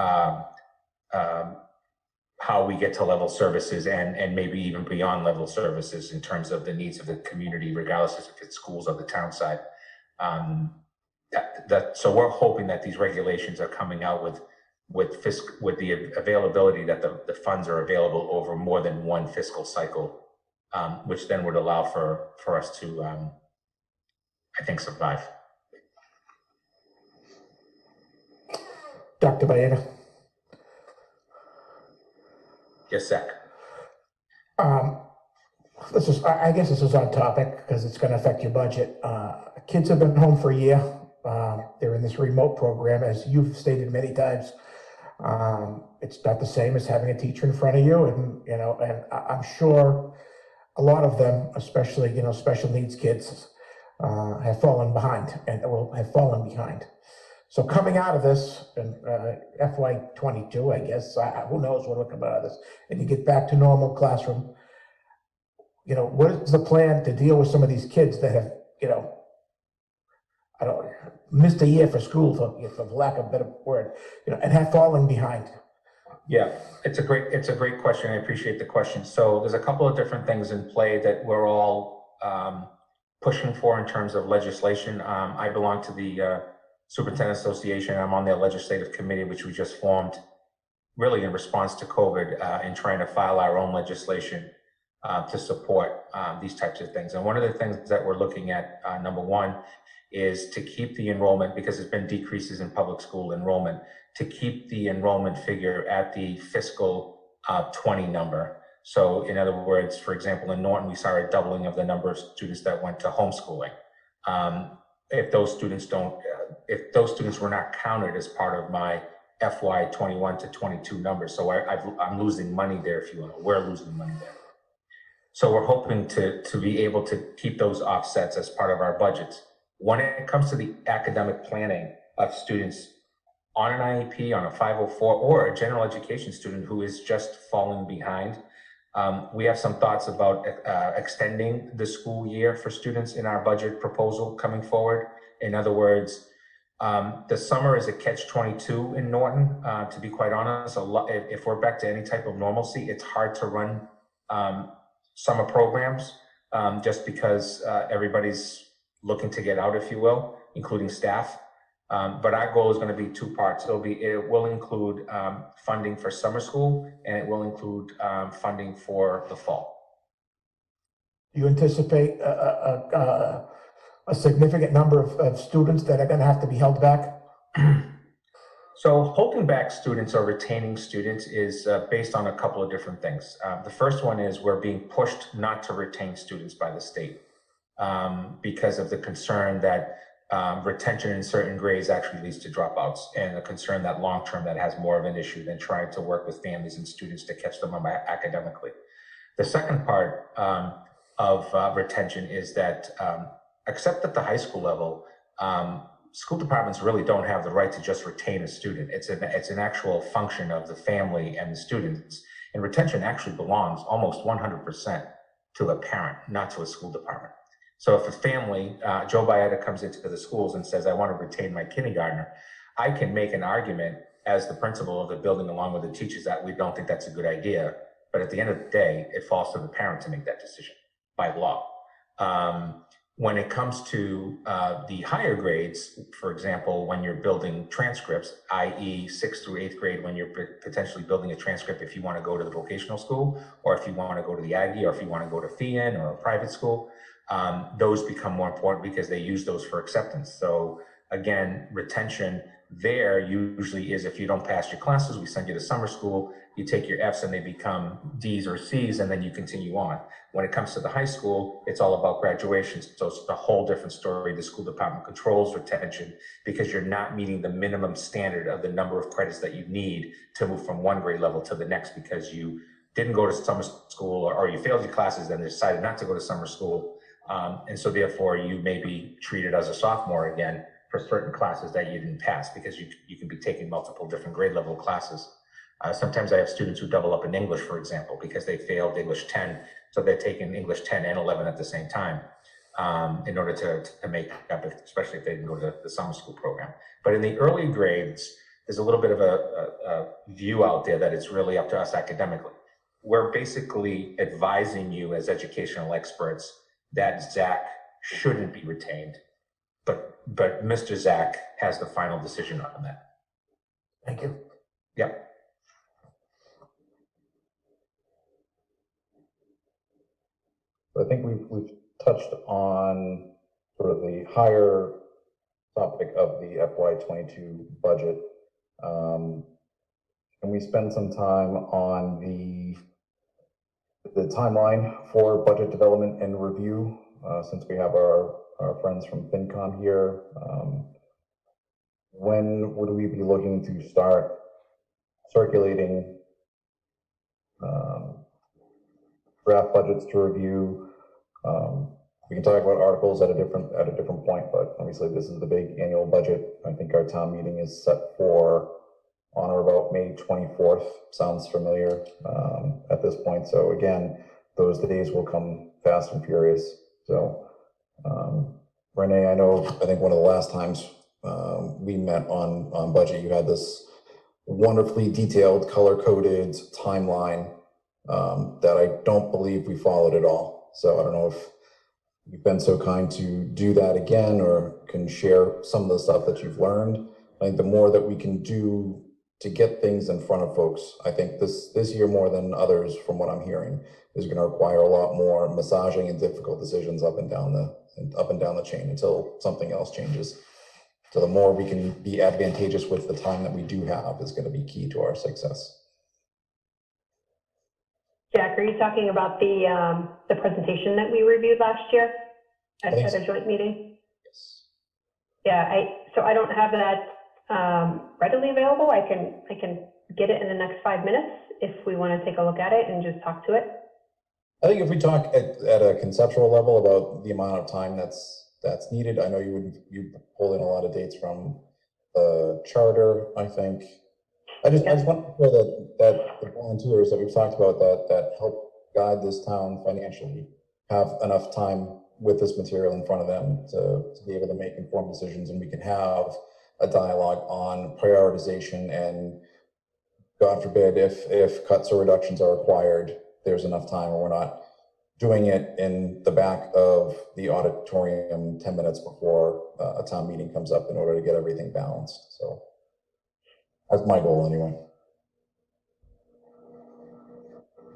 how we get to level services and maybe even beyond level services in terms of the needs of the community, regardless if it's schools or the town side. So we're hoping that these regulations are coming out with the availability that the funds are available over more than one fiscal cycle, which then would allow for us to, I think, survive. Dr. Baeta. Yes, Zach. I guess this is on topic because it's going to affect your budget. Kids have been home for a year. They're in this remote program, as you've stated many times. It's not the same as having a teacher in front of you, and I'm sure a lot of them, especially special needs kids, have fallen behind and will have fallen behind. So coming out of this, FY22, I guess, who knows what will come out of this, and you get back to normal classroom, what is the plan to deal with some of these kids that have, missed a year for school, for lack of a better word, and have fallen behind? Yeah, it's a great question. I appreciate the question. So there's a couple of different things in play that we're all pushing for in terms of legislation. I belong to the Superintendent Association. I'm on their legislative committee, which we just formed really in response to COVID, in trying to file our own legislation to support these types of things. And one of the things that we're looking at, #1, is to keep the enrollment, because there's been decreases in public school enrollment, to keep the enrollment figure at the fiscal 20 number. So in other words, for example, in Norton, we saw a doubling of the number of students that went to homeschooling. If those students were not counted as part of my FY21 to 22 numbers, so I'm losing money there, if you will. We're losing money there. So we're hoping to be able to keep those offsets as part of our budgets. When it comes to the academic planning of students on an IEP, on a 504, or a general education student who is just falling behind, we have some thoughts about extending the school year for students in our budget proposal coming forward. In other words, the summer is a catch-22 in Norton, to be quite honest. If we're back to any type of normalcy, it's hard to run summer programs, just because everybody's looking to get out, if you will, including staff. But our goal is going to be two parts. It will include funding for summer school, and it will include funding for the fall. Do you anticipate a significant number of students that are going to have to be held back? So holding back students or retaining students is based on a couple of different things. The first one is we're being pushed not to retain students by the state because of the concern that retention in certain grades actually leads to dropouts, and the concern that long-term that has more of an issue than trying to work with families and students to catch them up academically. The second part of retention is that except at the high school level, school departments really don't have the right to just retain a student. It's an actual function of the family and the students. And retention actually belongs almost 100% to a parent, not to a school department. So if a family, Joe Baeta comes into the schools and says, I want to retain my kindergartner, I can make an argument as the principal of the building along with the teachers that we don't think that's a good idea. But at the end of the day, it falls to the parent to make that decision by law. When it comes to the higher grades, for example, when you're building transcripts, i.e. 6th through 8th grade, when you're potentially building a transcript if you want to go to the vocational school, or if you want to go to the Aggie, or if you want to go to FEN or a private school, those become more important because they use those for acceptance. So again, retention there usually is if you don't pass your classes, we send you to summer school, you take your Fs and they become Ds or Cs, and then you continue on. When it comes to the high school, it's all about graduation. So it's a whole different story. The school department controls retention because you're not meeting the minimum standard of the number of credits that you need to move from one grade level to the next because you didn't go to summer school or you failed your classes and decided not to go to summer school. And so therefore you may be treated as a sophomore again for certain classes that you didn't pass because you can be taking multiple different grade level classes. Sometimes I have students who double up in English, for example, because they failed English 10. So they're taking English 10 and 11 at the same time in order to make up, especially if they didn't go to the summer school program. But in the early grades, there's a little bit of a view out there that it's really up to us academically. We're basically advising you as educational experts that Zach shouldn't be retained, but Mr. Zach has the final decision on that. Thank you. Yep. I think we've touched on sort of the higher topic of the FY22 budget. Can we spend some time on the timeline for budget development and review, since we have our friends from FinCom here? When would we be looking to start circulating draft budgets to review? We can talk about articles at a different point, but obviously this is the big annual budget. I think our town meeting is set for on or about May 24th. Sounds familiar at this point. So again, those days will come fast and furious. So Renee, I think one of the last times we met on budget, you had this wonderfully detailed, color-coded timeline that I don't believe we followed at all. So I don't know if you've been so kind to do that again or can share some of the stuff that you've learned. I think the more that we can do to get things in front of folks, I think this year more than others from what I'm hearing is going to require a lot more massaging and difficult decisions up and down the chain until something else changes. So the more we can be advantageous with the time that we do have is going to be key to our success. Jack, are you talking about the presentation that we reviewed last year at a joint meeting? Yes. Yeah, so I don't have that readily available. I can get it in the next 5 minutes if we want to take a look at it and just talk to it. I think if we talk at a conceptual level about the amount of time that's needed, I know you pull in a lot of dates from the charter, I think. I just want to know that the volunteers that we've talked about that help guide this town financially have enough time with this material in front of them to be able to make informed decisions, and we can have a dialogue on prioritization and, God forbid, if cuts or reductions are required, there's enough time, or we're not doing it in the back of the auditorium 10 minutes before a town meeting comes up in order to get everything balanced. So that's my goal anyway.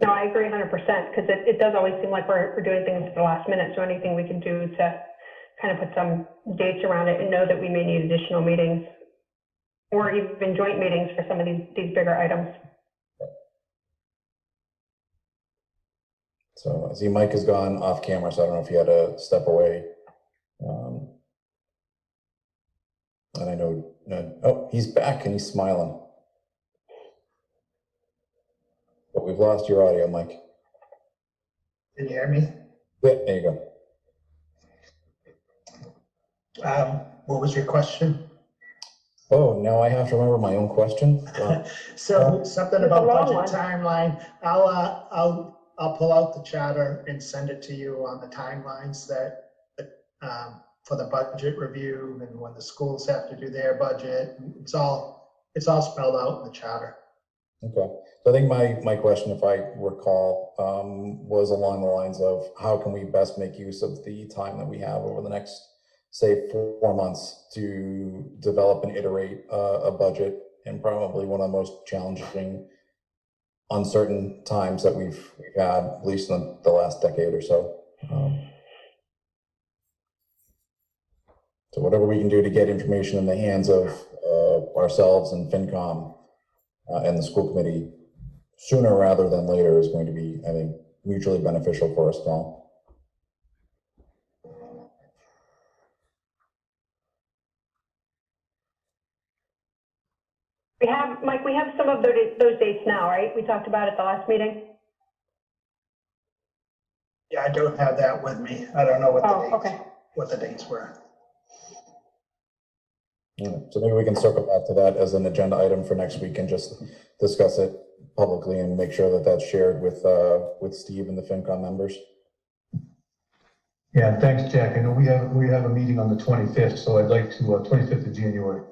No, I agree 100%, because it does always seem like we're doing things at the last minute, so anything we can do to kind of put some dates around it and know that we may need additional meetings or even joint meetings for some of these bigger items. So I see Mike has gone off camera, so I don't know if he had to step away. And I know, oh, he's back and he's smiling. But we've lost your audio, Mike. Can you hear me? Yeah, there you go. What was your question? Oh, now I have to remember my own question. So something about budget timeline. I'll pull out the charter and send it to you on the timelines that for the budget review and when the schools have to do their budget. It's all spelled out in the charter. Okay, so I think my question, if I recall, was along the lines of how can we best make use of the time that we have over the next, say, 4 months to develop and iterate a budget in probably one of the most challenging, uncertain times that we've had, at least in the last decade or so. So whatever we can do to get information in the hands of ourselves and FinCom and the school committee sooner rather than later is going to be, I think, mutually beneficial for us all. Mike, we have some of those dates now, right? We talked about it at the last meeting. Yeah, I don't have that with me. I don't know what the dates were. Yeah, so maybe we can circle back to that as an agenda item for next week and just discuss it publicly and make sure that that's shared with Steve and the FinCom members. Yeah, thanks, Jack. I know we have a meeting on the 25th, so I'd like to, 25th of January.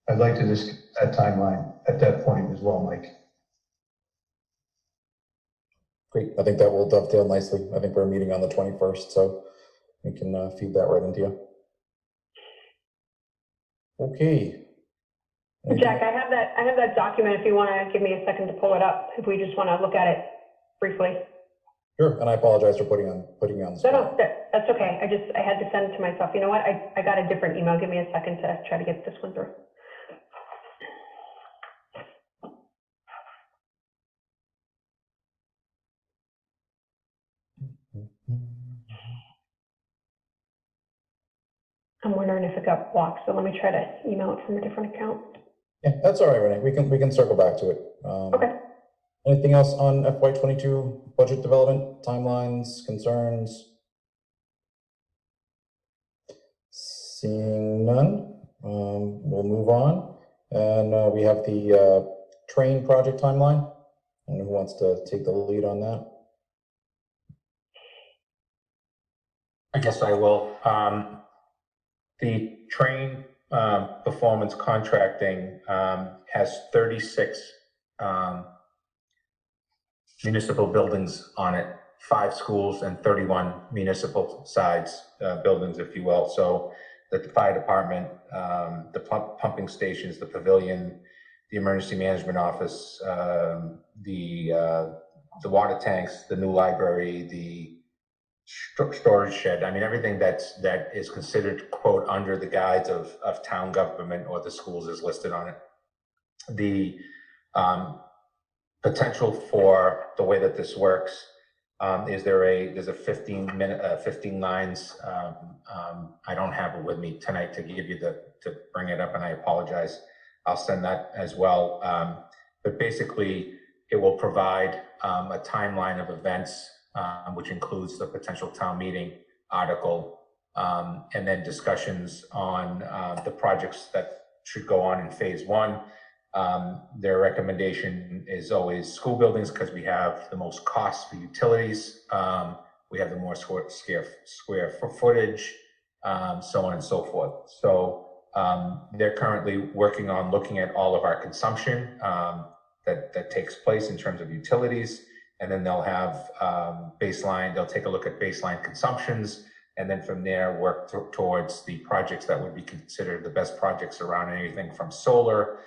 I'd like to discuss that timeline at that point as well, Mike. Great, I think that will dovetail nicely. I think we're meeting on the 21st, so we can feed that right into you. Okay. Jack, I have that document if you want to give me a second to pull it up, if we just want to look at it briefly. Sure, and I apologize for putting you on the spot. No, that's okay. I had to send it to myself. You know what? I got a different email. Give me a second to try to get this one through. I'm wondering if it got blocked, so let me try to email it from a different account. Yeah, that's all right, Renee. We can circle back to it. Okay. Anything else on FY22 budget development, timelines, concerns? Seeing none, we'll move on. And we have the train project timeline. I don't know who wants to take the lead on that. I guess I will. The train performance contracting has 36 municipal buildings on it, 5 schools and 31 municipal sides buildings, if you will. So the fire department, the pumping stations, the pavilion, the emergency management office, the water tanks, the new library, the storage shed. I mean, everything that is considered, quote, under the guise of town government or the schools is listed on it. The potential for the way that this works is there's a 15 lines. I don't have it with me tonight to give you to bring it up, and I apologize. I'll send that as well. But basically, it will provide a timeline of events, which includes the potential town meeting article, and then discussions on the projects that should go on in phase 1. Their recommendation is always school buildings because we have the most cost for utilities. We have the more square footage, so on and so forth. So they're currently working on looking at all of our consumption that takes place in terms of utilities. and then they'll have baseline, they'll take a look at baseline consumptions, and then from there work towards the projects that would be considered the best projects around anything from solar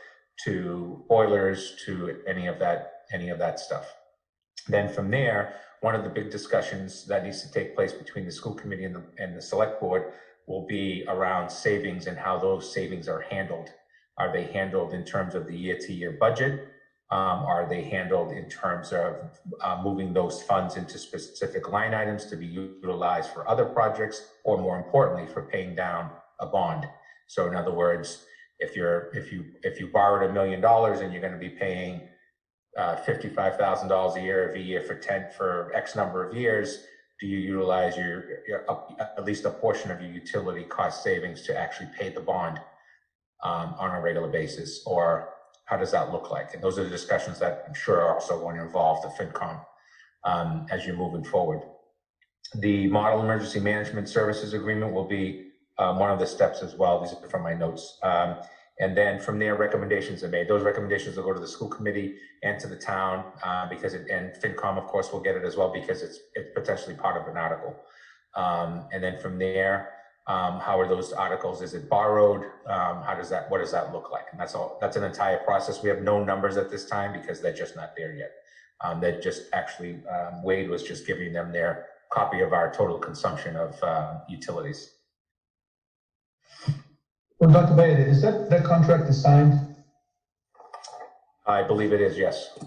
to boilers to any of that stuff. Then from there, one of the big discussions that needs to take place between the school committee and the select board will be around savings and how those savings are handled. Are they handled in terms of the year-to-year budget? Are they handled in terms of moving those funds into specific line items to be utilized for other projects, or more importantly, for paying down a bond? So in other words, if you borrowed $1 million and you're going to be paying $55,000 a year every year for X number of years, do you utilize your at least a portion of your utility cost savings to actually pay the bond on a regular basis, or how does that look like? And those are the discussions that I'm sure are also going to involve the FinCom as you're moving forward. The Model Emergency Management Services Agreement will be one of the steps as well. These are from my notes. And then from there, recommendations are made. Those recommendations will go to the school committee and to the town and FinCom, of course, will get it as well because it's potentially part of an article. And then from there, how are those articles? Is it borrowed? What does that look like? And that's an entire process. We have no numbers at this time because they're just not there yet. That just actually, Wade was just giving them their copy of our total consumption of utilities. Well, Dr. Bayard, is that contract is signed? I believe it is, yes.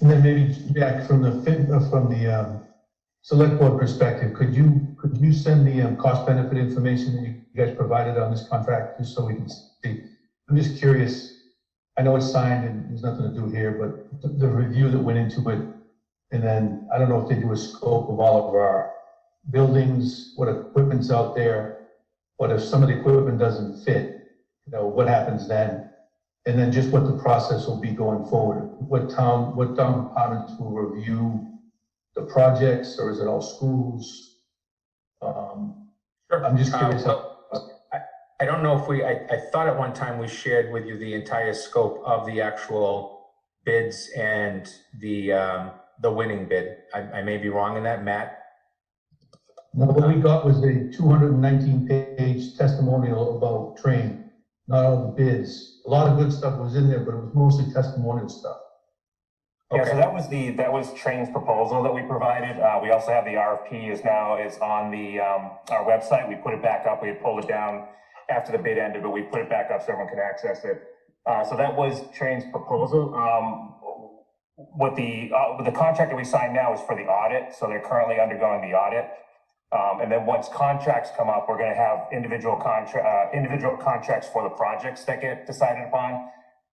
And then maybe, Jack, from the select board perspective, could you send the cost benefit information that you guys provided on this contract, just so we can see? I'm just curious. I know it's signed and there's nothing to do here, but the review that went into it, and then I don't know if they do a scope of all of our buildings, what equipment's out there, what if some of the equipment doesn't fit, what happens then? And then just what the process will be going forward. What town departments will review the projects, or is it all schools? Sure. I'm just curious. I don't know if I thought at one time we shared with you the entire scope of the actual bids and the winning bid. I may be wrong in that, Matt. No, what we got was a 219-page testimonial about train, not all the bids. A lot of good stuff was in there, but it was mostly testimonial stuff. Yeah, so that was Train's proposal that we provided. We also have the RFP is on the our website. We put it back up. We had pulled it down after the bid ended, but we put it back up so everyone can access it. So that was Train's proposal. What the contract that we signed now is for the audit, so they're currently undergoing the audit. And then once contracts come up, we're going to have individual contracts for the projects that get decided upon.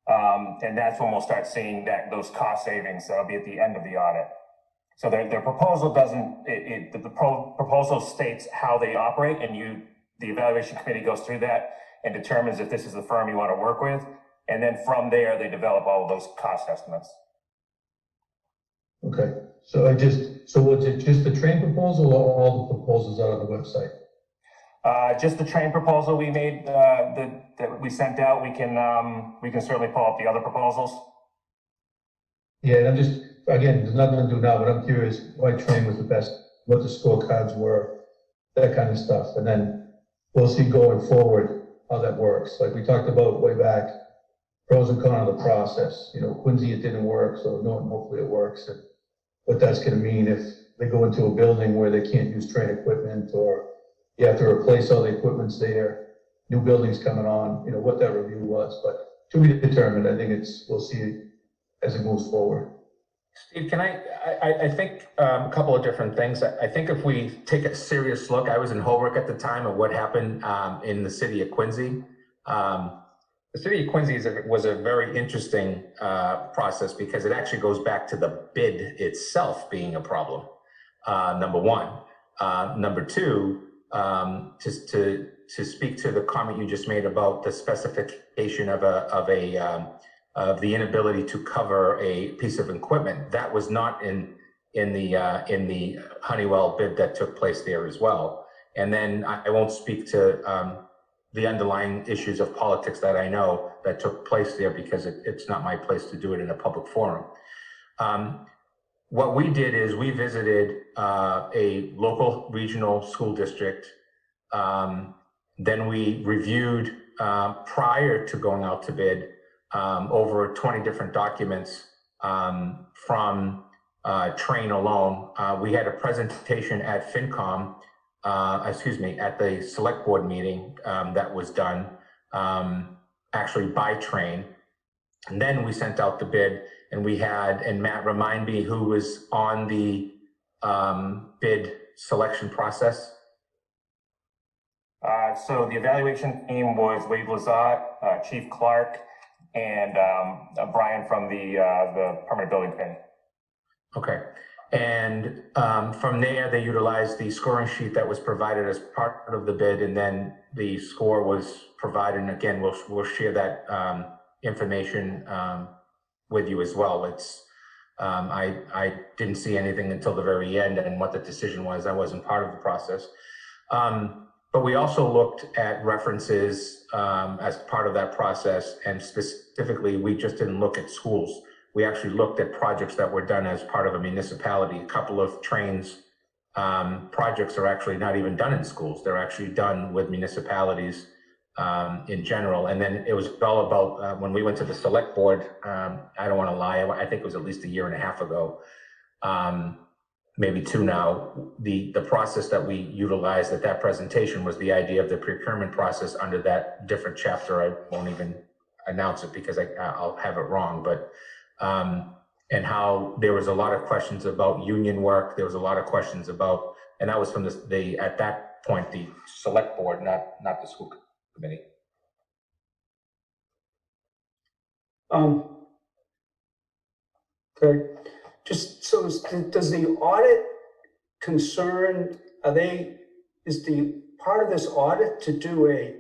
And that's when we'll start seeing those cost savings. That'll be at the end of the audit. So their proposal the proposal states how they operate, and the evaluation committee goes through that and determines if this is the firm you want to work with. And then from there, they develop all of those cost estimates. Okay, so was it just the Train proposal or all the proposals out on the website? Just the Train proposal we made, that we sent out. We can certainly pull up the other proposals. Yeah, and I'm just, again, there's nothing to do now, but I'm curious why Train was the best, what the scorecards were, that kind of stuff. And then we'll see going forward how that works. Like we talked about way back, pros and cons of the process. Quincy, it didn't work, so Norton, hopefully it works. And what that's going to mean if they go into a building where they can't use Train equipment, or you have to replace all the equipment's there, new buildings coming on, what that review was. But to be determined, I think we'll see it as it moves forward. Steve, can I think a couple of different things. I think if we take a serious look, I was in Holbrook at the time of what happened in the city of Quincy. The city of Quincy was a very interesting process because it actually goes back to the bid itself being a problem, number one. Number two, just to speak to the comment you just made about the specification of the inability to cover a piece of equipment, that was not in the Honeywell bid that took place there as well. And then I won't speak to the underlying issues of politics that I know that took place there because it's not my place to do it in a public forum. what we did is we visited a local regional school district. Then we reviewed prior to going out to bid over 20 different documents from Train alone. We had a presentation at FinCom, at the SelectBoard meeting that was done actually by Train. And then we sent out the bid, and we had, and Matt, remind me who was on the bid selection process. So the evaluation team was Wade Lazat, Chief Clark, and Brian from the Permanent Building Committee. Okay. And from there, they utilized the scoring sheet that was provided as part of the bid, and then the score was provided. And again, we'll share that information with you as well. It's I didn't see anything until the very end and what the decision was. I wasn't part of the process. But we also looked at references as part of that process, and specifically, we just didn't look at schools. We actually looked at projects that were done as part of a municipality. A couple of Trains projects are actually not even done in schools. They're actually done with municipalities in general. And then it was all about, when we went to the SelectBoard, I don't want to lie, I think it was at least 1.5 years ago, maybe 2 now, the process that we utilized at that presentation was the idea of the procurement process under that different chapter. I won't even announce it because I'll have it wrong, but and how there was a lot of questions about union work. There was a lot of questions about, and that was from the at that point, the SelectBoard, not the school committee. Okay, just so does the audit concern, is the part of this audit to do a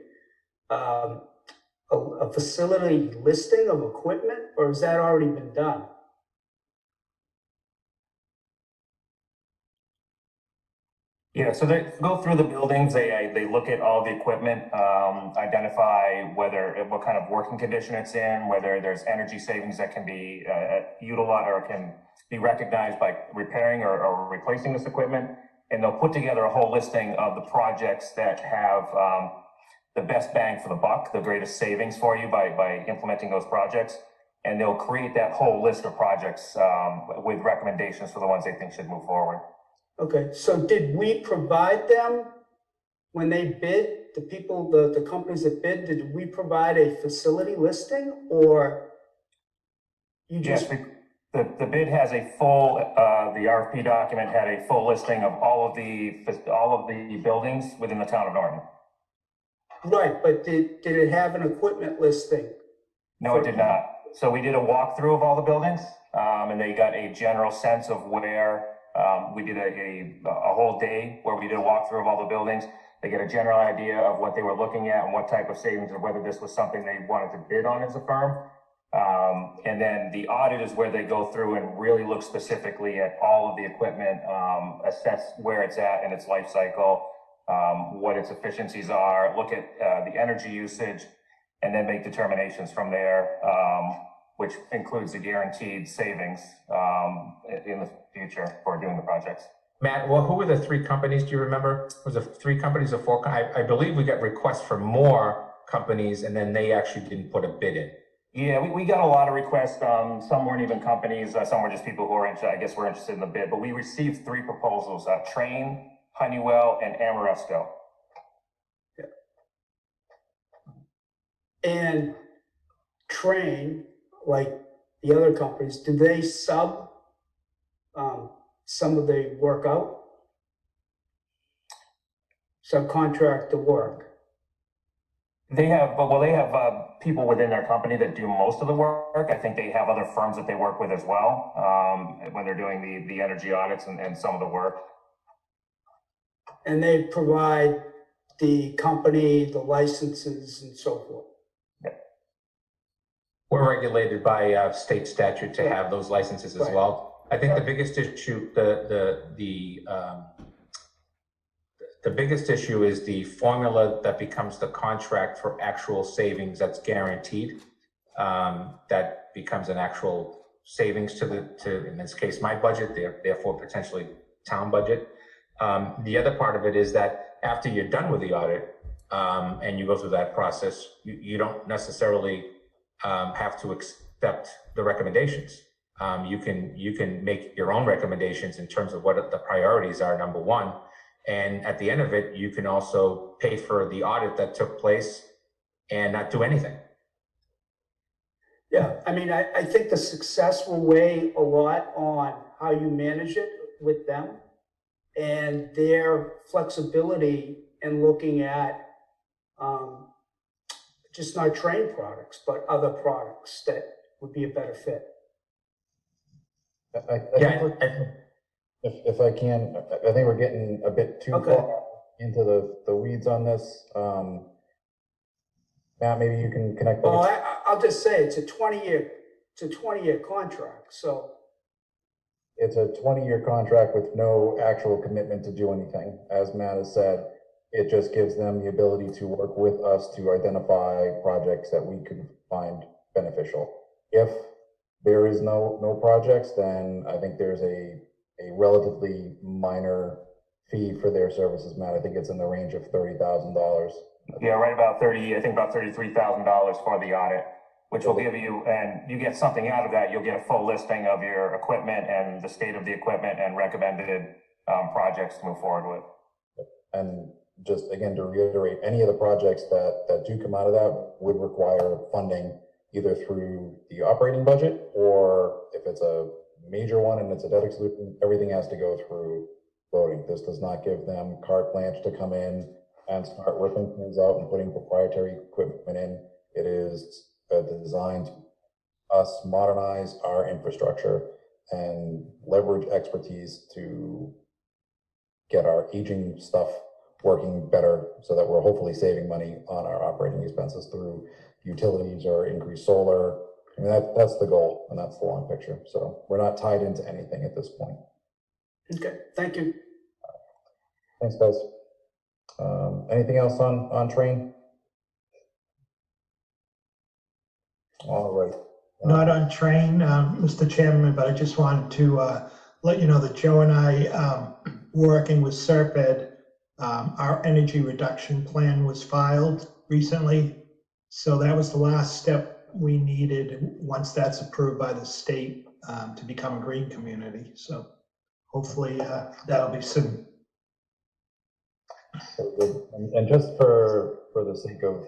facility listing of equipment, or has that already been done? Yeah, so they go through the buildings, they look at all the equipment, identify what kind of working condition it's in, whether there's energy savings that can be utilized or can be recognized by repairing or replacing this equipment. And they'll put together a whole listing of the projects that have the best bang for the buck, the greatest savings for you by implementing those projects. And they'll create that whole list of projects with recommendations for the ones they think should move forward. Okay, so did we provide them when they bid, the people, the companies that bid, did we provide a facility listing, or you just? Yes, the bid has a full, the RFP document had a full listing of all of the buildings within the town of Norton. Right, but did it have an equipment listing? No, it did not. So we did a walkthrough of all the buildings, and they got a general sense of where. We did a whole day where we did a walkthrough of all the buildings. They get a general idea of what they were looking at and what type of savings, or whether this was something they wanted to bid on as a firm. And then the audit is where they go through and really look specifically at all of the equipment, assess where it's at in its life cycle, what its efficiencies are, look at the energy usage, and then make determinations from there, which includes the guaranteed savings in the future for doing the projects. Matt, well, who were the 3 companies? Do you remember? Was it 3 companies or 4? I believe we got requests for more companies, and then they actually didn't put a bid in. Yeah, we got a lot of requests. Some weren't even companies. Some were just people who are interested in the bid. But we received 3 proposals: Train, Honeywell, and Ameresco. Yeah. And Train, like the other companies, do they sub some of the work out? Subcontract the work? They have people within their company that do most of the work. I think they have other firms that they work with as well when they're doing the energy audits and some of the work. And they provide the company, the licenses and so forth? We're regulated by state statute to have those licenses as well. I think the biggest issue, the biggest issue is the formula that becomes the contract for actual savings that's guaranteed. That becomes an actual savings to, in this case, my budget, therefore potentially town budget. The other part of it is that after you're done with the audit, and you go through that process, you don't necessarily have to accept the recommendations. You can make your own recommendations in terms of what the priorities are, number one. And at the end of it, you can also pay for the audit that took place and not do anything. Yeah, I mean, I think the success will weigh a lot on how you manage it with them and their flexibility in looking at just not train products, but other products that would be a better fit. I think if I can, I think we're getting a bit too far into the weeds on this. Matt, maybe you can connect. Well, I'll just say it's a 20-year contract. So it's a 20-year contract with no actual commitment to do anything. As Matt has said, it just gives them the ability to work with us to identify projects that we could find beneficial. If there is no projects, then I think there's a relatively minor fee for their services, Matt. I think it's in the range of $30,000. Yeah, right about I think about $33,000 for the audit, which will give you, and you get something out of that. You'll get a full listing of your equipment and the state of the equipment and recommended projects to move forward with. And just again, to reiterate, any of the projects that do come out of that would require funding either through the operating budget, or if it's a major one and it's a debt exclusion, everything has to go through voting. This does not give them carte blanche to come in and start ripping things out and putting proprietary equipment in. It is designed to us modernize our infrastructure and leverage expertise to get our aging stuff working better so that we're hopefully saving money on our operating expenses through utilities or increased solar. I mean, that's the goal, and that's the long picture. So we're not tied into anything at this point. Okay, thank you. Thanks, guys. Anything else on train? All right. Not on train, Mr. Chairman, but I just wanted to let you know that Joe and I, working with Serped, our energy reduction plan was filed recently. So that was the last step we needed once that's approved by the state to become a green community. So hopefully that'll be soon. And just for the sake of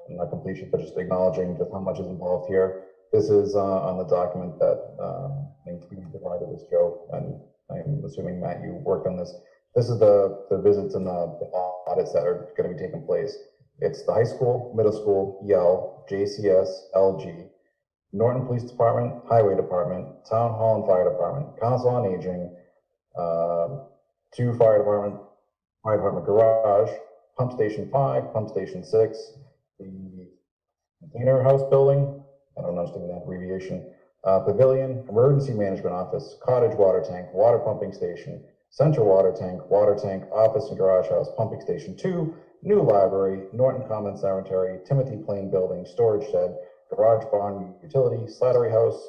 not completion, but just acknowledging just how much is involved here. This is on the document that we provided with Joe, and I'm assuming, Matt, you worked on this. This is the visits and the audits that are going to be taking place. It's the high school, middle school, Yale, JCS, LG, Norton Police Department, Highway Department, Town Hall and Fire Department, Council on Aging, 2 fire department garage, Pump Station 5, Pump Station 6, the container house building, I don't understand that abbreviation, pavilion, emergency management office, cottage water tank, water pumping station, central water tank, office and garage house, pumping station 2, new library, Norton Common Cemetery, Timothy Plain building, storage shed, garage barn, utility, slattery house.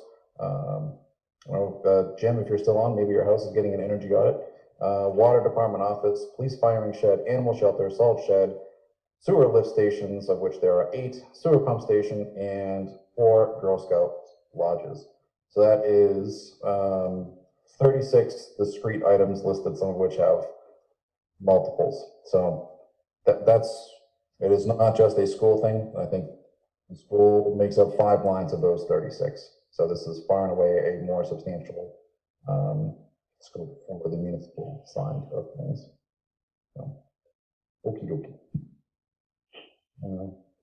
Jim, if you're still on, maybe your house is getting an energy audit. Water department office, police firing shed, animal shelter, salt shed, sewer lift stations, of which there are 8, sewer pump station, and 4 Girl Scout lodges. So that is 36 discrete items listed, some of which have multiples. So it is not just a school thing. I think the school makes up 5 lines of those 36. So this is far and away a more substantial scope for the municipal side of things. So, okie dokie.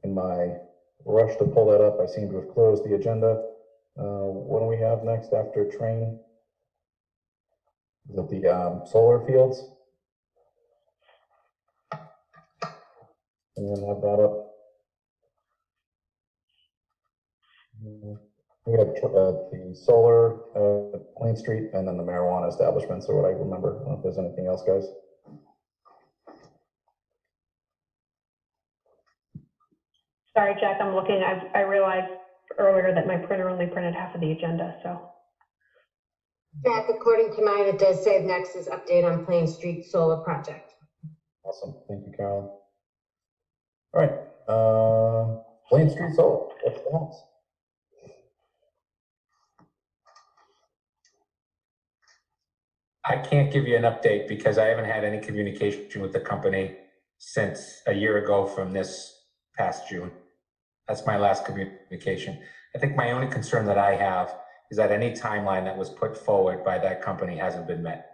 In my rush to pull that up, I seem to have closed the agenda. What do we have next after train? Is it the solar fields? And then have that up. We have the solar, Plain Street, and then the marijuana establishments, or what I remember. I don't know if there's anything else, guys. Sorry, Jack, I'm looking. I realized earlier that my printer only printed half of the agenda, so. Jack, according to mine, it does say next is update on Plain Street Solar Project. Awesome, thank you, Carolyn. All right, Plain Street Solar, what's the house? I can't give you an update because I haven't had any communication with the company since a year ago from this past June. That's my last communication. I think my only concern that I have is that any timeline that was put forward by that company hasn't been met.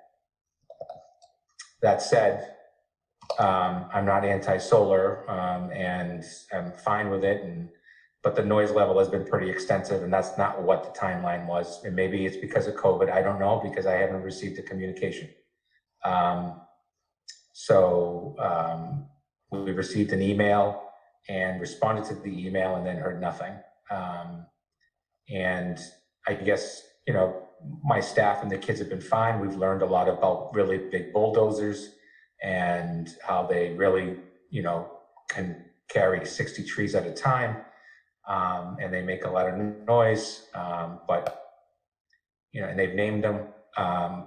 That said, I'm not anti-solar, and I'm fine with it, but the noise level has been pretty extensive, and that's not what the timeline was. And maybe it's because of COVID, I don't know, because I haven't received the communication. We received an email and responded to the email and then heard nothing. And I guess, you know, my staff and the kids have been fine. We've learned a lot about really big bulldozers and how they really, you know, can carry 60 trees at a time. And they make a lot of noise, but, you know, and they've named them.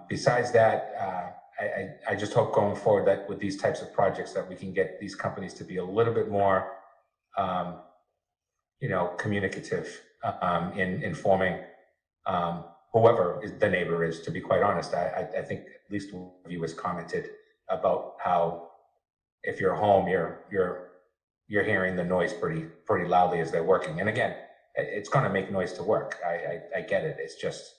Besides that, I just hope going forward that with these types of projects that we can get these companies to be a little bit more, you know, communicative in informing whoever the neighbor is, to be quite honest. I think at least one of you has commented about how if you're home, you're hearing the noise pretty loudly as they're working. And again, it's going to make noise to work. I get it. It's just,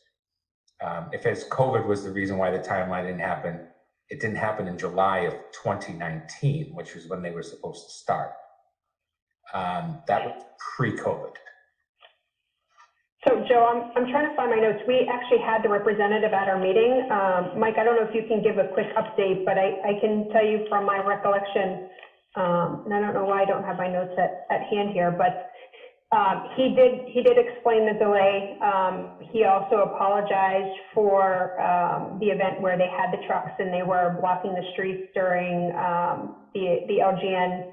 if it's COVID was the reason why the timeline didn't happen, it didn't happen in July of 2019, which was when they were supposed to start. That was pre-COVID. So Joe, I'm trying to find my notes. We actually had the representative at our meeting. Mike, I don't know if you can give a quick update, but I can tell you from my recollection, and I don't know why I don't have my notes at hand here, but he did explain the delay. He also apologized for the event where they had the trucks and they were blocking the streets during the LGN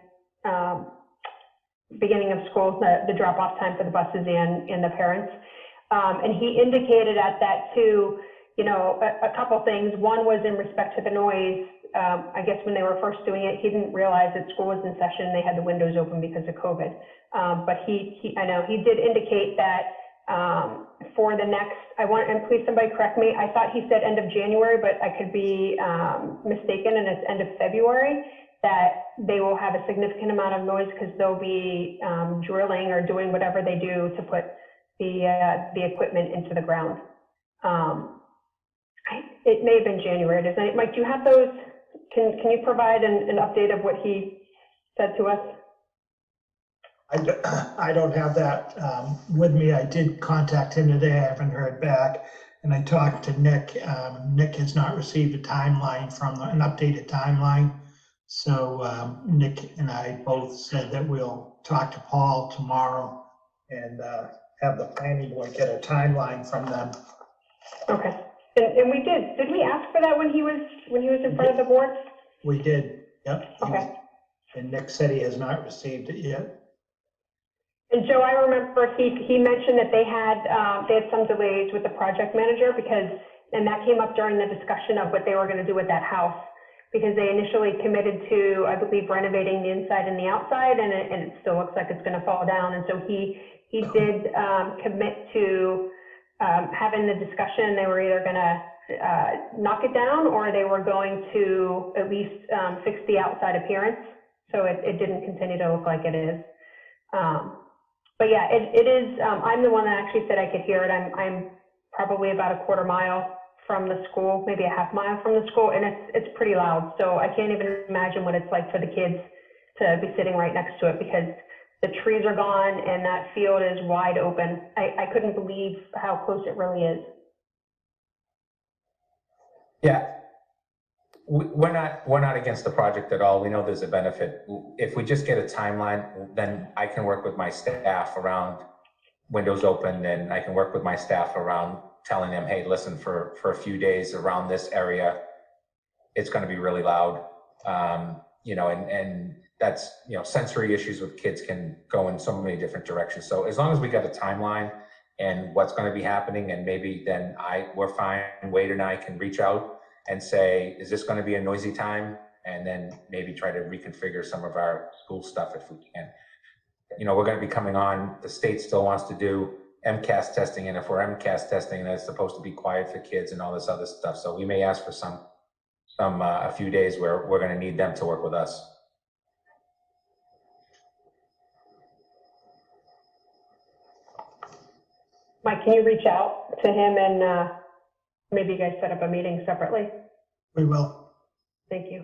beginning of school, the drop-off time for the buses and the parents. And he indicated at that too, you know, a couple things. One was in respect to the noise. I guess when they were first doing it, he didn't realize that school was in session. They had the windows open because of COVID. But I know he did indicate that for the next, and please somebody correct me, I thought he said end of January, but I could be mistaken, and it's end of February, that they will have a significant amount of noise because they'll be drilling or doing whatever they do to put the equipment into the ground. It may have been January. Mike, do you have those? Can you provide an update of what he said to us? I don't have that with me. I did contact him today. I haven't heard back. And I talked to Nick. Nick has not received a timeline an updated timeline. So Nick and I both said that we'll talk to Paul tomorrow and have the planning board get a timeline from them. Okay. And we did. Did we ask for that when he was in front of the board? We did. Yep. Okay. And Nick said he has not received it yet. And Joe, I remember he mentioned that they had some delays with the project manager and that came up during the discussion of what they were going to do with that house, because they initially committed to, I believe, renovating the inside and the outside, and it still looks like it's going to fall down. And so he did commit to having the discussion. They were either going to knock it down or they were going to at least fix the outside appearance so it didn't continue to look like it is. But yeah, it is. I'm the one that actually said I could hear it. I'm probably about a quarter mile from the school, maybe a half mile from the school, and it's pretty loud. So I can't even imagine what it's like for the kids to be sitting right next to it, because the trees are gone and that field is wide open. I couldn't believe how close it really is. Yeah, we're not against the project at all. We know there's a benefit. If we just get a timeline, then I can work with my staff around windows open, and I can work with my staff around telling them, hey, listen, for a few days around this area, it's going to be really loud. and that's, sensory issues with kids can go in so many different directions. So as long as we got a timeline and what's going to be happening, and maybe then we're fine, Wade and I can reach out and say, is this going to be a noisy time? And then maybe try to reconfigure some of our school stuff if we can. We're going to be coming on, the state still wants to do MCAS testing, and if we're MCAS testing, that's supposed to be quiet for kids and all this other stuff. So we may ask for a few days where we're going to need them to work with us. Mike, can you reach out to him and maybe you guys set up a meeting separately? We will. Thank you.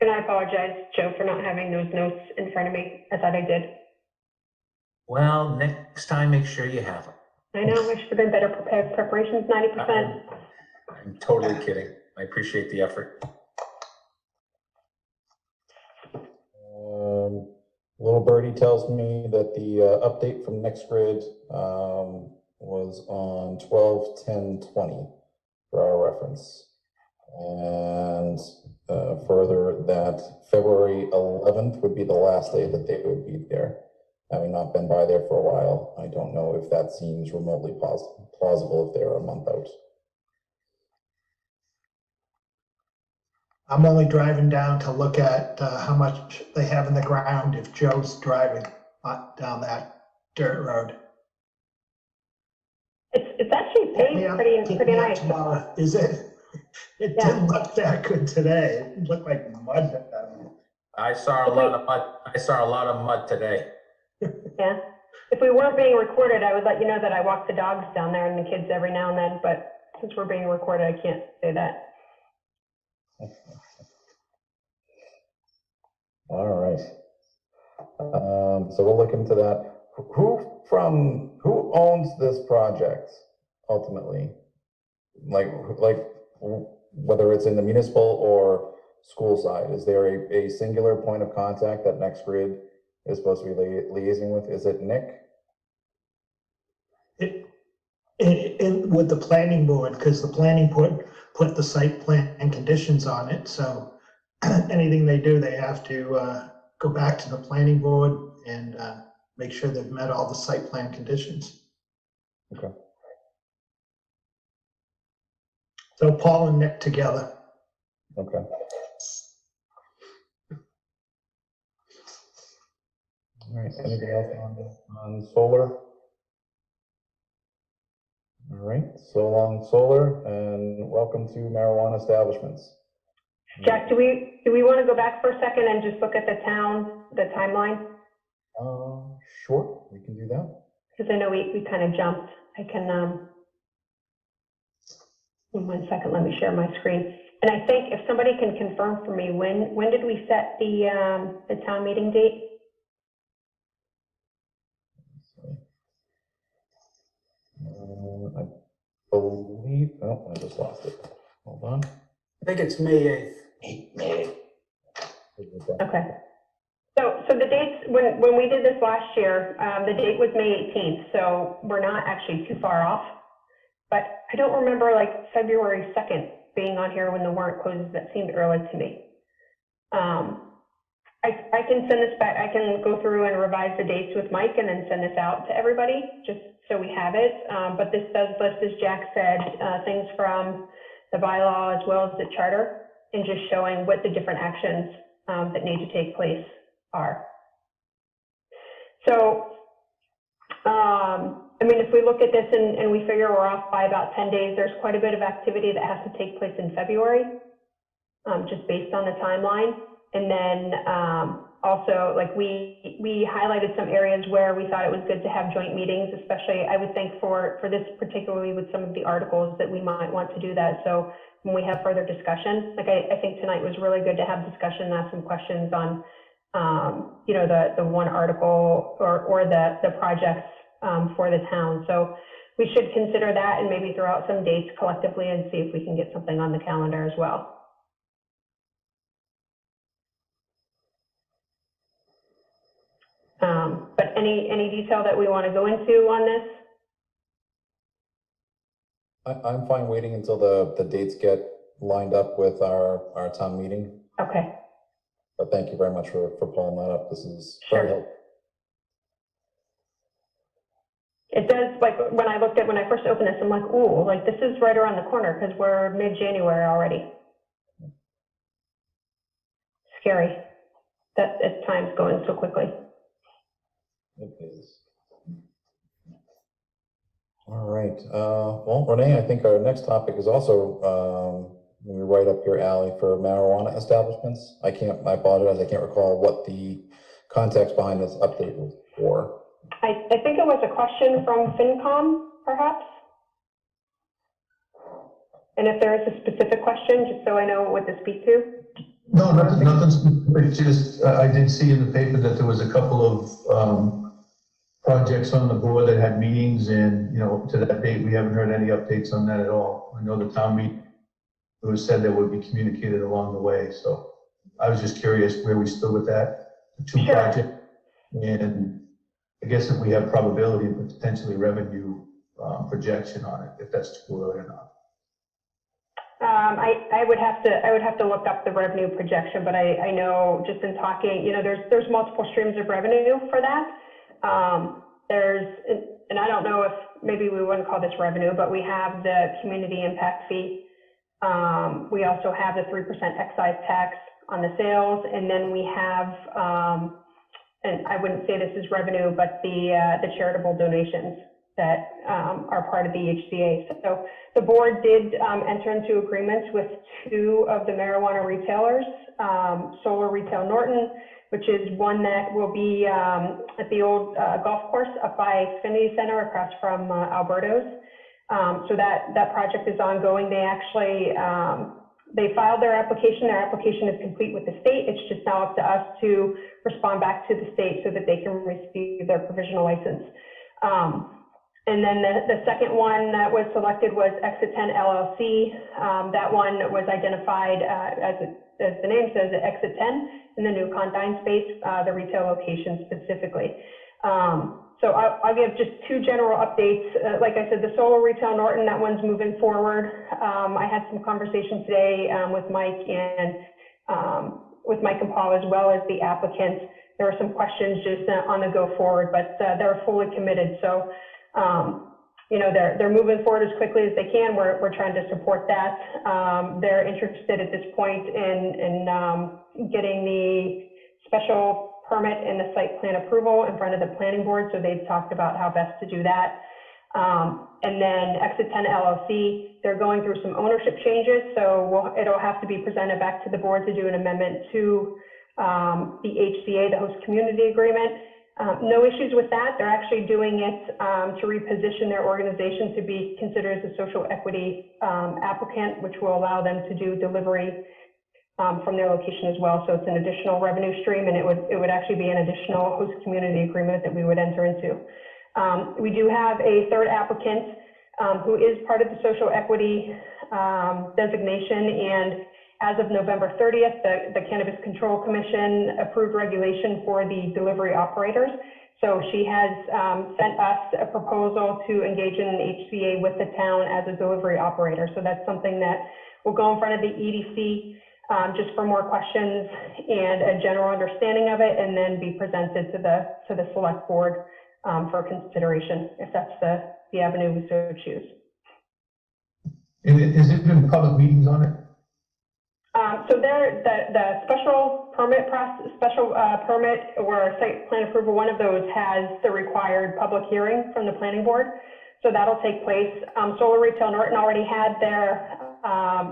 And I apologize, Joe, for not having those notes in front of me. I thought I did. Well, next time, make sure you have them. I know, I should have been better prepared. Preparation's 90%. I'm totally kidding. I appreciate the effort. Little birdie tells me that the update from NextGrid was on 12/10/20 for our reference. And further, that February 11th would be the last day that they would be there. Having not been by there for a while, I don't know if that seems remotely plausible if they're a month out. I'm only driving down to look at how much they have in the ground if Joe's driving down that dirt road. It's actually paved pretty nice. Tomorrow. Is it? It didn't look that good today. It looked like mud. I saw a lot of mud today. Yeah. If we weren't being recorded, I would let you know that I walk the dogs down there and the kids every now and then, but since we're being recorded, I can't say that. All right. So we'll look into that. Who owns this project ultimately? Like whether it's in the municipal or school side, is there a singular point of contact that NextGrid is supposed to be liaising with? Is it Nick? With the planning board, because the planning board put the site plan and conditions on it, so anything they do, they have to go back to the planning board and make sure they've met all the site plan conditions. Okay. So Paul and Nick together. Okay. All right, anything else on solar? All right, so long solar, and welcome to marijuana establishments. Jack, do we want to go back for a second and just look at the timeline? Sure, we can do that. Because I know we kind of jumped. I can, in 1 second, let me share my screen. And I think if somebody can confirm for me, when did we set the town meeting date? I believe, oh, I just lost it. Hold on. I think it's May 8th. May 8th. Okay. So the dates, when we did this last year, the date was May 18th, so we're not actually too far off. But I don't remember like February 2nd being on here when the warrant closes. That seemed early to me. I can send this back. I can go through and revise the dates with Mike and then send this out to everybody, just so we have it. But this does list, as Jack said, things from the bylaw as well as the charter, and just showing what the different actions that need to take place are. So, I mean, if we look at this and we figure we're off by about 10 days, there's quite a bit of activity that has to take place in February, just based on the timeline. And then also, like we highlighted some areas where we thought it was good to have joint meetings, especially I would think for this particularly with some of the articles that we might want to do that. So when we have further discussion, like I think tonight was really good to have discussion and ask some questions on, you know, the one article or the projects for the town. So we should consider that and maybe throw out some dates collectively and see if we can get something on the calendar as well. But any detail that we want to go into on this? I'm fine waiting until the dates get lined up with our town meeting. Okay. But thank you very much for pulling that up. This is very helpful. It does, like, when I first opened this, I'm like, ooh, like, this is right around the corner, because we're mid-January already. Scary that time's going so quickly. It is. All right. Well, Renee, I think our next topic is also we're right up your alley for marijuana establishments. I apologize, I can't recall what the context behind this update was for. I think it was a question from FinCom, perhaps. And if there is a specific question, just so I know what to speak to. No, nothing specific, just, I did see in the paper that there was a couple of projects on the board that had meetings, and, you know, to that date, we haven't heard any updates on that at all. I know the town meeting, it was said that would be communicated along the way, so I was just curious where we stood with that, the two projects, and I guess if we have probability of potentially revenue projection on it, if that's too early or not. I would have to look up the revenue projection, but I know just in talking, you know, there's multiple streams of revenue for that. And I don't know if maybe we wouldn't call this revenue, but we have the community impact fee. We also have the 3% excise tax on the sales, and then we have, and I wouldn't say this is revenue, but the charitable donations that are part of the HCA. So the board did enter into agreements with two of the marijuana retailers, Solar Retail Norton, which is one that will be at the old golf course up by Xfinity Center across from Alberto's. So that project is ongoing. They actually, they filed their application. Their application is complete with the state. It's just now up to us to respond back to the state so that they can receive their provisional license. And then the second one that was selected was Exit 10 LLC. That one was identified as the name says, Exit 10 in the new Condine space, the retail location specifically. So I'll give just two general updates. Like I said, the Solar Retail Norton, that one's moving forward. I had some conversation today with Mike and Paul, as well as the applicant. There were some questions just on the go forward, but they're fully committed. So, you know, they're moving forward as quickly as they can. We're trying to support that. They're interested at this point in getting the special permit and the site plan approval in front of the planning board. So they've talked about how best to do that. And then Exit 10 LLC, they're going through some ownership changes. So it'll have to be presented back to the board to do an amendment to the HCA, the host community agreement. No issues with that. They're actually doing it to reposition their organization to be considered as a social equity applicant, which will allow them to do delivery from their location as well. So it's an additional revenue stream, and it would actually be an additional host community agreement that we would enter into. We do have a third applicant who is part of the social equity designation, and as of November 30th, the Cannabis Control Commission approved regulation for the delivery operators. So she has sent us a proposal to engage in an HCA with the town as a delivery operator. So that's something that will go in front of the EDC just for more questions and a general understanding of it, and then be presented to the select board for consideration, if that's the avenue we so choose. Has it been public meetings on it? So the special permit process, permit or site plan approval, one of those has the required public hearing from the planning board. So that'll take place. Solar Retail Norton already had their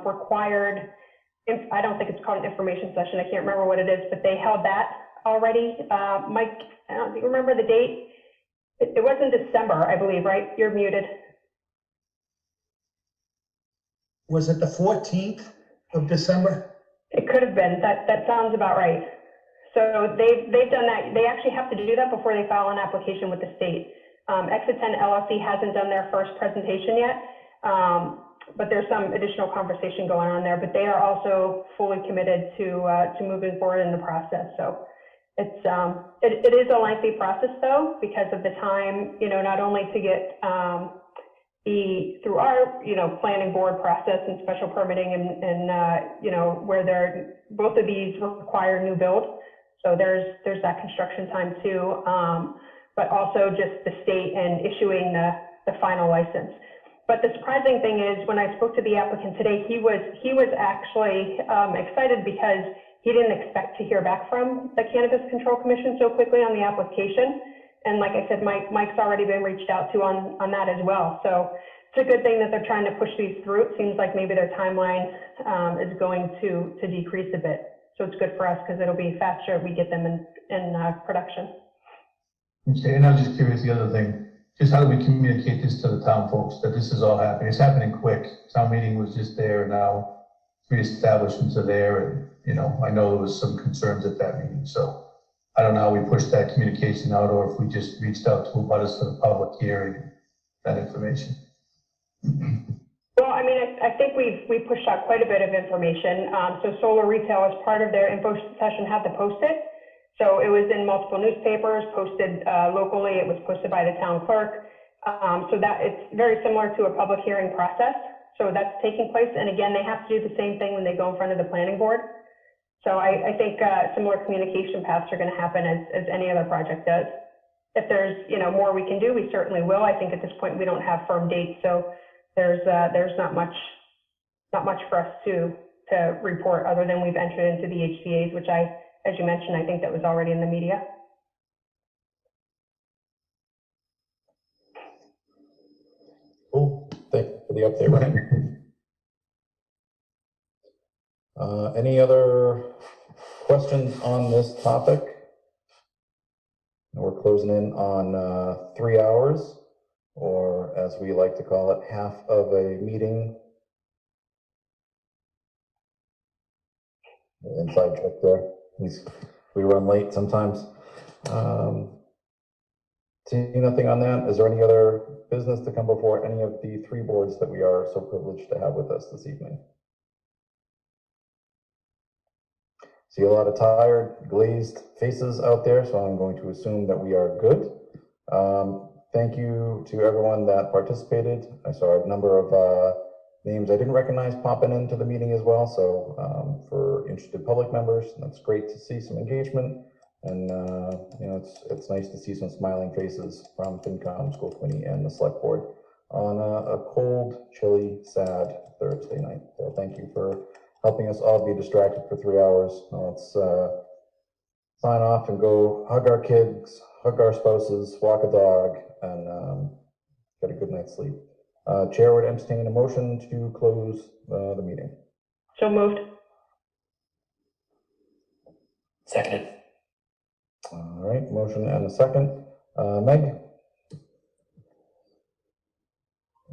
required, I don't think it's called an information session. I can't remember what it is, but they held that already. Mike, do you remember the date? It was in December, I believe, right? You're muted. Was it the 14th of December? It could have been. That sounds about right. So they've done that. They actually have to do that before they file an application with the state. Exit 10 LLC hasn't done their first presentation yet, but there's some additional conversation going on there. But they are also fully committed to moving forward in the process. So it is a lengthy process though, because of the time, you know, not only to get through our, planning board process and special permitting and where both of these require new build. So there's that construction time too. But also just the state and issuing the final license. But the surprising thing is when I spoke to the applicant today, he was actually excited because he didn't expect to hear back from the Cannabis Control Commission so quickly on the application. And like I said, Mike's already been reached out to on that as well. So it's a good thing that they're trying to push these through. It seems like maybe their timeline is going to decrease a bit. So it's good for us because it'll be faster if we get them in production. Okay, and I was just curious, the other thing, just how do we communicate this to the town folks, that this is all happening? It's happening quick. Town meeting was just there, now 3 establishments are there, and, I know there was some concerns at that meeting, so I don't know how we push that communication out, or if we just reached out to abutters for the public hearing, that information. Well, I think we've pushed out quite a bit of information. So Solar Retail, as part of their info session, had to post it. So it was in multiple newspapers, posted locally. It was posted by the town clerk. So that it's very similar to a public hearing process. So that's taking place. And again, they have to do the same thing when they go in front of the planning board. So I think similar communication paths are going to happen as any other project does. If there's more we can do, we certainly will. I think at this point we don't have firm dates, so there's not much for us to report other than we've entered into the HDAs, which as you mentioned, I think that was already in the media. Cool. Thank you for the update, Ryan. Any other questions on this topic? We're closing in on 3 hours, or as we like to call it, half of a meeting. Inside joke there. We run late sometimes. Seeing nothing on that, is there any other business to come before any of the 3 boards that we are so privileged to have with us this evening? See a lot of tired, glazed faces out there, so I'm going to assume that we are good. Thank you to everyone that participated. I saw a number of names I didn't recognize popping into the meeting as well, so for interested public members, that's great to see some engagement. And it's nice to see some smiling faces from FinCom, School Committee, and the Select Board on a cold, chilly, sad Thursday night. So thank you for helping us all be distracted for 3 hours. Let's sign off and go hug our kids, hug our spouses, walk a dog, and get a good night's sleep. Chair would entertain a motion to close the meeting. So moved. Seconded. All right, motion and a second. Meg?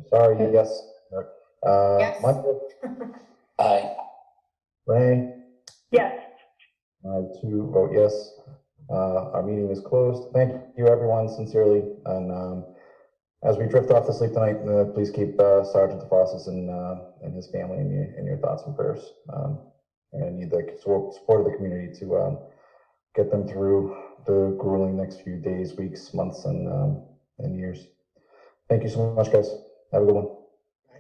Sorry, yes. Yes. Michael? Aye. Ray? Yes. 2 vote yes. Our meeting is closed. Thank you, everyone, sincerely. And as we drift off to sleep tonight, please keep Sergeant DeFossis and his family in your thoughts and prayers. I need the support of the community to get them through the grueling next few days, weeks, months, and years. Thank you so much, guys. Have a good one.